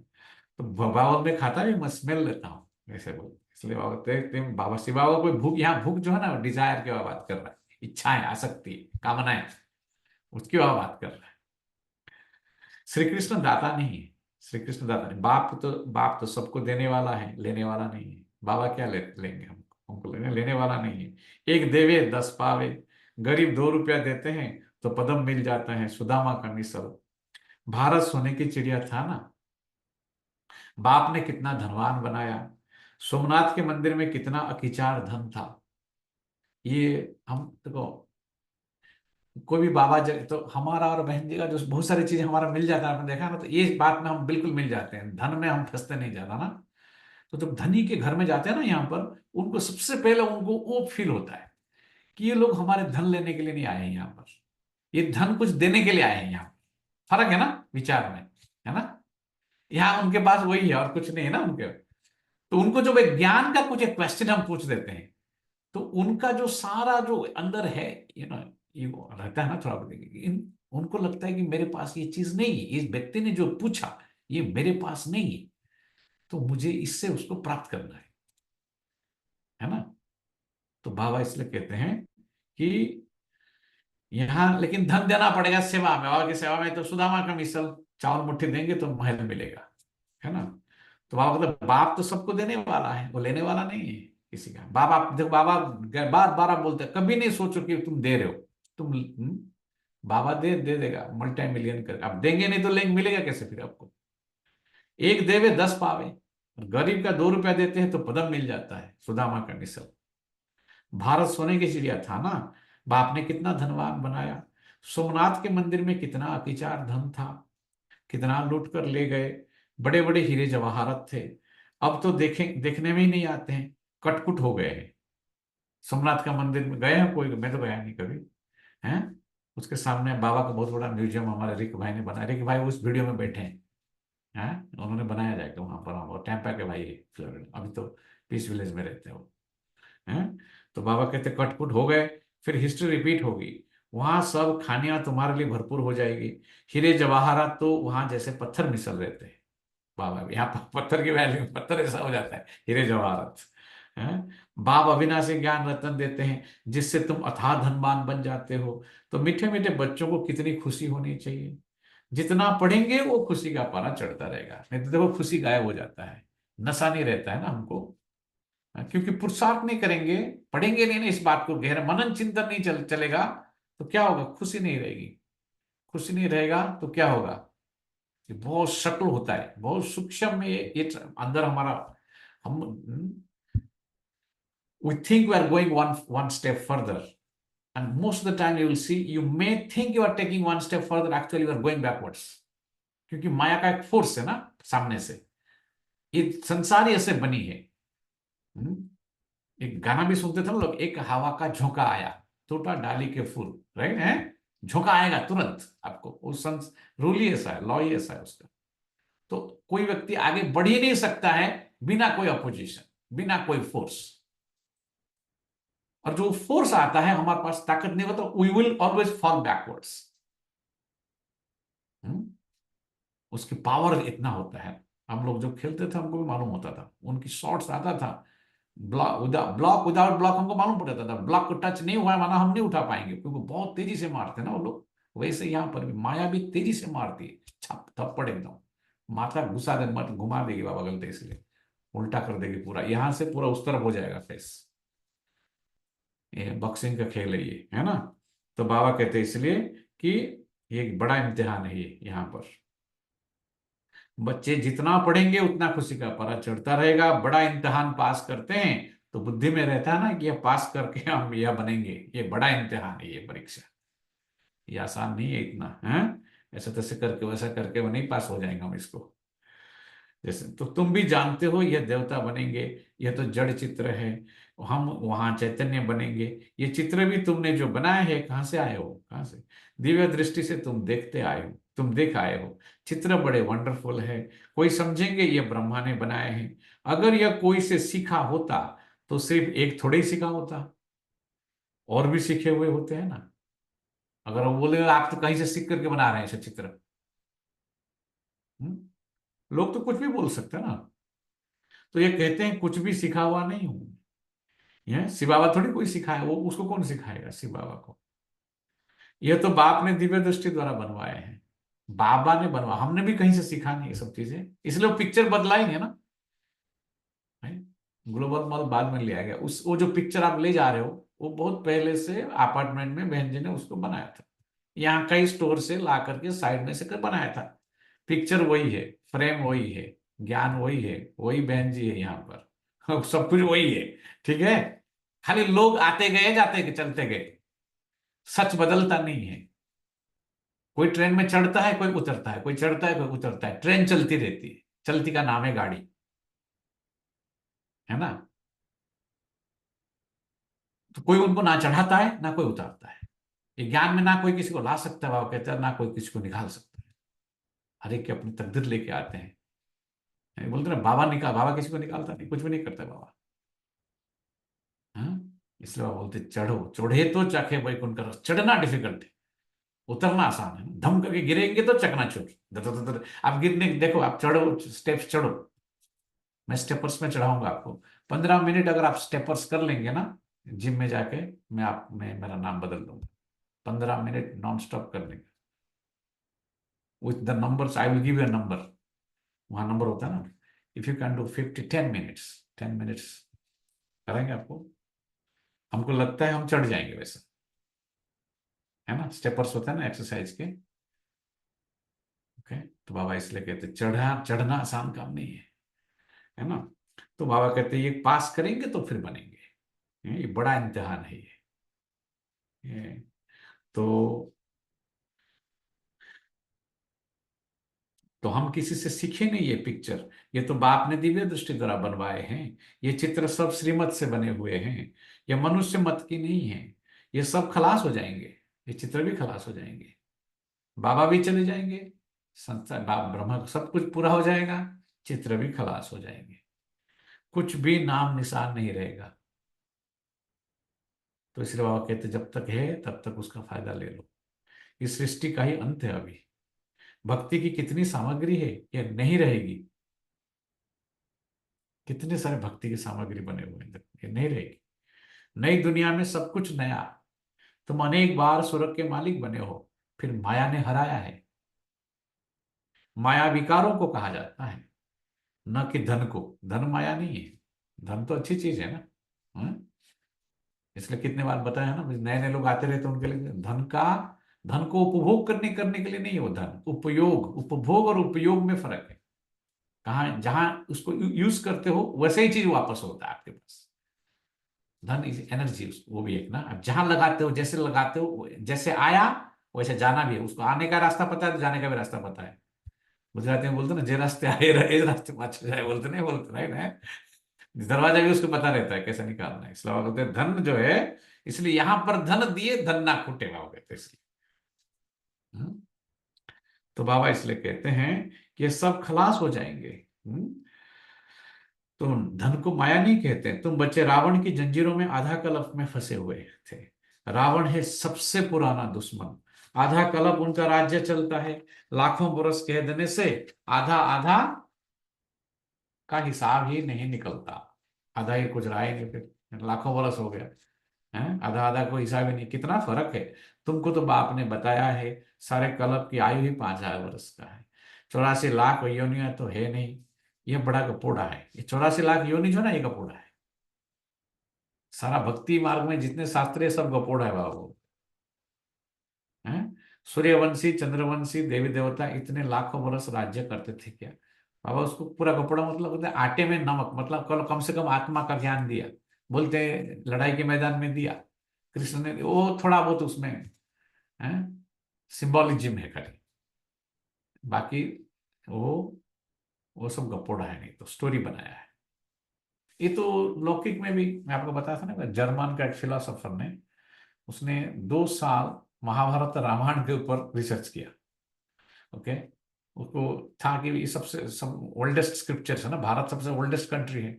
तो बाबा में खाता भी मैं स्मेल लेता हूँ ऐसे बोल, इसलिए बाबा बाबा शिव बाबा कोई भूख, यहाँ भूख जो है ना डिजायर की बात कर रहा है, इच्छाएं, आसक्ति, कामनाएं, उसकी बात कर रहा है। श्री कृष्ण दाता नहीं है, श्री कृष्ण दाता नहीं। बाप तो सबको देने वाला है, लेने वाला नहीं है। बाबा क्या लेंगे हमको लेने वाला नहीं है। एक देवे 10 पावे, गरीब 2 रुपया देते हैं तो पदम मिल जाता है, सुदामा का मिसल। भारत सोने की चिड़िया था ना, बाप ने कितना धनवान बनाया। सोमनाथ के मंदिर में कितना अकिचार धन था। ये हम देखो, कोई भी बाबा तो हमारा और बहन जी का जो बहुत सारी चीजें हमारा मिल जाता है, आपने देखा ना, तो ये बात में हम बिल्कुल मिल जाते हैं, धन में हम फंसते नहीं ज्यादा ना। तो जब धनी के घर में जाते हैं ना यहाँ पर, उनको सबसे पहले उनको वो फील होता है कि ये लोग हमारे धन लेने के लिए नहीं आए हैं यहाँ पर, ये धन कुछ देने के लिए आए हैं यहाँ। फर्क है ना विचार में, है ना। यहाँ उनके पास वही है और कुछ नहीं है ना उनके। तो उनको जब एक ज्ञान का कुछ एक क्वेश्चन हम पूछ देते हैं, तो उनका जो सारा जो अंदर है ये रहता है ना थोड़ा, उनको लगता है कि मेरे पास ये चीज नहीं है, इस व्यक्ति ने जो पूछा ये मेरे पास नहीं है, तो मुझे इससे उसको प्राप्त करना है ना। तो बाबा इसलिए कहते हैं कि यहां लेकिन धन देना पड़ेगा सेवा में। बाबा की सेवा में तो सुदामा का मिसल, चावल मुट्ठी देंगे तो महल मिलेगा, है ना। तो बाबा मतलब बाप तो सबको देने वाला है, वो लेने वाला नहीं है किसी का। बाबा देखो, बाबा बार बार बोलते हैं, कभी नहीं सोचो कि तुम दे रहे हो, तुम बाबा दे देगा मल्टी मिलियन कर। अब देंगे नहीं तो लेंगे, मिलेगा कैसे फिर आपको। एक देवे 10 पावे, गरीब का 2 रुपया देते हैं तो पदम मिल जाता है, सुदामा का मिसल। भारत सोने की चिड़िया था ना, बाप ने कितना धनवान बनाया। सोमनाथ के मंदिर में कितना अतिचार धन था, कितना लूट कर ले गए, बड़े बड़े हीरे जवाहरात थे। अब तो देखने में ही नहीं आते हैं, कटकुट हो गए हैं। सोमनाथ का मंदिर में गए हैं कोई? मैं तो गया नहीं कभी, हैं। उसके सामने बाबा का बहुत बड़ा म्यूजियम हमारे रिक भाई ने बनाया। रिक भाई उस वीडियो में बैठे हैं, उन्होंने बनाया जाएगा वहां पर। हम टैंपा के भाई है फ्लोरिडा, अभी तो पीस विलेज में रहते हैं वो, हैं। तो बाबा कहते कटकुट हो गए, फिर हिस्ट्री रिपीट होगी। वहां सब खानियां तुम्हारे लिए भरपूर हो जाएगी। हीरे जवाहरात तो वहां जैसे पत्थर मिसल रहते हैं। बाबा यहाँ पत्थर की वैल्यू, पत्थर ऐसा हो जाता है हीरे जवाहरात, हैं। बाप अविनाशी ज्ञान रत्न देते हैं जिससे तुम अथाह धनवान बन जाते हो। तो मीठे मीठे बच्चों को कितनी खुशी होनी चाहिए। जितना पढ़ेंगे वो खुशी का पारा चढ़ता रहेगा, नहीं तो देखो खुशी गायब हो जाता है, नशा नहीं रहता है ना हमको। क्योंकि पुरुषार्थ नहीं करेंगे, पढ़ेंगे नहीं ना इस बात को, गहरा मनन चिंतन नहीं चलेगा, तो क्या होगा, खुशी नहीं रहेगी। खुशी नहीं रहेगा तो क्या होगा, ये बहुत सटल होता है, बहुत सूक्ष्म में ये अंदर हमारा। हम we think we are going one step further, and most of the time you will see, you may think you are taking one step further, actually you are going backwards। क्योंकि माया का एक फोर्स है ना सामने से, ये संसार ही ऐसे बनी है। एक गाना भी सुनते थे ना लोग, एक हवा का झोंका आया, टूटा डाली के फूल, राइट है, झोंका आएगा तुरंत आपको, वो संस रूल ही ऐसा है, लॉ ही ऐसा है उसका। तो कोई व्यक्ति आगे बढ़ ही नहीं सकता है बिना कोई अपोजिशन, बिना कोई फोर्स। और जो फोर्स आता है, हमारे पास ताकत नहीं होता, we will always fall backwards. उसकी पावर इतना होता है। हम लोग जो खेलते थे हमको भी मालूम होता था, उनकी शॉट्स आता था, ब्लॉक विदाउट ब्लॉक हमको मालूम पड़ जाता था, ब्लॉक को टच नहीं हुआ माना हम नहीं उठा पाएंगे, क्योंकि बहुत तेजी से मारते ना वो लोग। वैसे यहाँ पर भी माया भी तेजी से मारती है, छप थप्पड़ एकदम, माथा घुसा दे, मत घुमा देगी बाबा गलती, इसलिए उल्टा कर देगी पूरा, यहां से पूरा उस तरफ हो जाएगा फेस। ये बॉक्सिंग का खेल है ये, है ना। तो बाबा कहते हैं इसलिए कि ये एक बड़ा इम्तिहान है ये, यहाँ पर बच्चे जितना पढ़ेंगे उतना खुशी का पारा चढ़ता रहेगा। बड़ा इम्तिहान पास करते हैं तो बुद्धि में रहता है ना कि ये पास करके हम यह बनेंगे, ये बड़ा इम्तिहान है ये परीक्षा, ये आसान नहीं है इतना, है ऐसा तैसे करके वैसा करके वो नहीं पास हो जाएंगे हम इसको। जैसे तो तुम भी जानते हो यह देवता बनेंगे, यह तो जड़ चित्र है, हम वहां चैतन्य बनेंगे। ये चित्र भी तुमने जो बनाए हैं, कहाँ से आए हो, कहाँ से, दिव्य दृष्टि से तुम देखते आए हो, तुम देख आए हो। चित्र बड़े वंडरफुल है, कोई समझेंगे ये ब्रह्मा ने बनाए हैं। अगर यह कोई से सीखा होता तो सिर्फ एक थोड़े ही सीखा होता, और भी सीखे हुए होते हैं ना। अगर वो बोले आप तो कहीं से सीख करके बना रहे हैं ऐसे चित्र, लोग तो कुछ भी बोल सकते हैं ना। तो ये कहते हैं कुछ भी सिखा हुआ नहीं हूं, ये शिव बाबा थोड़ी कोई सिखाया, वो उसको कौन सिखाएगा शिव बाबा को। ये तो बाप ने दिव्य दृष्टि द्वारा बनवाए हैं, बाबा ने बनवा, हमने भी कहीं से सीखा नहीं ये सब चीजें, इसलिए वो पिक्चर बदलाएंगे ना। ग्लोबल मॉल बाद में ले आ गया, उस वो जो पिक्चर आप ले जा रहे हो वो बहुत पहले से अपार्टमेंट में बहन जी ने उसको बनाया था, यहाँ कई स्टोर से ला करके साइड में से कर बनाया था। पिक्चर वही है, फ्रेम वही है, ज्ञान वही है, वही बहन जी है यहाँ पर सब कुछ वही है, ठीक है। खाली लोग आते गए जाते गए चलते गए, सच बदलता नहीं है। कोई ट्रेन में चढ़ता है, कोई उतरता है, कोई चढ़ता है, कोई उतरता है, ट्रेन चलती रहती है, चलती का नाम है गाड़ी, है ना। तो कोई उनको ना चढ़ाता है ना कोई उतारता है। ये ज्ञान में ना कोई किसी को ला सकता है, बाबा कहते हैं, ना कोई किसी को निकाल सकता है। हर एक की अपनी तकदीर लेके आते हैं। बोलते ना बाबा निकाल, बाबा किसी को निकालता नहीं, कुछ भी नहीं करता बाबा। हाँ, इसलिए बाबा बोलते चढ़ो, चढ़े तो चाखे वैकुंठ का रस। चढ़ना डिफिकल्ट है, उतरना आसान है। धम करके गिरेंगे तो चकनाचूर। आप गिरने देखो, आप चढ़ो, स्टेप्स चढ़ो, मैं स्टेपर्स में चढ़ाऊंगा आपको। 15 मिनट अगर आप स्टेपर्स कर लेंगे ना जिम में जाके, मैं मेरा नाम बदल दूंगा। 15 मिनट नॉन स्टॉप करने का, with the numbers, I will give you a number, वहां नंबर होता है ना। If you can do 10 minutes, 10 minutes करेंगे आपको, हमको लगता है हम चढ़ जाएंगे वैसे, है ना। स्टेपर्स होता है ना एक्सरसाइज के, ओके। तो बाबा इसलिए कहते चढ़ना आसान काम नहीं है ना। तो बाबा कहते ये पास करेंगे तो फिर बनेंगे, ये बड़ा इम्तिहान है ये। तो हम किसी से सीखे नहीं ये पिक्चर, ये तो बाप ने दिव्य दृष्टि द्वारा बनवाए हैं। ये चित्र सब श्रीमत से बने हुए हैं, ये मनुष्य मत की नहीं है। ये सब खलास हो जाएंगे, ये चित्र भी खलास हो जाएंगे, बाबा भी चले जाएंगे, संसार बाप ब्रह्म सब कुछ पूरा हो जाएगा, चित्र भी खलास हो जाएंगे, कुछ भी नाम निशान नहीं रहेगा। तो इसलिए बाबा कहते जब तक है तब तक उसका फायदा ले लो। इस सृष्टि का ही अंत है अभी। भक्ति की कितनी सामग्री है, ये नहीं रहेगी। कितने सारे भक्ति की सामग्री बने हुए हैं, ये नहीं रहेगी। नई दुनिया में सब कुछ नया। तुम अनेक बार स्वर्ग के मालिक बने हो, फिर माया ने हराया है। माया विकारों को कहा जाता है, न कि धन को। धन माया नहीं है, धन तो अच्छी चीज है ना। इसलिए कितने बार बताया ना, नए नए लोग आते रहते उनके लिए धन को उपभोग करने के लिए नहीं, वो धन उपयोग, उपभोग और उपयोग में फर्क है। कहाँ जहां उसको यूज करते हो वैसे ही चीज वापस होता है आपके पास। धन इज एनर्जी, वो भी एक ना। अब जहां लगाते हो, जैसे लगाते हो, जैसे आया वैसे जाना भी है। उसको आने का रास्ता पता है तो जाने का भी रास्ता पता है। गुजराती में बोलते ना, जे रास्ते आए रहे रास्ते पाछे जाए, बोलते नहीं बोलते, राइट है। दरवाजा भी उसको पता रहता है कैसे निकालना है, इसलिए बाबा कहते हैं धन जो है, इसलिए यहां पर धन दिए धन ना खूटे, बाबा कहते हैं इसलिए। हम्म? तो बाबा इसलिए कहते हैं कि ये सब खलास हो जाएंगे। तो धन को माया नहीं कहते। तुम बच्चे रावण की जंजीरों में आधा कल्प में फंसे हुए थे। रावण है सबसे पुराना दुश्मन। आधा कल्प उनका राज्य चलता है, लाखों बरस कह देने से आधा आधा का हिसाब ही नहीं निकलता। आधा ही कुछ रहा ही नहीं, फिर लाखों बरस हो गया है, आधा आधा कोई हिसाब ही नहीं। कितना फर्क है। तुमको तो बाप ने बताया है सारे कल्प की आयु ही 5,000 वर्ष का है। 84 लाख योनियां तो है नहीं, ये बड़ा कपोड़ा है। ये 84 लाख योनि जो ना, ये कपोड़ा है। सारा भक्ति मार्ग में जितने शास्त्र है सब कपोड़ा है बाबू। हैं? सूर्यवंशी चंद्रवंशी देवी देवता इतने लाखों वर्ष राज्य करते थे क्या बाबा? उसको पूरा कपड़ा मतलब होता है आटे में नमक, मतलब कल कम से कम आत्मा का ज्ञान दिया। बोलते हैं लड़ाई के मैदान में दिया कृष्ण ने, वो थोड़ा बहुत उसमें है सिंबोलिज्म है खाली, बाकी वो सब गपोड़ा है, नहीं तो स्टोरी बनाया है। ये तो लौकिक में भी मैं आपको बताया था ना, जर्मन का एक फिलोसोफर ने, उसने 2 साल महाभारत रामायण के ऊपर रिसर्च किया। ओके, उसको था कि ये सबसे सब ओल्डेस्ट स्क्रिप्चर्स है ना, भारत सबसे ओल्डेस्ट कंट्री है,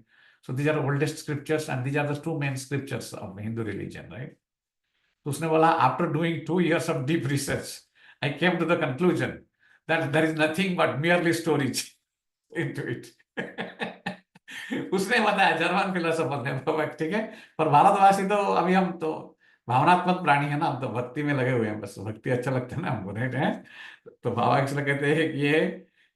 so these are oldest scriptures and these are the 2 main scriptures of Hindu religion, right. तो उसने बोला after doing 2 years of deep research I came to the conclusion that there is nothing but merely stories into it. उसने बताया, German philosopher ने, ठीक है। पर भारतवासी तो अभी हम तो भावनात्मक प्राणी है ना, हम तो भक्ति में लगे हुए हैं, बस भक्ति अच्छा लगता है ना हमको, नहीं है। तो बाबा इसलिए कहते हैं कि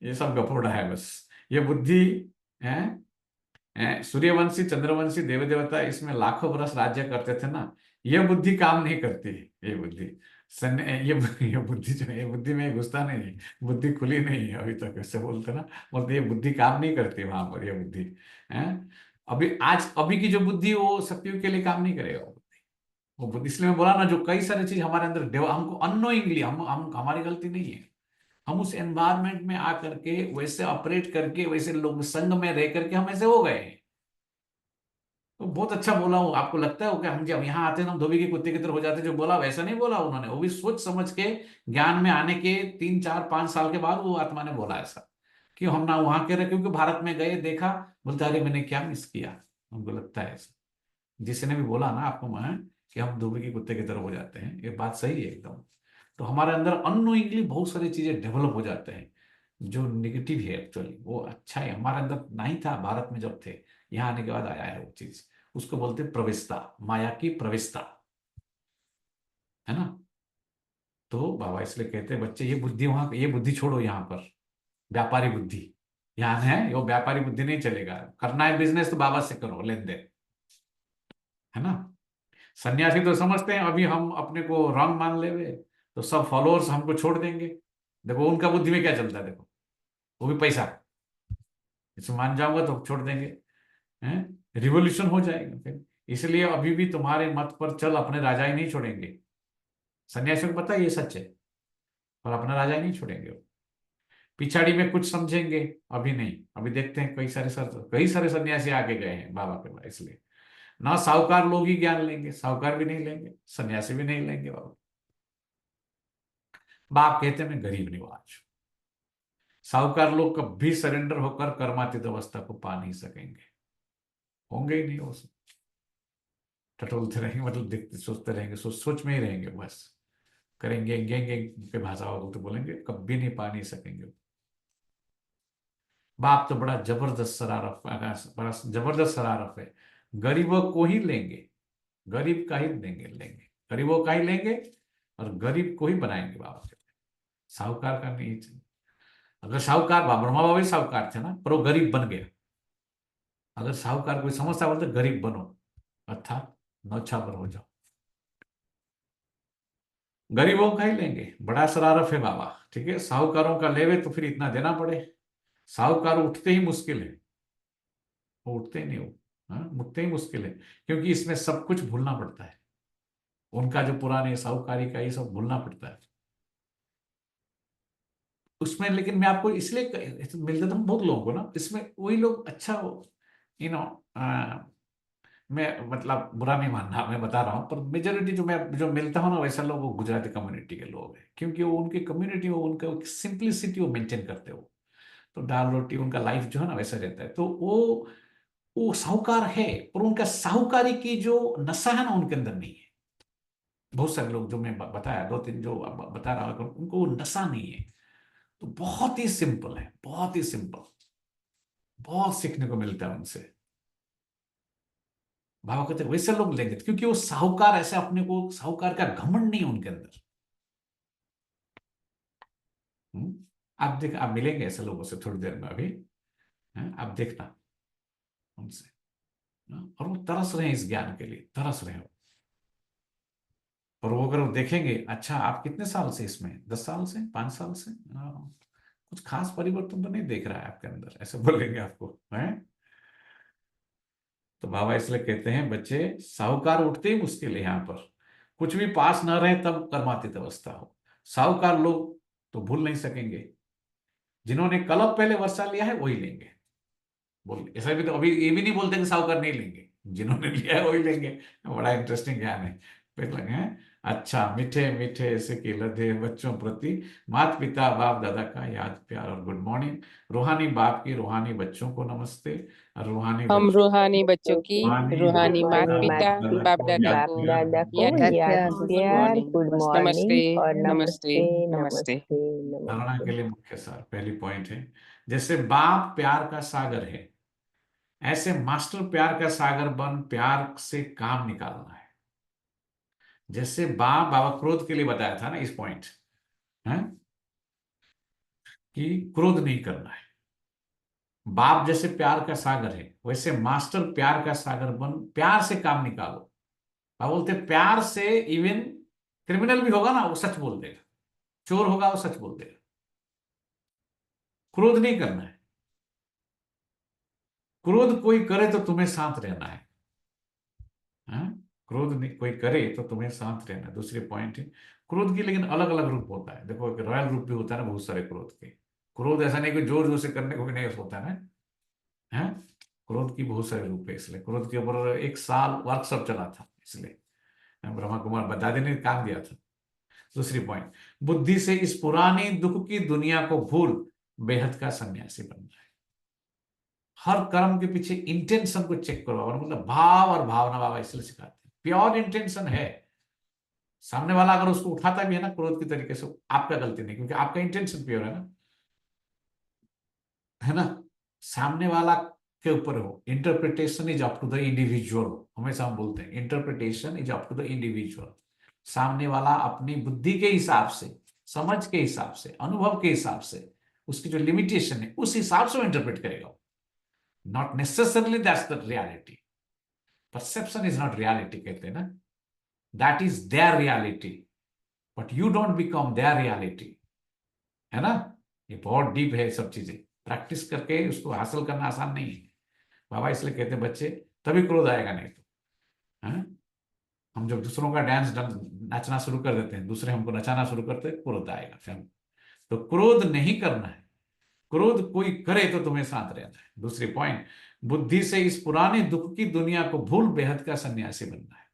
ये सब गपोड़ा है बस। ये बुद्धि है, सूर्यवंशी चंद्रवंशी देवी देवता इसमें लाखों बरस राज्य करते थे ना, ये बुद्धि काम नहीं करती है। ये बुद्धि ये बुद्धि जो है, ये बुद्धि में घुसता नहीं है, बुद्धि खुली नहीं है अभी तक, ऐसे बोलते ना, बोलते ये बुद्धि काम नहीं करती वहां पर, ये बुद्धि है अभी की जो बुद्धि वो सत्युग के लिए काम नहीं करेगा वो बुद्धि। इसलिए मैं बोला ना, जो कई सारी चीज हमारे अंदर हमको अननोइंगली, हम हमारी गलती नहीं है, हम उस एनवायरमेंट में आकर के वैसे ऑपरेट करके, वैसे लोग संग में रह करके हम ऐसे हो गए हैं। तो बहुत अच्छा बोला हूँ, आपको लगता है क्या हम जब यहाँ आते हैं हम धोबी के कुत्ते की तरह हो जाते, जो बोला वैसा नहीं बोला उन्होंने, वो भी सोच समझ के ज्ञान में आने के 3 4 5 साल के बाद वो आत्मा ने बोला ऐसा, कि हम ना वहां के रहे, क्योंकि भारत में गए देखा, बोलता अरे मैंने क्या मिस किया। हमको लगता है ऐसा, जिसने भी बोला ना आपको मैं कि हम धोबी के कुत्ते की तरह हो जाते हैं, ये बात सही है एकदम। तो हमारे अंदर अननोइंगली बहुत सारी चीजें डेवलप हो जाते हैं जो निगेटिव है, एक्चुअली वो अच्छा है, हमारे अंदर नहीं था भारत में जब थे, यहाँ आने के बाद आया है वो चीज। उसको बोलते प्रविष्टता, माया की प्रविष्टता, है ना। तो बाबा इसलिए कहते हैं बच्चे, ये बुद्धि वहां, ये बुद्धि छोड़ो, यहाँ पर व्यापारी बुद्धि यहाँ है, वो व्यापारी बुद्धि नहीं चलेगा। करना है बिजनेस तो बाबा से करो, लेन देन, है ना। सन्यासी तो समझते हैं अभी हम अपने को रॉन्ग मान ले तो सब फॉलोअर्स हमको छोड़ देंगे। देखो उनका बुद्धि में क्या चलता है, देखो वो भी पैसा, इसे मान जाऊंगा तो छोड़ देंगे, हैं, रिवोल्यूशन हो जाएगा फिर। इसलिए अभी भी तुम्हारे मत पर चल, अपने राजा ही नहीं छोड़ेंगे। सन्यासियों को पता है ये सच है, पर अपना राजा ही नहीं छोड़ेंगे वो। पिछाड़ी में कुछ समझेंगे, अभी नहीं। अभी देखते हैं कई सारे सन्यासी आगे गए हैं बाबा के पास, इसलिए ना साहूकार लोग ही ज्ञान लेंगे, साहूकार भी नहीं लेंगे, सन्यासी भी नहीं लेंगे बाबा। बाप कहते हैं मैं गरीब निवाज। साहूकार लोग कभी सरेंडर होकर कर्मातीत अवस्था को पा नहीं सकेंगे, होंगे ही नहीं वो सब, टटोलते रहेंगे, मतलब देखते सोचते रहेंगे, सोच में ही रहेंगे बस, करेंगे गेंगे के भाषा हो तो बोलेंगे, कभी नहीं पा नहीं सकेंगे। बाप तो बड़ा जबरदस्त शरारत है, गरीबों को ही लेंगे, गरीब का ही लेंगे, गरीबों का ही लेंगे और गरीब को ही बनाएंगे बाबा कहते हैं, साहूकार का नहीं। अगर साहूकार, ब्रह्मा बाबा भी साहूकार थे ना, पर वो गरीब बन गया। अगर साहूकार कोई समझता बोलते गरीब बनो, अर्थात नौछावर हो जाओ, गरीबों का ही लेंगे। बड़ा शरारत है बाबा, ठीक है। साहूकारों का लेवे तो फिर इतना देना पड़े। साहूकार उठते ही मुश्किल है, वो उठते ही नहीं, वो उठते ही मुश्किल है, क्योंकि इसमें सब कुछ भूलना पड़ता है। उनका जो पुराने साहूकारी का ये सब भूलना पड़ता है उसमें। लेकिन मैं आपको इसलिए मिलते तो बहुत लोगों को ना, इसमें वही लोग अच्छा हो यू नो मैं मतलब बुरा नहीं मानना, मैं बता रहा हूँ, पर मेजोरिटी जो मिलता हूँ ना वैसा लोग वो गुजराती कम्युनिटी के लोग हैं, क्योंकि वो उनकी कम्युनिटी वो उनका सिंप्लिसिटी वो मेंटेन करते हो। तो दाल रोटी उनका लाइफ जो है ना वैसा रहता है। तो वो साहूकार है, पर उनका साहूकारी की जो नशा है ना उनके अंदर नहीं है। बहुत सारे लोग जो मैं बताया, दो तीन जो बता रहा हूँ, उनको वो नशा नहीं है। तो बहुत ही सिंपल है, बहुत ही सिंपल, बहुत सीखने को मिलता है उनसे। बाबा कहते हैं वैसे लोग लेंगे, क्योंकि वो साहूकार ऐसे अपने को, साहूकार का घमंड नहीं है उनके अंदर। आप मिलेंगे ऐसे लोगों से थोड़ी देर में अभी, आप देखना उनसे। और वो तरस रहे हैं इस ज्ञान के लिए, तरस रहे हो। और वो अगर वो देखेंगे, अच्छा आप कितने साल से इसमें, 10 साल से, 5 साल से, कुछ खास परिवर्तन तो नहीं देख रहा है आपके अंदर, ऐसे बोलेंगे आपको, है। तो बाबा इसलिए कहते हैं बच्चे, साहूकार उठते ही मुश्किल है यहाँ पर। कुछ भी पास न रहे तब कर्मातीत अवस्था हो। साहूकार लोग तो भूल नहीं सकेंगे, जिन्होंने कलप पहले वर्षा लिया है वही लेंगे। बोल ऐसा भी तो अभी ये भी नहीं बोलते कि साहूकार नहीं लेंगे, जिन्होंने लिया है वही लेंगे। बड़ा इंटरेस्टिंग ज्ञान है। फिर लगे हैं, अच्छा मीठे मीठे ऐसे की लदे बच्चों प्रति माता पिता बाप दादा का याद प्यार और गुड मॉर्निंग। रूहानी बाप की रूहानी बच्चों को नमस्ते, और रूहानी हम बच्चों रूहानी बच्चों की रूहानी माता रूहानी पिता माता बाप पिता दादा बाप को दादा को याद याद गुड प्यार, मॉर्निंग, गुड नमस्ते, मॉर्निंग और नमस्ते, नमस्ते नमस्ते। नमस्ते धारणा के नमस्ते। लिए मुख्य सार पहली पॉइंट है, जैसे बाप प्यार का सागर है, ऐसे मास्टर प्यार का सागर बन प्यार से काम निकालना है। जैसे बाप, बाबा क्रोध के लिए बताया था ना इस पॉइंट, है कि क्रोध नहीं करना है। बाप जैसे प्यार का सागर है, वैसे मास्टर प्यार का सागर बन प्यार से काम निकालो। बाबा बोलते प्यार से इवन क्रिमिनल भी होगा ना वो सच बोल देगा, चोर होगा वो सच बोल देगा। क्रोध नहीं करना है। क्रोध कोई करे तो तुम्हें शांत रहना है, हाँ? क्रोध नहीं कोई करे तो तुम्हें शांत रहना है। दूसरी पॉइंट है क्रोध की, लेकिन अलग अलग रूप होता है। देखो एक रॉयल रूप भी होता है ना बहुत सारे क्रोध के। क्रोध ऐसा नहीं कि जोर जोर से करने को भी नहीं होता है ना, है। क्रोध की बहुत सारे रूप है, इसलिए क्रोध के ऊपर 1 साल वर्कशॉप चला था, इसलिए ब्रह्मा कुमार दादी ने काम दिया था। दूसरी पॉइंट, बुद्धि से इस पुरानी दुख की दुनिया को भूल बेहद का सन्यासी बनना है। हर कर्म के पीछे इंटेंशन को चेक करो, और मतलब भाव और भावना, बाबा इसलिए सिखाते हैं प्योर इंटेंशन है। सामने वाला अगर उसको उठाता भी है ना क्रोध की तरीके से, आपका गलती नहीं, क्योंकि आपका इंटेंशन प्योर है ना, है ना। सामने वाला के ऊपर हो, interpretation is up to the individual. हमेशा हम बोलते हैं interpretation is up to the individual. सामने वाला अपनी बुद्धि के हिसाब से, समझ के हिसाब से, अनुभव के हिसाब से, उसकी जो लिमिटेशन है उस हिसाब से वो इंटरप्रेट करेगा। Not necessarily that's the reality. Perception is not reality कहते हैं ना, that is their reality, but you don't become their reality, है ना। ये बहुत डीप है, सब चीजें प्रैक्टिस करके उसको हासिल करना आसान नहीं है। बाबा इसलिए कहते हैं बच्चे तभी क्रोध आएगा, नहीं तो, है? हम जब दूसरों का डांस नाचना शुरू कर देते हैं, दूसरे हमको नचाना शुरू करते हैं, क्रोध आएगा फिर। तो क्रोध नहीं करना है। क्रोध कोई करे तो तुम्हें शांत रहना है। दूसरी पॉइंट, बुद्धि से इस पुराने दुख की दुनिया को भूल बेहद का सन्यासी बनना है।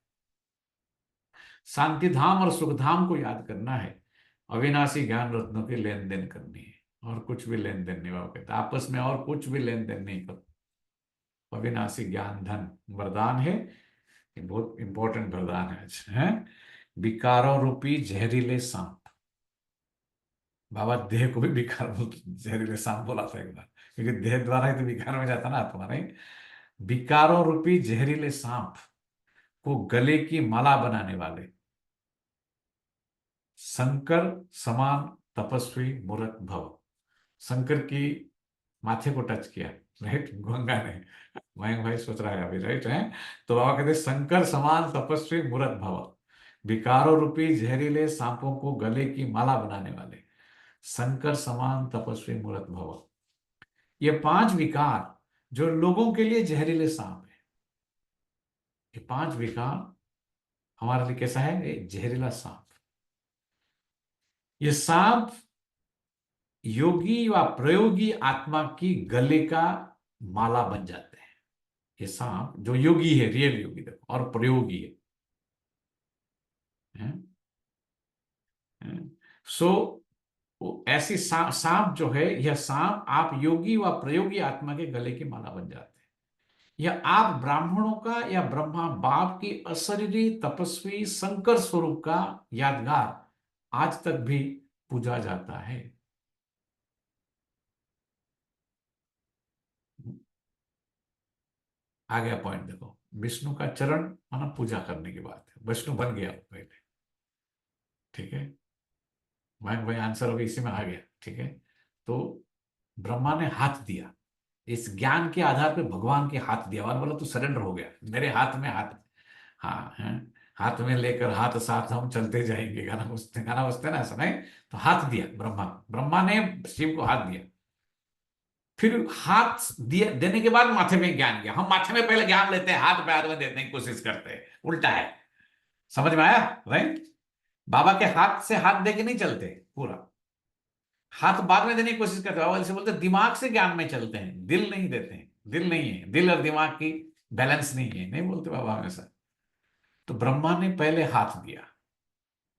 शांति धाम और सुख धाम को याद करना है। अविनाशी ज्ञान रत्नों की लेन देन करनी है, और कुछ भी लेन देन नहीं। बाबा कहते आपस में और कुछ भी लेन देन नहीं करो। अविनाशी ज्ञान धन वरदान है, ये बहुत इंपॉर्टेंट वरदान है आज, है। विकारों रूपी जहरीले सांप, बाबा देह को भी विकार जहरीले सांप बोला था एक बार, क्योंकि देह द्वारा ही तो विकार में जाता ना आत्मा, नहीं। विकारों रूपी जहरीले सांप को गले की माला बनाने वाले शंकर समान तपस्वी मूर्ख भव। शंकर की माथे को टच किया, राइट, गंगा ने। मयंक भाई सोच रहा है अभी, राइट है। तो बाबा कहते शंकर समान तपस्वी मूर्ख भव, विकारों रूपी जहरीले सांपों को गले की माला बनाने वाले शंकर समान तपस्वी मूर्ख भव। ये 5 विकार जो लोगों के लिए जहरीले सांप है, ये 5 विकार हमारे लिए कैसा है, ये जहरीला सांप। ये सांप योगी व प्रयोगी आत्मा की गले का माला बन जाते हैं। ये सांप जो योगी है, रियल योगी देखो, और प्रयोगी है? सो ऐसी सांप जो है, यह सांप आप योगी व प्रयोगी आत्मा के गले की माला बन जाते हैं। यह आप ब्राह्मणों का या ब्रह्मा बाप की अशरीरी तपस्वी शंकर स्वरूप का यादगार आज तक भी पूजा जाता है। आ गया पॉइंट देखो, विष्णु का चरण माना पूजा करने की बात है, विष्णु बन गया पहले, ठीक है भाई आंसर अभी इसी में आ गया, ठीक है। तो ब्रह्मा ने हाथ दिया, इस ज्ञान के आधार पे भगवान के हाथ दिया और बोला तू सरेंडर हो गया, मेरे हाथ में हाथ, हाँ है, हाथ में लेकर हाथ साथ हम चलते जाएंगे, गाना बजते ना, ऐसा नहीं। तो हाथ दिया ब्रह्मा ने शिव को हाथ दिया, फिर हाथ दिया देने के बाद माथे में ज्ञान गया। हम माथे में पहले ज्ञान लेते हैं, हाथ पैर में देने की कोशिश करते हैं, उल्टा है। समझ में आया? राइट। बाबा के हाथ से हाथ दे के नहीं चलते, पूरा हाथ बाद में देने की कोशिश करते हैं। बाबा से बोलते दिमाग से ज्ञान में चलते हैं, दिल नहीं देते हैं, दिल नहीं है, दिल और दिमाग की बैलेंस नहीं बोलते बाबा हमेशा। तो ब्रह्मा ने पहले हाथ दिया,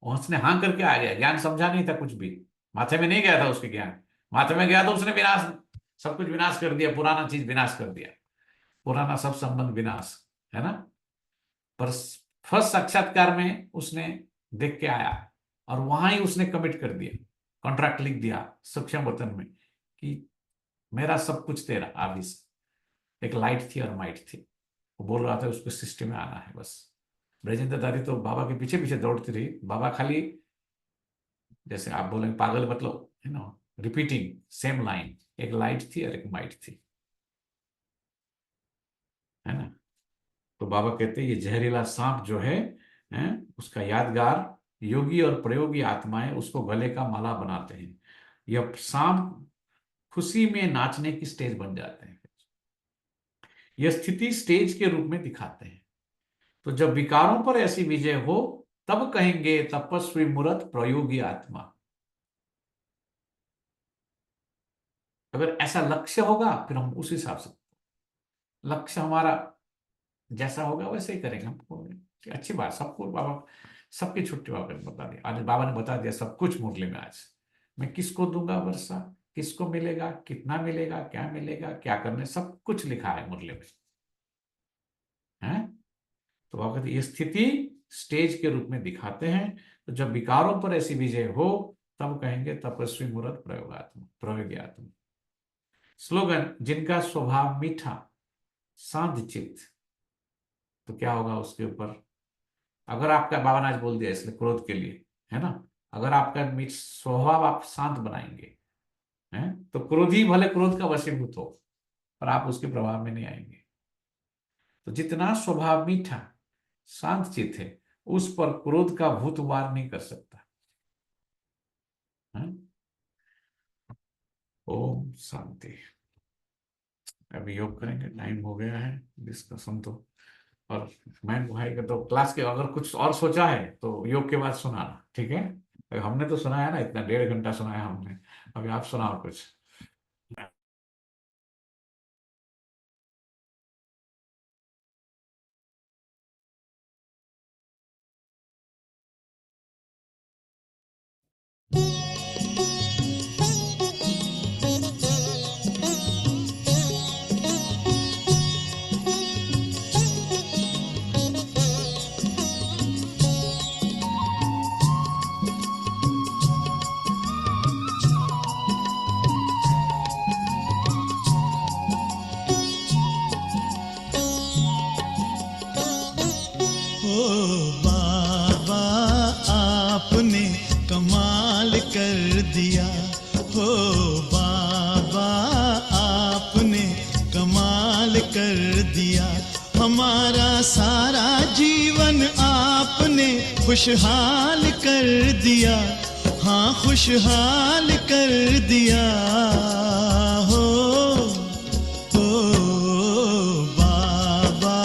उसने हाँ करके आ गया, ज्ञान समझा नहीं था कुछ भी, माथे में नहीं गया था उसके ज्ञान, माथे में गया तो उसने विनाश, सब कुछ विनाश कर दिया, पुराना चीज विनाश कर दिया, पुराना सब संबंध विनाश, है ना। पर फर्स्ट साक्षात्कार में उसने देख के आया और वहां ही उसने कमिट कर दिया, कॉन्ट्रैक्ट लिख दिया सूक्ष्म वतन में कि मेरा सब कुछ तेरा। आदि से एक लाइट थी और माइट थी, वो बोल रहा था उसको सिस्टम में आना है बस। ब्रजेंद्र दादी तो बाबा के पीछे पीछे दौड़ती रही, बाबा खाली जैसे आप बोलेंगे पागल, मतलब रिपीटिंग सेम लाइन, एक लाइट थी और एक माइट थी, है ना। तो बाबा कहते हैं ये जहरीला सांप जो है उसका यादगार योगी और प्रयोगी आत्माएं उसको गले का माला बनाते हैं। यह सांप खुशी में नाचने की स्टेज बन जाते हैं, यह स्थिति स्टेज के रूप में दिखाते हैं। तो जब विकारों पर ऐसी विजय हो तब कहेंगे तपस्वी मूर्त प्रयोगी आत्मा। अगर ऐसा लक्ष्य होगा फिर हम उस हिसाब से, लक्ष्य हमारा जैसा होगा वैसे ही करेंगे। हमको अच्छी बात, सबको बाबा सबकी छुट्टी बाबा ने बता दिया, आज बाबा ने बता दिया सब कुछ मुरली में। आज मैं किसको दूंगा वर्षा, किसको मिलेगा, कितना मिलेगा, क्या करने, सब कुछ लिखा है मुरली में, है। तो बाबा कहते ये स्थिति स्टेज के रूप में दिखाते हैं। तो जब विकारों पर ऐसी विजय हो तब कहेंगे तपस्वी मूर्त प्रयोगी आत्मा। स्लोगन, जिनका स्वभाव मीठा शांत चित्त। तो क्या होगा उसके ऊपर, अगर आपका बाबा ने आज बोल दिया इसलिए क्रोध के लिए, है ना, अगर आपका स्वभाव आप शांत बनाएंगे, हैं, तो क्रोधी भले क्रोध का वशीभूत हो पर आप उसके प्रभाव में नहीं आएंगे। तो जितना स्वभाव मीठा शांत चित्त है उस पर क्रोध का भूत वार नहीं कर सकता, है? ओम शांति। अभी योग करेंगे, टाइम हो गया है डिस्कशन तो। और मैं भाई का तो क्लास के अगर कुछ और सोचा है तो योग के बाद सुनाना, ठीक है। हमने तो सुनाया ना, इतना 1.5 घंटा सुनाया हमने, अभी आप सुनाओ कुछ। बाबा आपने कमाल कर दिया, हो बाबा आपने कमाल कर दिया। हमारा सारा जीवन आपने खुशहाल कर दिया, हाँ खुशहाल कर दिया। हो बाबा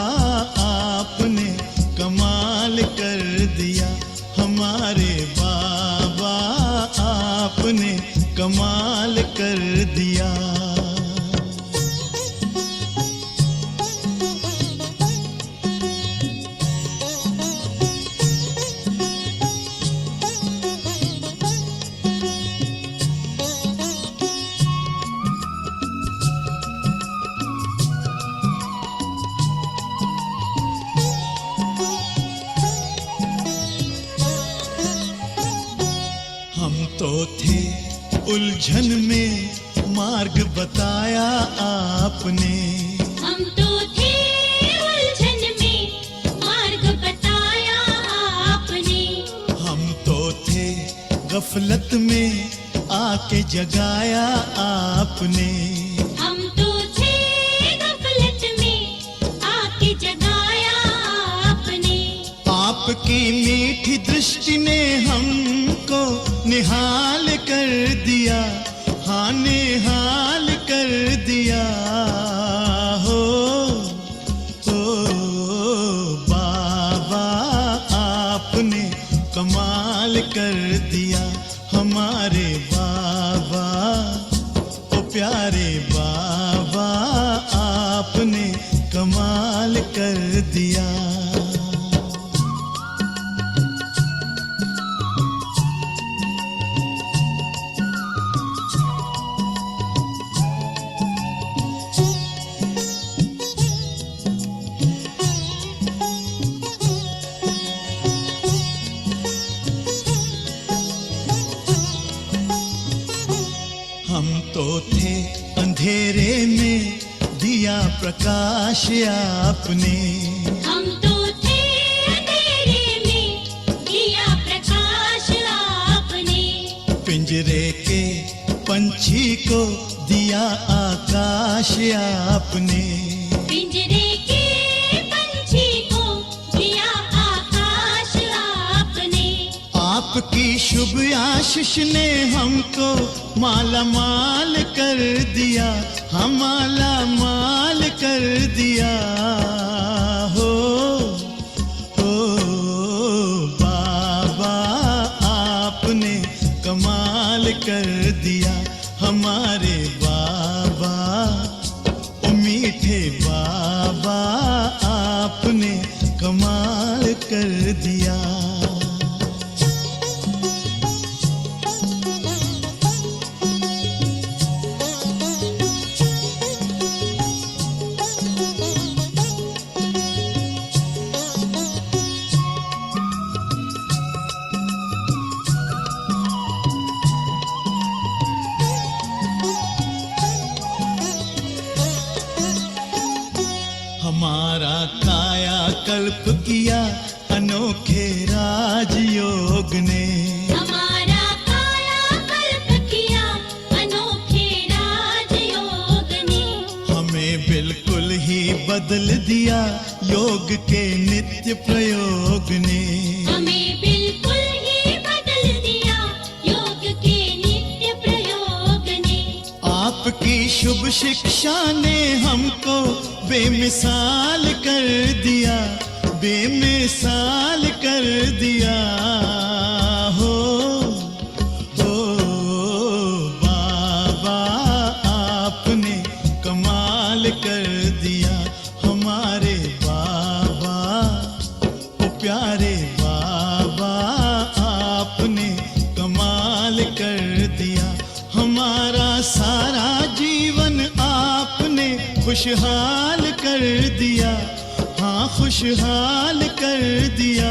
आपने कमाल कर दिया, हमारे बाबा आपने कमाल कर दिया। उलझन में मार्ग बताया आपने। हम तो थे उलझन में मार्ग बताया आपने। हम तो थे गफलत में आके जगाया आपने। हम तो थे गफलत में आके जगाया आपने। आपकी मीठी दृष्टि ने हमको निहाल कर दिया, हाँ निहाल कर दिया। हो बाबा आपने कमाल कर दिया, हमारे बाबा ओ प्यारे बाबा आपने कमाल कर दिया। हम तो थे अंधेरे में दिया प्रकाश आपने। हम तो थे अंधेरे में दिया प्रकाश आपने। पिंजरे के पंछी को दिया आकाश आपने। पिंजरे के पंछी को दिया आकाश आपने। आपकी शुभ आशीष ने हमको माला माल कर दिया, हम माला माल कर दिया। हो बाबा आपने कमाल कर दिया, हमारे बाबा ओ मीठे बाबा आपने कमाल कर दिया। हमारा काया कल्प किया अनोखे राजयोग ने। हमारा काया कल्प किया अनोखे राजयोग ने। हमें बिल्कुल ही बदल दिया योग के नित्य प्रयोग ने। हमें बिल्कुल ही बदल दिया योग के नित्य प्रयोग ने। आपकी शुभ शिक्षा ने हमको बेमिसाल कर दिया, बेमिसाल कर दिया। हो बाबा आपने कमाल कर दिया, हमारे बाबा ओ प्यारे बाबा आपने कमाल कर दिया। हमारा सारा जीवन आपने खुशहाल कर दिया, हाँ खुशहाल कर दिया।